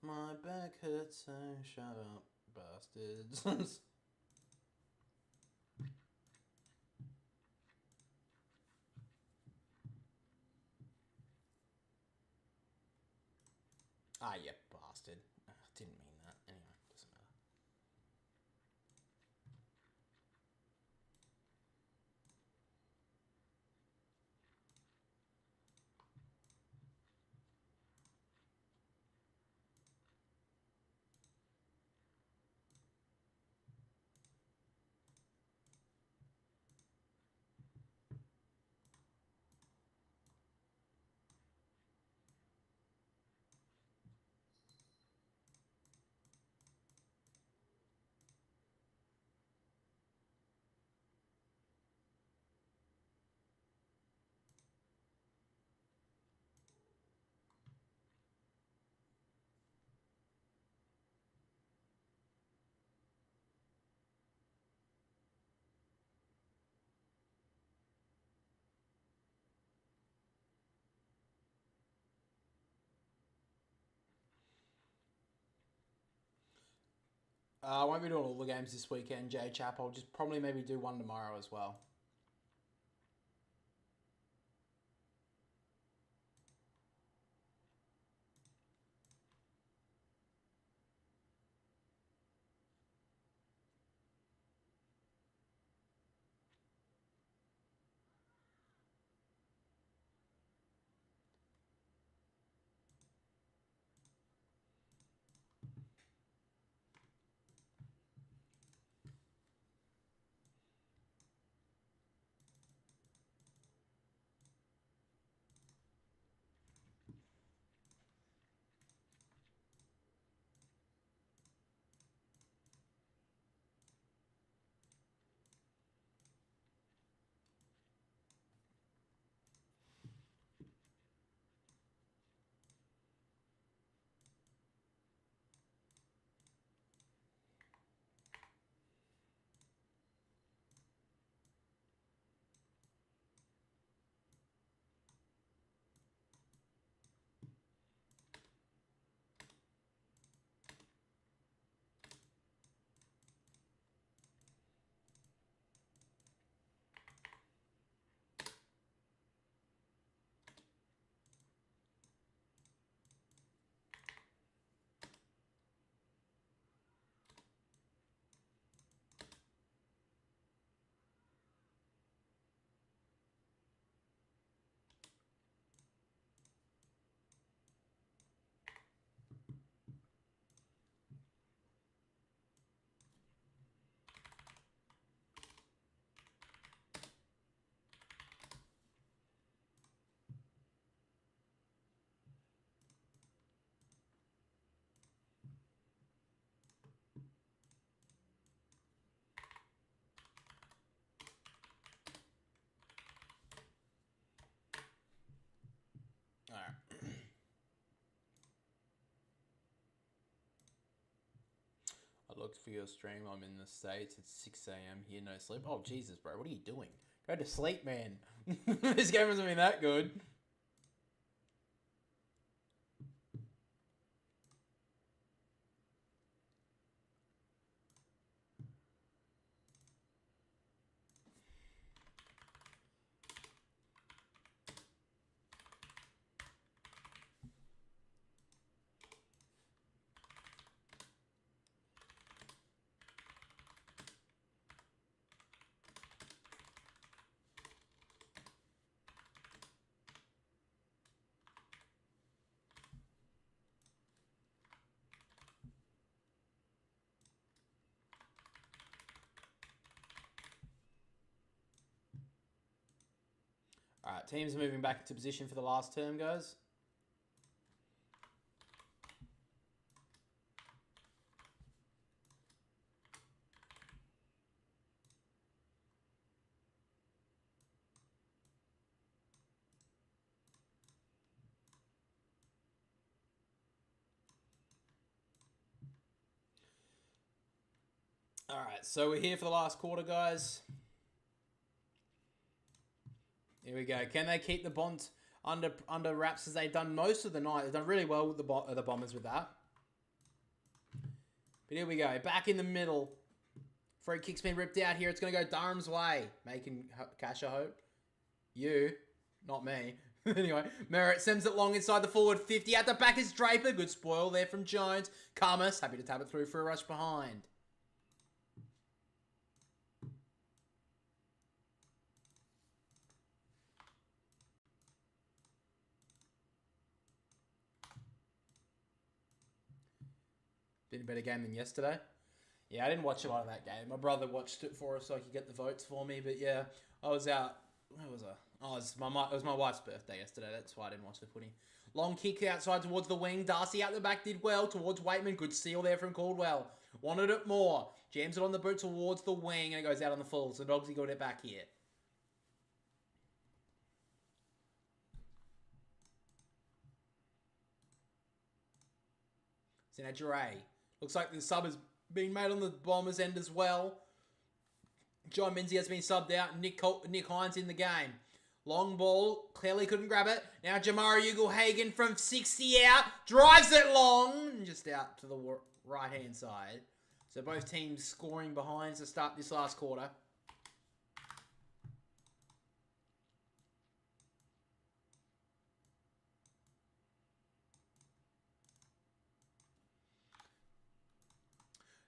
My back hurts, so shut up, bastards. Ah, you bastard. Didn't mean that. Anyway, doesn't matter. I won't be doing all the games this weekend, J Chap. I'll just probably maybe do one tomorrow as well. Bulldogs for your stream. I'm in the States. It's 6 a.m. here, no sleep. Oh, Jesus, bro. What are you doing? Go to sleep, man. This game hasn't been that good. All right, teams are moving back into position for the last term, guys. All right, so we're here for the last quarter, guys. Here we go. Can they keep the Bont under wraps as they've done most of the night? They've done really well with the Bombers with that. But here we go. Back in the middle. Free kick's been ripped out here. It's going to go Durham's way. Making cash, I hope. You. Not me. Anyway, Merritt sends it long inside the forward 50. At the back is Draper. Good spoil there from Jones. Karmas, happy to tap it through for a rush behind. Been a better game than yesterday. Yeah, I didn't watch a lot of that game. My brother watched it for us so he could get the votes for me. But yeah, I was out. Where was I? Oh, it was my wife's birthday yesterday. That's why I didn't watch the footy. Long kick outside towards the wing. Darcy out the back did well towards Waitman. Good steal there from Caldwell. Wanted it more. Jams it on the boot towards the wing and it goes out on the full. So Dogsy got it back here. So now Jure. Looks like the sub has been made on the Bombers end as well. John Menzies has been subbed out. Nick Hines in the game. Long ball. Clearly couldn't grab it. Now Jamara Ugle-Hagan from 60 out. Drives it long. Just out to the right-hand side. So both teams scoring behind to start this last quarter.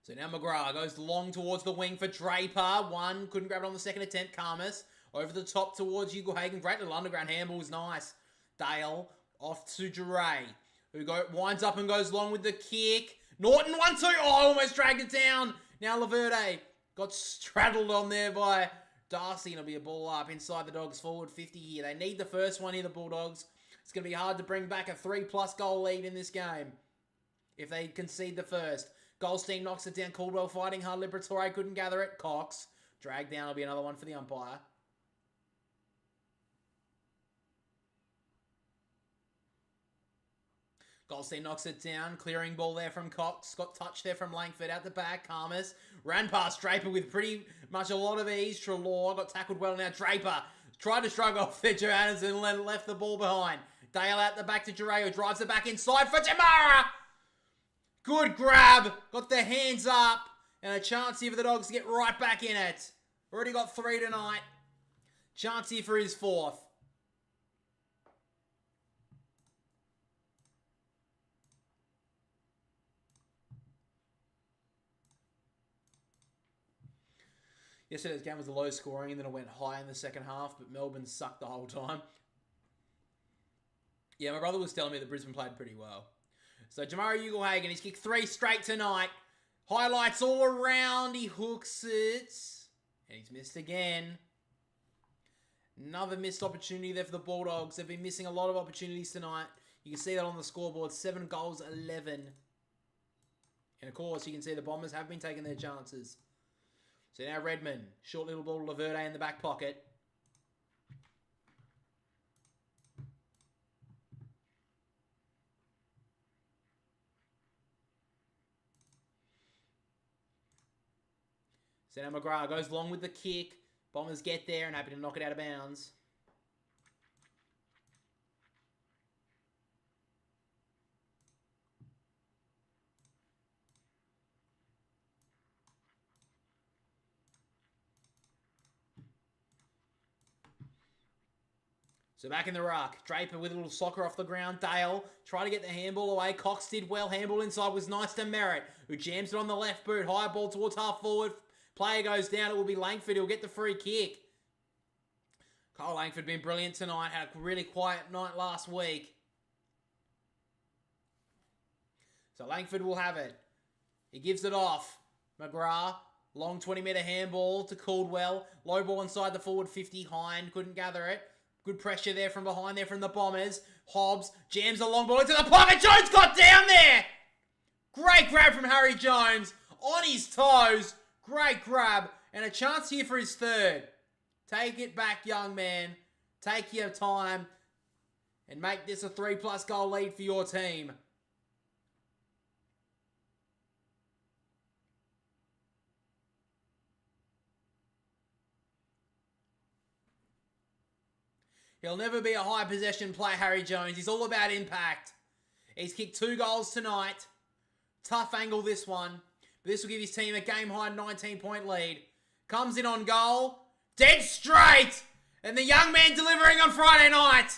So now McGrath goes long towards the wing for Draper. One, couldn't grab it on the second attempt. Karmas over the top towards Ugle-Hagan. Great little underground handball was nice. Dale off to Jure, who winds up and goes long with the kick. Norton 1-2. Oh, almost dragged it down. Now Laverde got straddled on there by Darcy. And it'll be a ball up inside the Dogs forward 50 here. They need the first one here, the Bulldogs. It's going to be hard to bring back a 3+ goal lead in this game if they concede the first. Goldstein knocks it down. Caldwell fighting hard. Liberatore couldn't gather it. Cox. Dragged down. Will be another one for the umpire. Goldstein knocks it down. Clearing ball there from Cox. Got touch there from Langford out the back. Karmas ran past Draper with pretty much a lot of ease. Treloar got tackled well. Now Draper tried to shrug off there. Johannesson and left the ball behind. Dale out the back to Jure, who drives it back inside for Jamara. Good grab. Got the hands up. And a chance here for the Dogs to get right back in it. Already got 3 tonight. Chance here for his 4th. Yesterday's game was the low scoring and then it went high in the second half, but Melbourne sucked the whole time. Yeah, my brother was telling me that Brisbane played pretty well. So Jamara Ugle-Hagan, he's kicked 3 straight tonight. Highlights all around. He hooks it. And he's missed again. Another missed opportunity there for the Bulldogs. They've been missing a lot of opportunities tonight. You can see that on the scoreboard. 7 goals, 11. And of course, you can see the Bombers have been taking their chances. So now Redmond. Short little ball to Laverde in the back pocket. So now McGrath goes long with the kick. Bombers get there and happy to knock it out of bounds. So back in the ruck. Draper with a little soccer off the ground. Dale try to get the handball away. Cox did well. Handball inside was nice to Merritt, who jams it on the left boot. High ball towards half forward. Player goes down. It will be Langford. He'll get the free kick. Kyle Langford been brilliant tonight. Had a really quiet night last week. So Langford will have it. He gives it off. McGrath. Long 20-metre handball to Caldwell. Low ball inside the forward 50. Hind couldn't gather it. Good pressure there from behind there from the Bombers. Hobbs jams a long ball into the pocket. Jones got down there. Great grab from Harry Jones. On his toes. Great grab. And a chance here for his third. Take it back, young man. Take your time. And make this a 3+ goal lead for your team. He'll never be a high possession player, Harry Jones. He's all about impact. He's kicked 2 goals tonight. Tough angle, this one. But this will give his team a game-high 19-point lead. Comes in on goal. Dead straight! And the young man delivering on Friday night.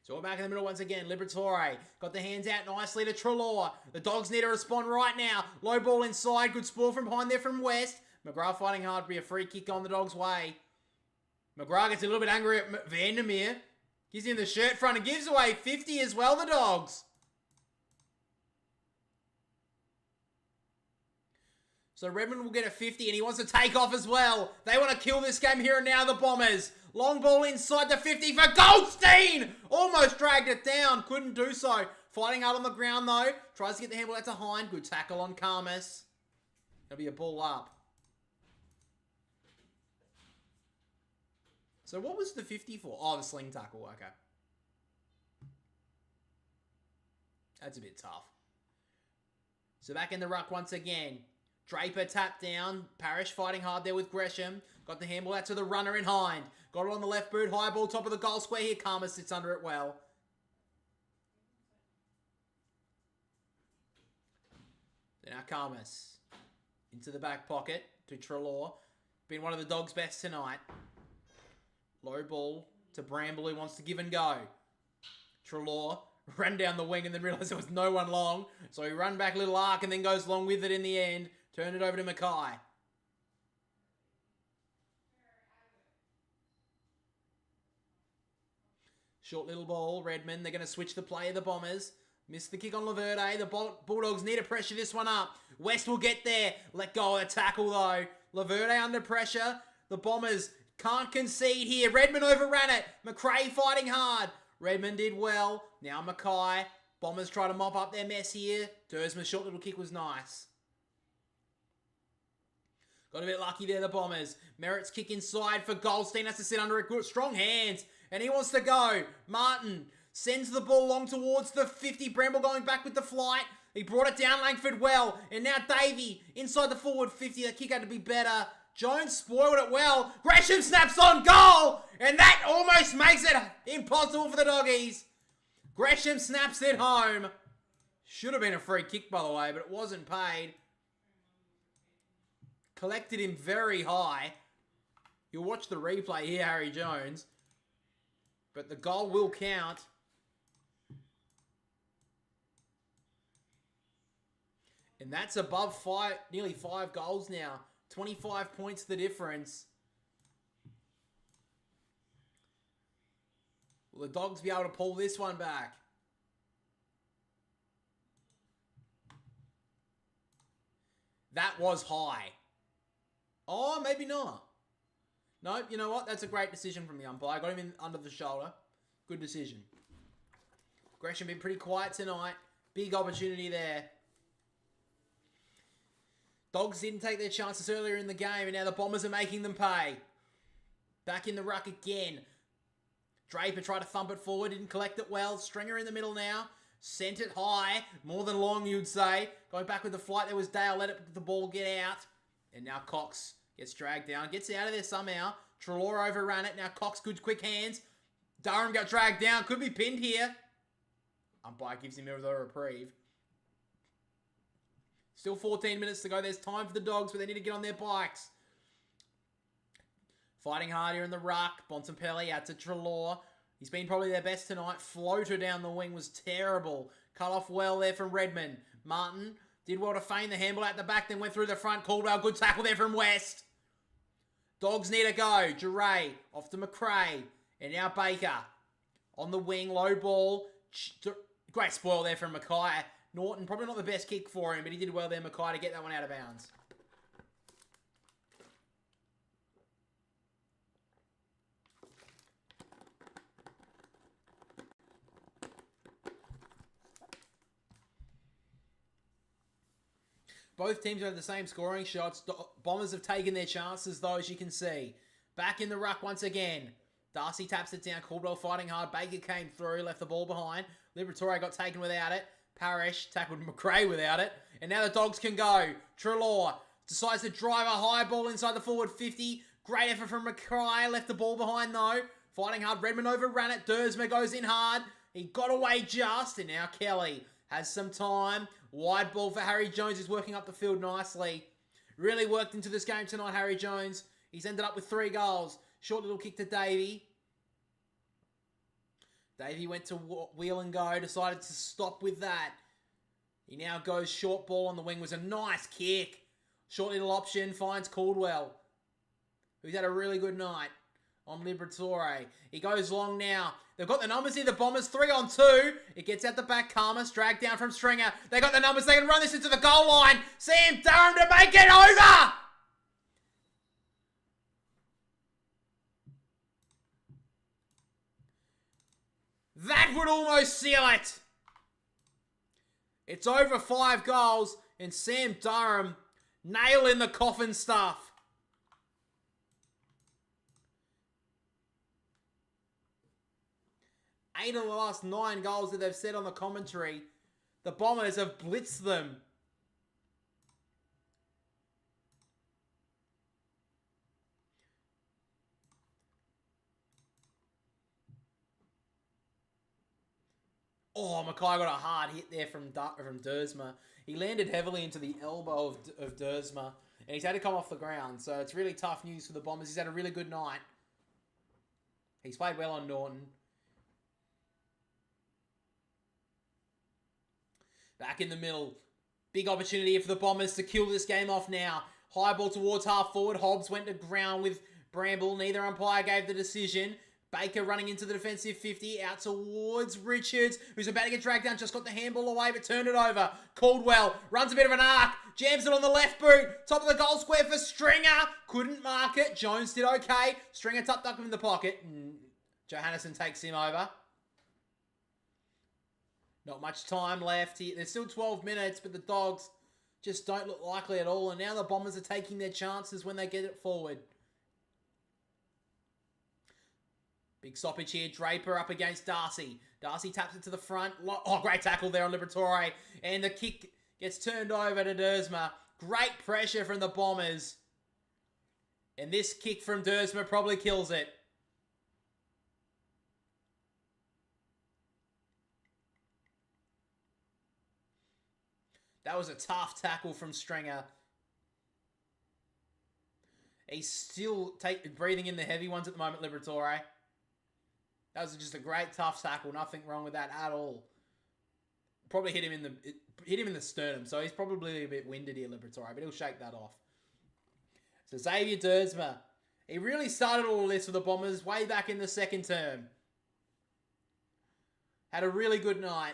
So we're back in the middle once again. Liberatore got the hands out nicely to Treloar. The Dogs need to respond right now. Low ball inside. Good spoil from behind there from West. McGrath fighting hard to be a free kick on the Dogs' way. McGrath gets a little bit angry at Vandermeer. Gives him the shirt front and gives away 50 as well, the Dogs. So Redmond will get a 50 and he wants to take off as well. They want to kill this game here and now, the Bombers. Long ball inside the 50 for Goldstein. Almost dragged it down. Couldn't do so. Fighting out on the ground though. Tries to get the handball out to Hind. Good tackle on Karmas. That'll be a ball up. So what was the 50 for? Oh, the sling tackle. Okay. That's a bit tough. So back in the ruck once again. Draper tapped down. Parrish fighting hard there with Gresham. Got the handball out to the runner in Hind. Got it on the left boot. High ball top of the goal square here. Karma sits under it well. So now Karmas into the back pocket to Treloar. Been one of the Dogs' best tonight. Low ball to Bramble who wants to give and go. Treloar ran down the wing and then realised there was no one long. So he ran back a little arc and then goes long with it in the end. Turn it over to Mackay. Short little ball. Redmond. They're going to switch the play of the Bombers. Missed the kick on Laverde. The Bulldogs need to pressure this one up. West will get there. Let go of the tackle though. Laverde under pressure. The Bombers can't concede here. Redmond overran it. McRae fighting hard. Redmond did well. Now Mackay. Bombers try to mop up their mess here. Dersman's short little kick was nice. Got a bit lucky there, the Bombers. Merritt's kick inside for Goldstein. Has to sit under it. Good, strong hands. And he wants to go. Martin sends the ball long towards the 50. Bramble going back with the flight. He brought it down Langford well. And now Davey inside the forward 50. The kick had to be better. Jones spoiled it well. Gresham snaps on goal. And that almost makes it impossible for the Doggies. Gresham snaps it home. Should have been a free kick, by the way, but it wasn't paid. collected him very high. You'll watch the replay here, Harry Jones. But the goal will count. And that's above nearly 5 goals now. 25 points the difference. Will the Dogs be able to pull this one back? That was high. Oh, maybe not. No, you know what? That's a great decision from the umpire. Got him in under the shoulder. Good decision. Gresham been pretty quiet tonight. Big opportunity there. Dogs didn't take their chances earlier in the game, and now the Bombers are making them pay. Back in the ruck again. Draper tried to thump it forward, didn't collect it well. Stringer in the middle now. Sent it high, more than long, you'd say. Going back with the flight, there was Dale, let the ball get out. And now Cox gets dragged down, gets out of there somehow. Treloar overran it, now Cox, good quick hands. Durham got dragged down, could be pinned here. Umpire gives him a reprieve. Still 14 minutes to go, there's time for the Dogs, but they need to get on their bikes. Fighting hard here in the ruck. Bontempelli out to Treloar. He's been probably their best tonight. Floater down the wing was terrible. Cut off well there from Redmond. Martin did well to feign the handball out the back, then went through the front. Caldwell, good tackle there from West. Dogs need to go. Duray off to McRae. And now Baker on the wing. Low ball. Great spoil there from Mackay. Norton, probably not the best kick for him, but he did well there, Mackay, to get that one out of bounds. Both teams have the same scoring shots. Bombers have taken their chances, though, as you can see. Back in the ruck once again. Darcy taps it down. Caldwell fighting hard. Baker came through, left the ball behind. Liberatore got taken without it. Parrish tackled McRae without it. And now the Dogs can go. Treloar decides to drive a high ball inside the forward 50. Great effort from McRae. Left the ball behind, though. Fighting hard. Redmond overran it. Dersma goes in hard. He got away just. And now Kelly has some time. Wide ball for Harry Jones. He's working up the field nicely. Really worked into this game tonight, Harry Jones. He's ended up with 3 goals. Short little kick to Davey. Davey went to wheel and go. Decided to stop with that. He now goes short ball on the wing. Was a nice kick. Short little option. Finds Caldwell, who's had a really good night on Liberatore. He goes long now. They've got the numbers here. The Bombers 3-on-2. It gets out the back. Karmas dragged down from Stringer. They got the numbers. They can run this into the goal line. Sam Durham to make it over. That would almost seal it. It's over 5 goals. And Sam Durham nailing the coffin stuff. 8 of the last 9 goals that they've said on the commentary, the Bombers have blitzed them. Oh, Mackay got a hard hit there from Dersma. He landed heavily into the elbow of Dersma, and he's had to come off the ground. So it's really tough news for the Bombers. He's had a really good night. He's played well on Norton. Back in the middle. Big opportunity here for the Bombers to kill this game off now. High ball towards half forward. Hobbs went to ground with Bramble. Neither umpire gave the decision. Baker running into the defensive 50. Out towards Richards, who's about to get dragged down. Just got the handball away, but turned it over. Caldwell runs a bit of an arc. Jams it on the left boot. Top of the goal square for Stringer. Couldn't mark it. Jones did okay. Stringer tucked up in the pocket. Johannesson takes him over. Not much time left here. There's still 12 minutes, but the Dogs just don't look likely at all. And now the Bombers are taking their chances when they get it forward. Big stoppage here. Draper up against Darcy. Darcy taps it to the front. Oh, great tackle there on Liberatore. And the kick gets turned over to Dersma. Great pressure from the Bombers. And this kick from Dersma probably kills it. That was a tough tackle from Stringer. He's still breathing in the heavy ones at the moment, Liberatore. That was just a great tough tackle. Nothing wrong with that at all. Probably hit him in the sternum, so he's probably a bit winded here, Liberatore, but he'll shake that off. So Xavier Dersma, he really started all of this for the Bombers way back in the second term. Had a really good night.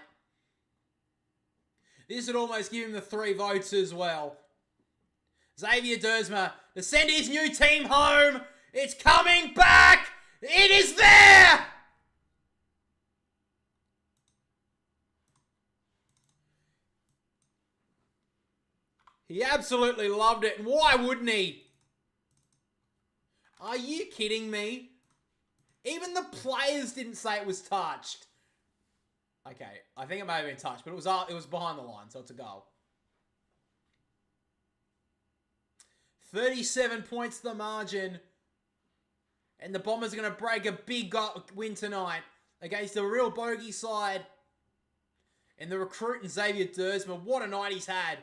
This would almost give him the 3 votes as well. Xavier Dersma to send his new team home. It's coming back. It is there. He absolutely loved it. And why wouldn't he? Are you kidding me? Even the players didn't say it was touched. Okay, I think it may have been touched, but it was behind the line, so it's a goal. 37 points the margin. And the Bombers are going to break a big win tonight against a real bogey side. And the recruit Xavier Dersma, what a night he's had.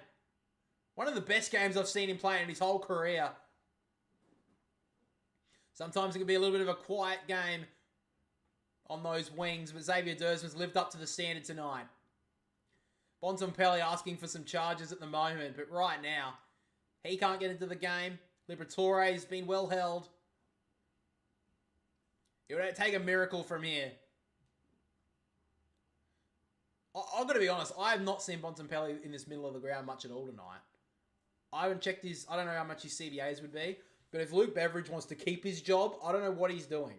One of the best games I've seen him play in his whole career. Sometimes it can be a little bit of a quiet game on those wings, but Xavier Dersma's lived up to the standard tonight. Bontempelli asking for some charges at the moment, but right now, he can't get into the game. Liberatore has been well held. It would take a miracle from here. I've got to be honest, I have not seen Bontempelli in this middle of the ground much at all tonight. I haven't checked I don't know how much his CBAs would be, but if Luke Beveridge wants to keep his job, I don't know what he's doing.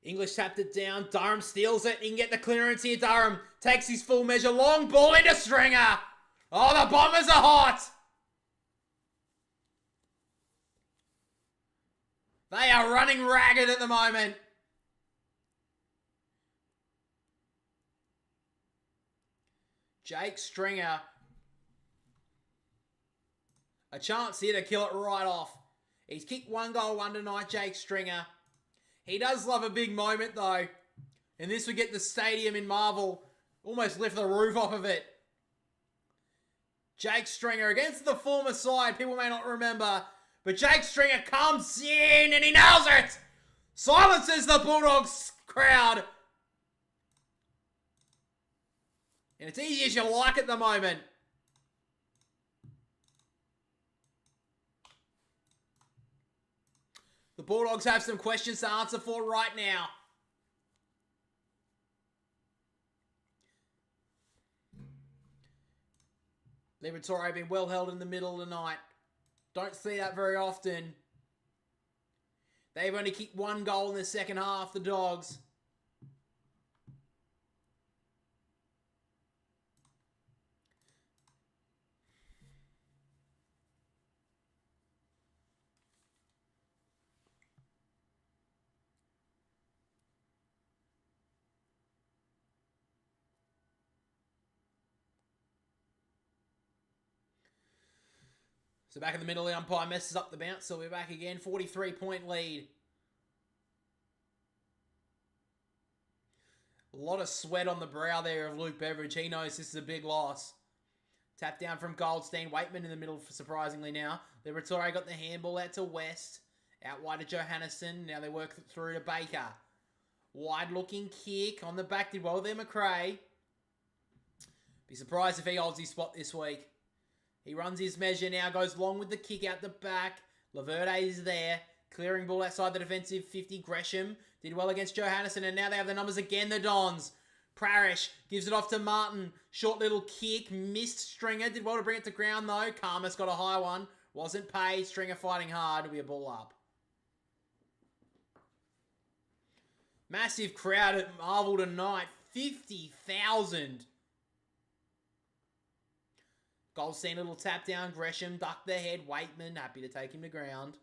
English tapped it down. Durham steals it. He can get the clearance here. Durham takes his full measure. Long ball into Stringer. Oh, the Bombers are hot. They are running ragged at the moment. Jake Stringer. A chance here to kill it right off. He's kicked 1 goal one tonight, Jake Stringer. He does love a big moment, though. And this would get the stadium in Marvel. Almost lift the roof off of it. Jake Stringer against the former side. People may not remember. But Jake Stringer comes in and he nails it. Silences the Bulldogs crowd. And it's easy as you like at the moment. The Bulldogs have some questions to answer for right now. Liberatore been well held in the middle of the night. Don't see that very often. They've only kicked 1 goal in the second half, the Dogs. So back in the middle, the umpire messes up the bounce, so we're back again. 43-point lead. A lot of sweat on the brow there of Luke Beveridge. He knows this is a big loss. Tap down from Goldstein. Waitman in the middle, surprisingly now. Liberatore got the handball out to West. Out wide to Johannesson. Now they work through to Baker. Wide-looking kick on the back. Did well there, McRae. Be surprised if he holds his spot this week. He runs his measure now, goes long with the kick out the back. Laverde is there. Clearing ball outside the defensive 50. Gresham did well against Johannesson, and now they have the numbers again, the Dons. Parrish gives it off to Martin. Short little kick. Missed Stringer. Did well to bring it to ground, though. Karmas got a high one. Wasn't paid. Stringer fighting hard. It'll be a ball up. Massive crowd at Marvel tonight. 50,000. Goldstein, little tap down. Gresham, ducked the head. Waitman, happy to take him to ground.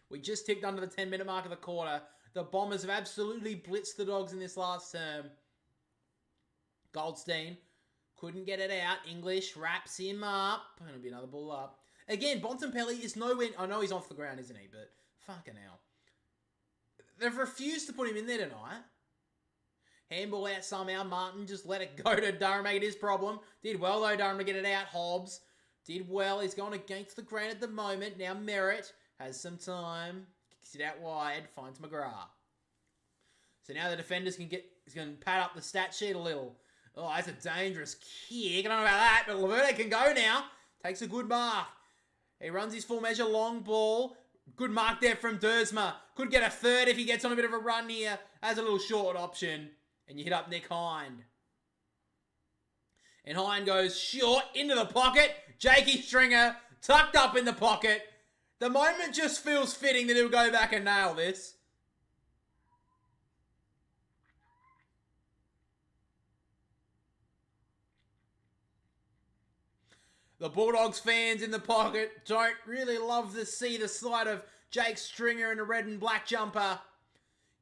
We just ticked under the 10-minute mark of the quarter. The Bombers have absolutely blitzed the Dogs in this last term. Goldstein couldn't get it out. English wraps him up. It'll be another ball up. Again, Bontempelli is nowhere... I know he's off the ground, isn't he? But fucking hell. they've refused to put him in there tonight. Handball out somehow. Martin just let it go to Durham, make it his problem. Did well though, Durham, to get it out. Hobbs did well. He's going against the grain at the moment. Now Merritt has some time. Kicks it out wide. Finds McGrath. So now the defenders can pad up the stat sheet a little. Oh, that's a dangerous kick. I don't know about that, but Laverde can go now. Takes a good mark. He runs his full measure long ball. Good mark there from Dersma. Could get a third if he gets on a bit of a run here. Has a little short option. And you hit up Nick Hind. And Hind goes short into the pocket. Jakey Stringer tucked up in the pocket. The moment just feels fitting that he'll go back and nail this. The Bulldogs fans in the pocket don't really love to see the sight of Jake Stringer in a red and black jumper.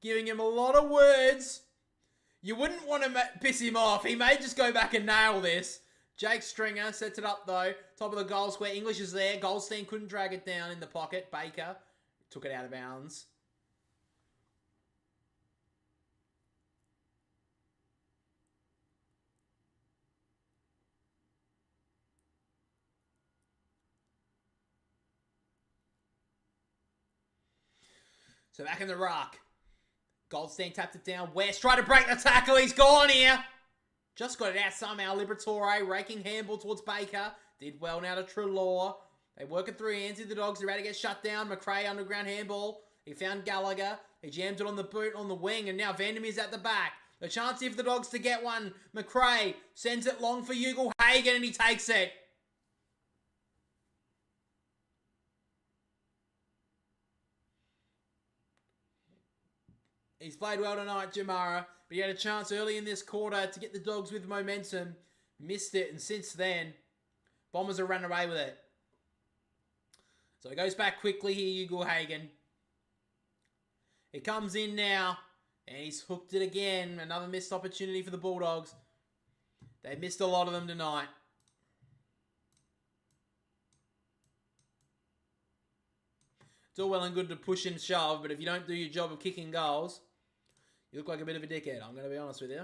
Giving him a lot of words. You wouldn't want to piss him off. He may just go back and nail this. Jake Stringer sets it up though. Top of the goal square. English is there. Goldstein couldn't drag it down in the pocket. Baker took it out of bounds. So back in the ruck. Goldstein tapped it down. West tried to break the tackle. He's gone here. Just got it out somehow. Liberatore raking handball towards Baker. Did well now to Trelaw. They work it through hands of the Dogs. They're ready to get shut down. McRae underground handball. He found Gallagher. He jammed it on the boot on the wing. And now Vandermeer's at the back. The chance here for the Dogs to get one. McRae sends it long for Ugle Hagen and he takes it. He's played well tonight, Jamara, but he had a chance early in this quarter to get the Dogs with momentum. Missed it, and since then, Bombers have run away with it. So he goes back quickly here, Ugle Hagen. He comes in now, and he's hooked it again. Another missed opportunity for the Bulldogs. They missed a lot of them tonight. It's all well and good to push and shove, but if you don't do your job of kicking goals, you look like a bit of a dickhead, I'm going to be honest with you.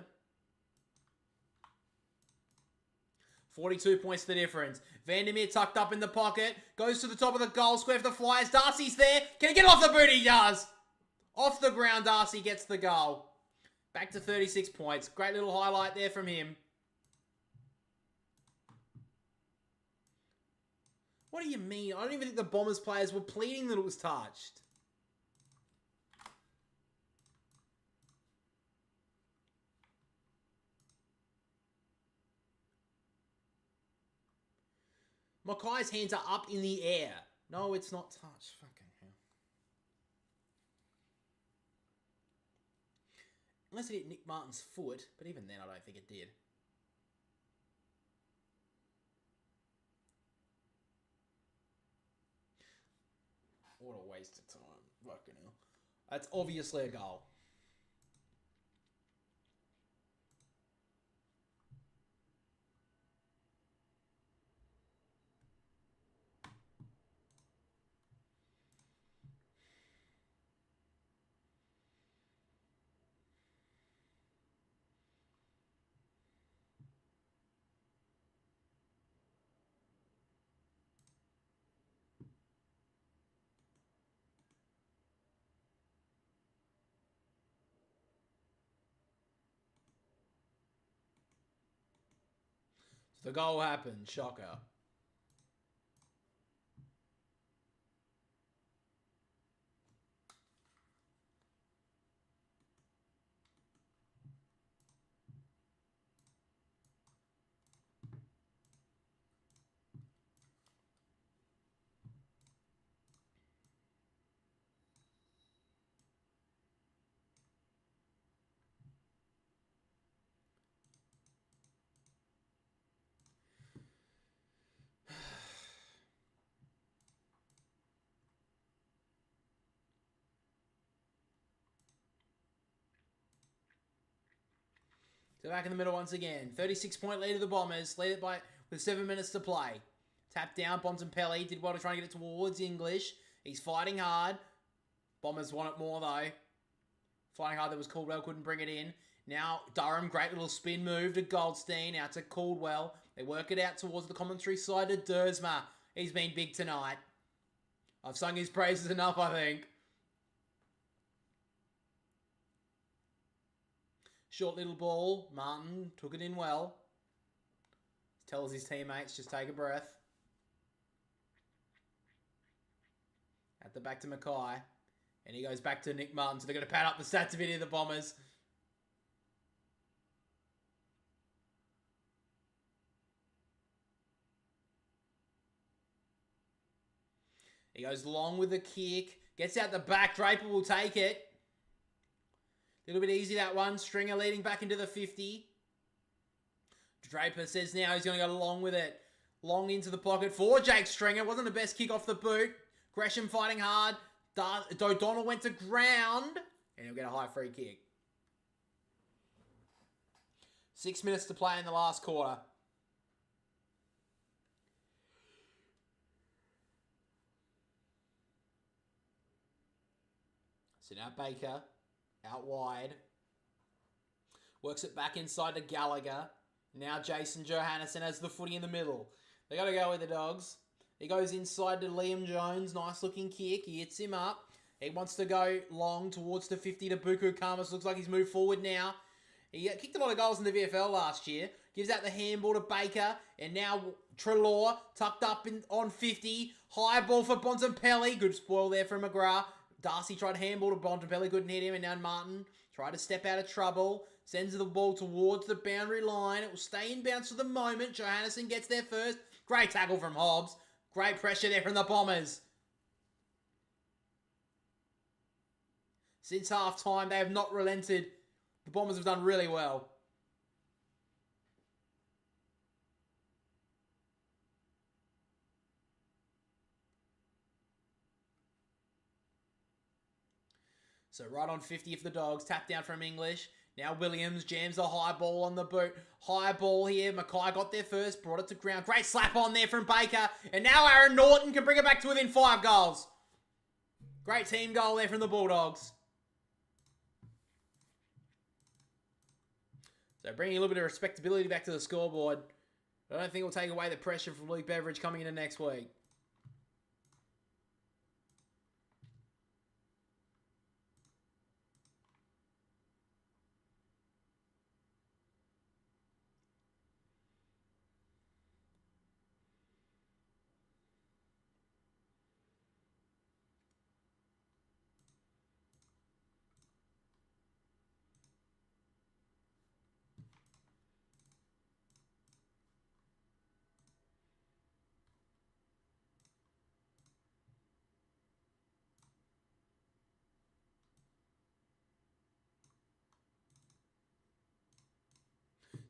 42 points the difference. Vandermeer tucked up in the pocket. Goes to the top of the goal square for the Flyers. Darcy's there. Can he get off the boot? He does. Off the ground, Darcy gets the goal. Back to 36 points. Great little highlight there from him. What do you mean? I don't even think the Bombers players were pleading that it was touched. Mackay's hands are up in the air. No, it's not touched. Fucking hell. Unless it hit Nick Martin's foot, but even then I don't think it did. What a waste of time. Fucking hell. That's obviously a goal. The goal happened. Shocker. So back in the middle once again. 36-point lead of the Bombers. Lead it by with 7 minutes to play. Tap down. Bontempelli did well to try and get it towards English. He's fighting hard. Bombers want it more though. Fighting hard, there was Caldwell, couldn't bring it in. Now Durham, great little spin move to Goldstein, out to Caldwell. They work it out towards the commentary side to Dersma. He's been big tonight. I've sung his praises enough, I think. Short little ball. Martin took it in well. Tells his teammates, just take a breath. At the back to Mackay. And he goes back to Nick Martin. So they're going to pad up the stats a bit of the Bombers. He goes long with the kick. Gets out the back. Draper will take it. A little bit easy, that one. Stringer leading back into the 50. Draper says now he's going to go long with it. Long into the pocket for Jake Stringer. Wasn't the best kick off the boot. Gresham fighting hard. O'Donnell went to ground. And he'll get a high free kick. 6 minutes to play in the last quarter. So now Baker, out wide. Works it back inside to Gallagher. Now Jason Johannesson has the footy in the middle. They got to go with the Dogs. He goes inside to Liam Jones. Nice looking kick. He hits him up. He wants to go long towards the 50 to Buku Kamas. Looks like he's moved forward now. He kicked a lot of goals in the VFL last year. Gives out the handball to Baker. And now Treloar tucked up on 50. High ball for Bontempelli. Good spoil there from McGrath. Darcy tried handball to Bontempelli, couldn't hit him, and now Martin tried to step out of trouble. Sends the ball towards the boundary line. It will stay in bounds for the moment. Johannesson gets there first. Great tackle from Hobbs. Great pressure there from the Bombers. Since half-time, they have not relented. The Bombers have done really well. So right on 50 for the Dogs. Tap down from English. Now Williams jams a high ball on the boot. High ball here. Mackay got there first. Brought it to ground. Great slap on there from Baker. And now Aaron Norton can bring it back to within 5 goals. Great team goal there from the Bulldogs. So bringing a little bit of respectability back to the scoreboard. I don't think it will take away the pressure from Luke Beveridge coming into next week.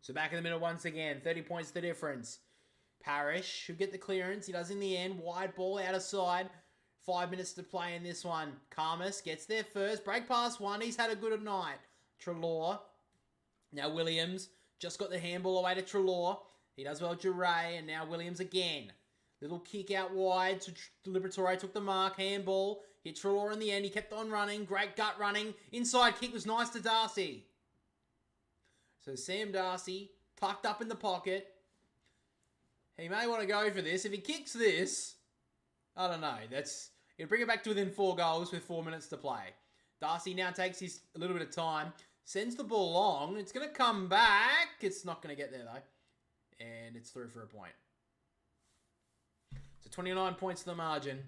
So back in the middle once again. 30 points the difference. Parrish should get the clearance. He does in the end. Wide ball out of side. 5 minutes to play in this one. Karmas gets there first. Break past one. He's had a good night. Treloar. Now Williams. Just got the handball away to Treloar. He does well Duray. And now Williams again. Little kick out wide to Liberatore. Took the mark. Handball. Hit Treloar in the end. He kept on running. Great gut running. Inside kick was nice to Darcy. So Sam Darcy, tucked up in the pocket. He may want to go for this. If he kicks this, I don't know. He'll bring it back to within 4 goals with 4 minutes to play. Darcy now takes a little bit of time. Sends the ball long. It's going to come back. It's not going to get there, though. And it's through for a point. So 29 points to the margin.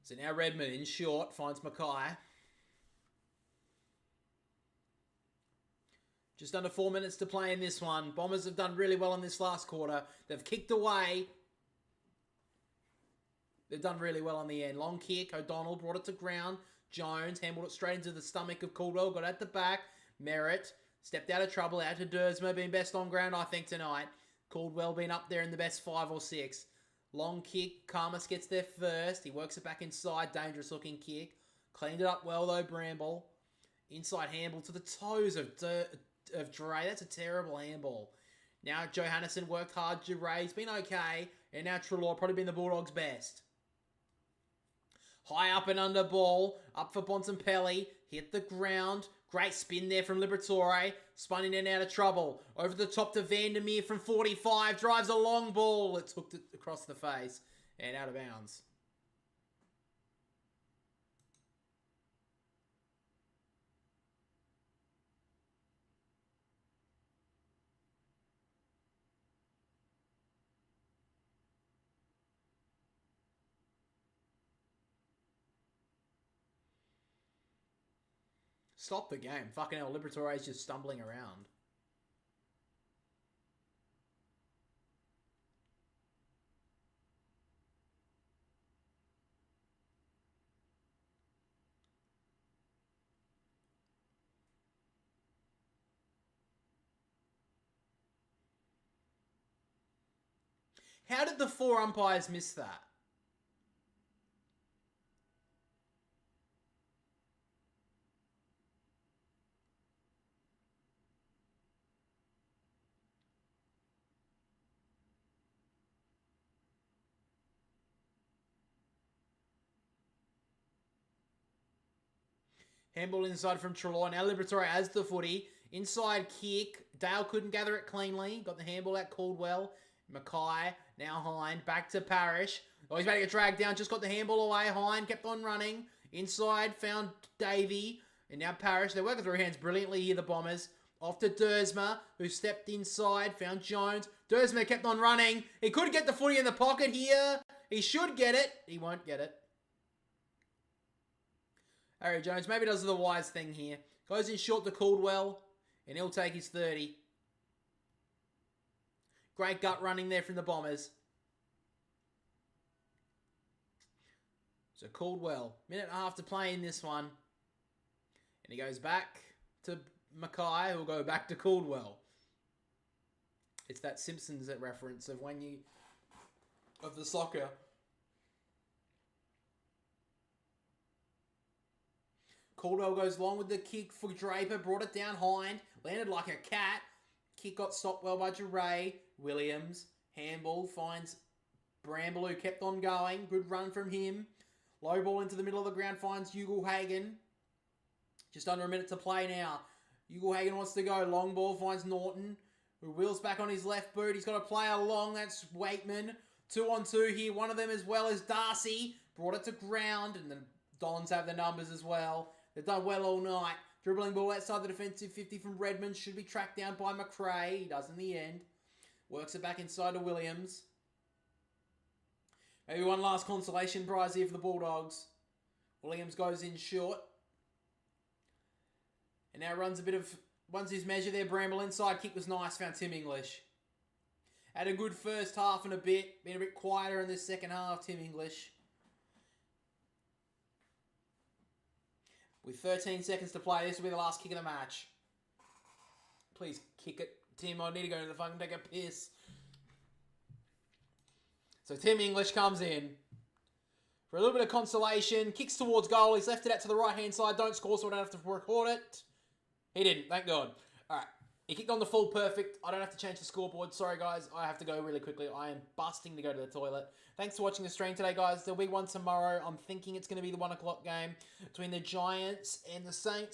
So now Redmond in short finds Mackay. Just under 4 minutes to play in this one. Bombers have done really well in this last quarter. They've kicked away. They've done really well on the end. Long kick. O'Donnell brought it to ground. Jones handled it straight into the stomach of Caldwell. Got at the back. Merritt stepped out of trouble. Out to Dersma. Being best on ground, I think, tonight. Caldwell been up there in the best 5 or 6. Long kick. Karmas gets there first. He works it back inside. Dangerous looking kick. Cleaned it up well though, Bramble. Inside handball to the toes of of Dre. That's a terrible handball. Now Johannesson worked hard. Dure's been okay. And now Treloar probably been the Bulldogs' best. High up and under ball. Up for Bontempelli. Hit the ground. Great spin there from Liberatore. Spun in and out of trouble. Over the top to Vandermeer from 45. Drives a long ball. It's hooked it across the face. And out of bounds. Stop the game. Fucking hell, Liberatore is just stumbling around. How did the 4 umpires miss that? Handball inside from Treloar. Now Liberatore has the footy. Inside kick. Dale couldn't gather it cleanly. Got the handball at Caldwell. Mackay. Now Hind. Back to Parrish. Oh, he's about to get dragged down. Just got the handball away. Hind kept on running. Inside. Found Davey. And now Parrish. They're working through hands brilliantly here, the Bombers. Off to Dersma, who stepped inside. Found Jones. Dersma kept on running. He could get the footy in the pocket here. He should get it. He won't get it. Harry Jones maybe does the wise thing here. Goes in short to Caldwell, and he'll take his 30. Great gut running there from the Bombers. So Caldwell, minute and a half to play in this one. And he goes back to Mackay, who'll go back to Caldwell. It's that Simpsons reference of when you... of the soccer. Caldwell goes long with the kick for Draper. Brought it down Hind. Landed like a cat. Kick got stopped well by Duray. Williams. Handball finds Bramble, who kept on going. Good run from him. Low ball into the middle of the ground. Finds Ugelhagen. Just under a minute to play now. Ugelhagen wants to go. Long ball finds Norton, who wheels back on his left boot. He's got a player long. That's Wakeman. 2-on-2 here. One of them as well as Darcy. Brought it to ground. And the Dons have the numbers as well. They've done well all night. Dribbling ball outside the defensive 50 from Redmond. Should be tracked down by McRae. He does in the end. Works it back inside to Williams. Maybe one last consolation prize here for the Bulldogs. Williams goes in short. And now runs his measure there. Bramble inside kick was nice. Found Tim English. Had a good first half and a bit. Been a bit quieter in this second half, Tim English. With 13 seconds to play, this will be the last kick of the match. Please kick it, Tim. I need to go to the fucking take a piss. So Tim English comes in for a little bit of consolation. Kicks towards goal. He's left it out to the right-hand side. Don't score, so I don't have to record it. He didn't, thank God. All right. He kicked on the full perfect. I don't have to change the scoreboard. Sorry, guys. I have to go really quickly. I am busting to go to the toilet. Thanks for watching the stream today, guys. There'll be one tomorrow. I'm thinking it's going to be the 1 o'clock game between the Giants and the Saints.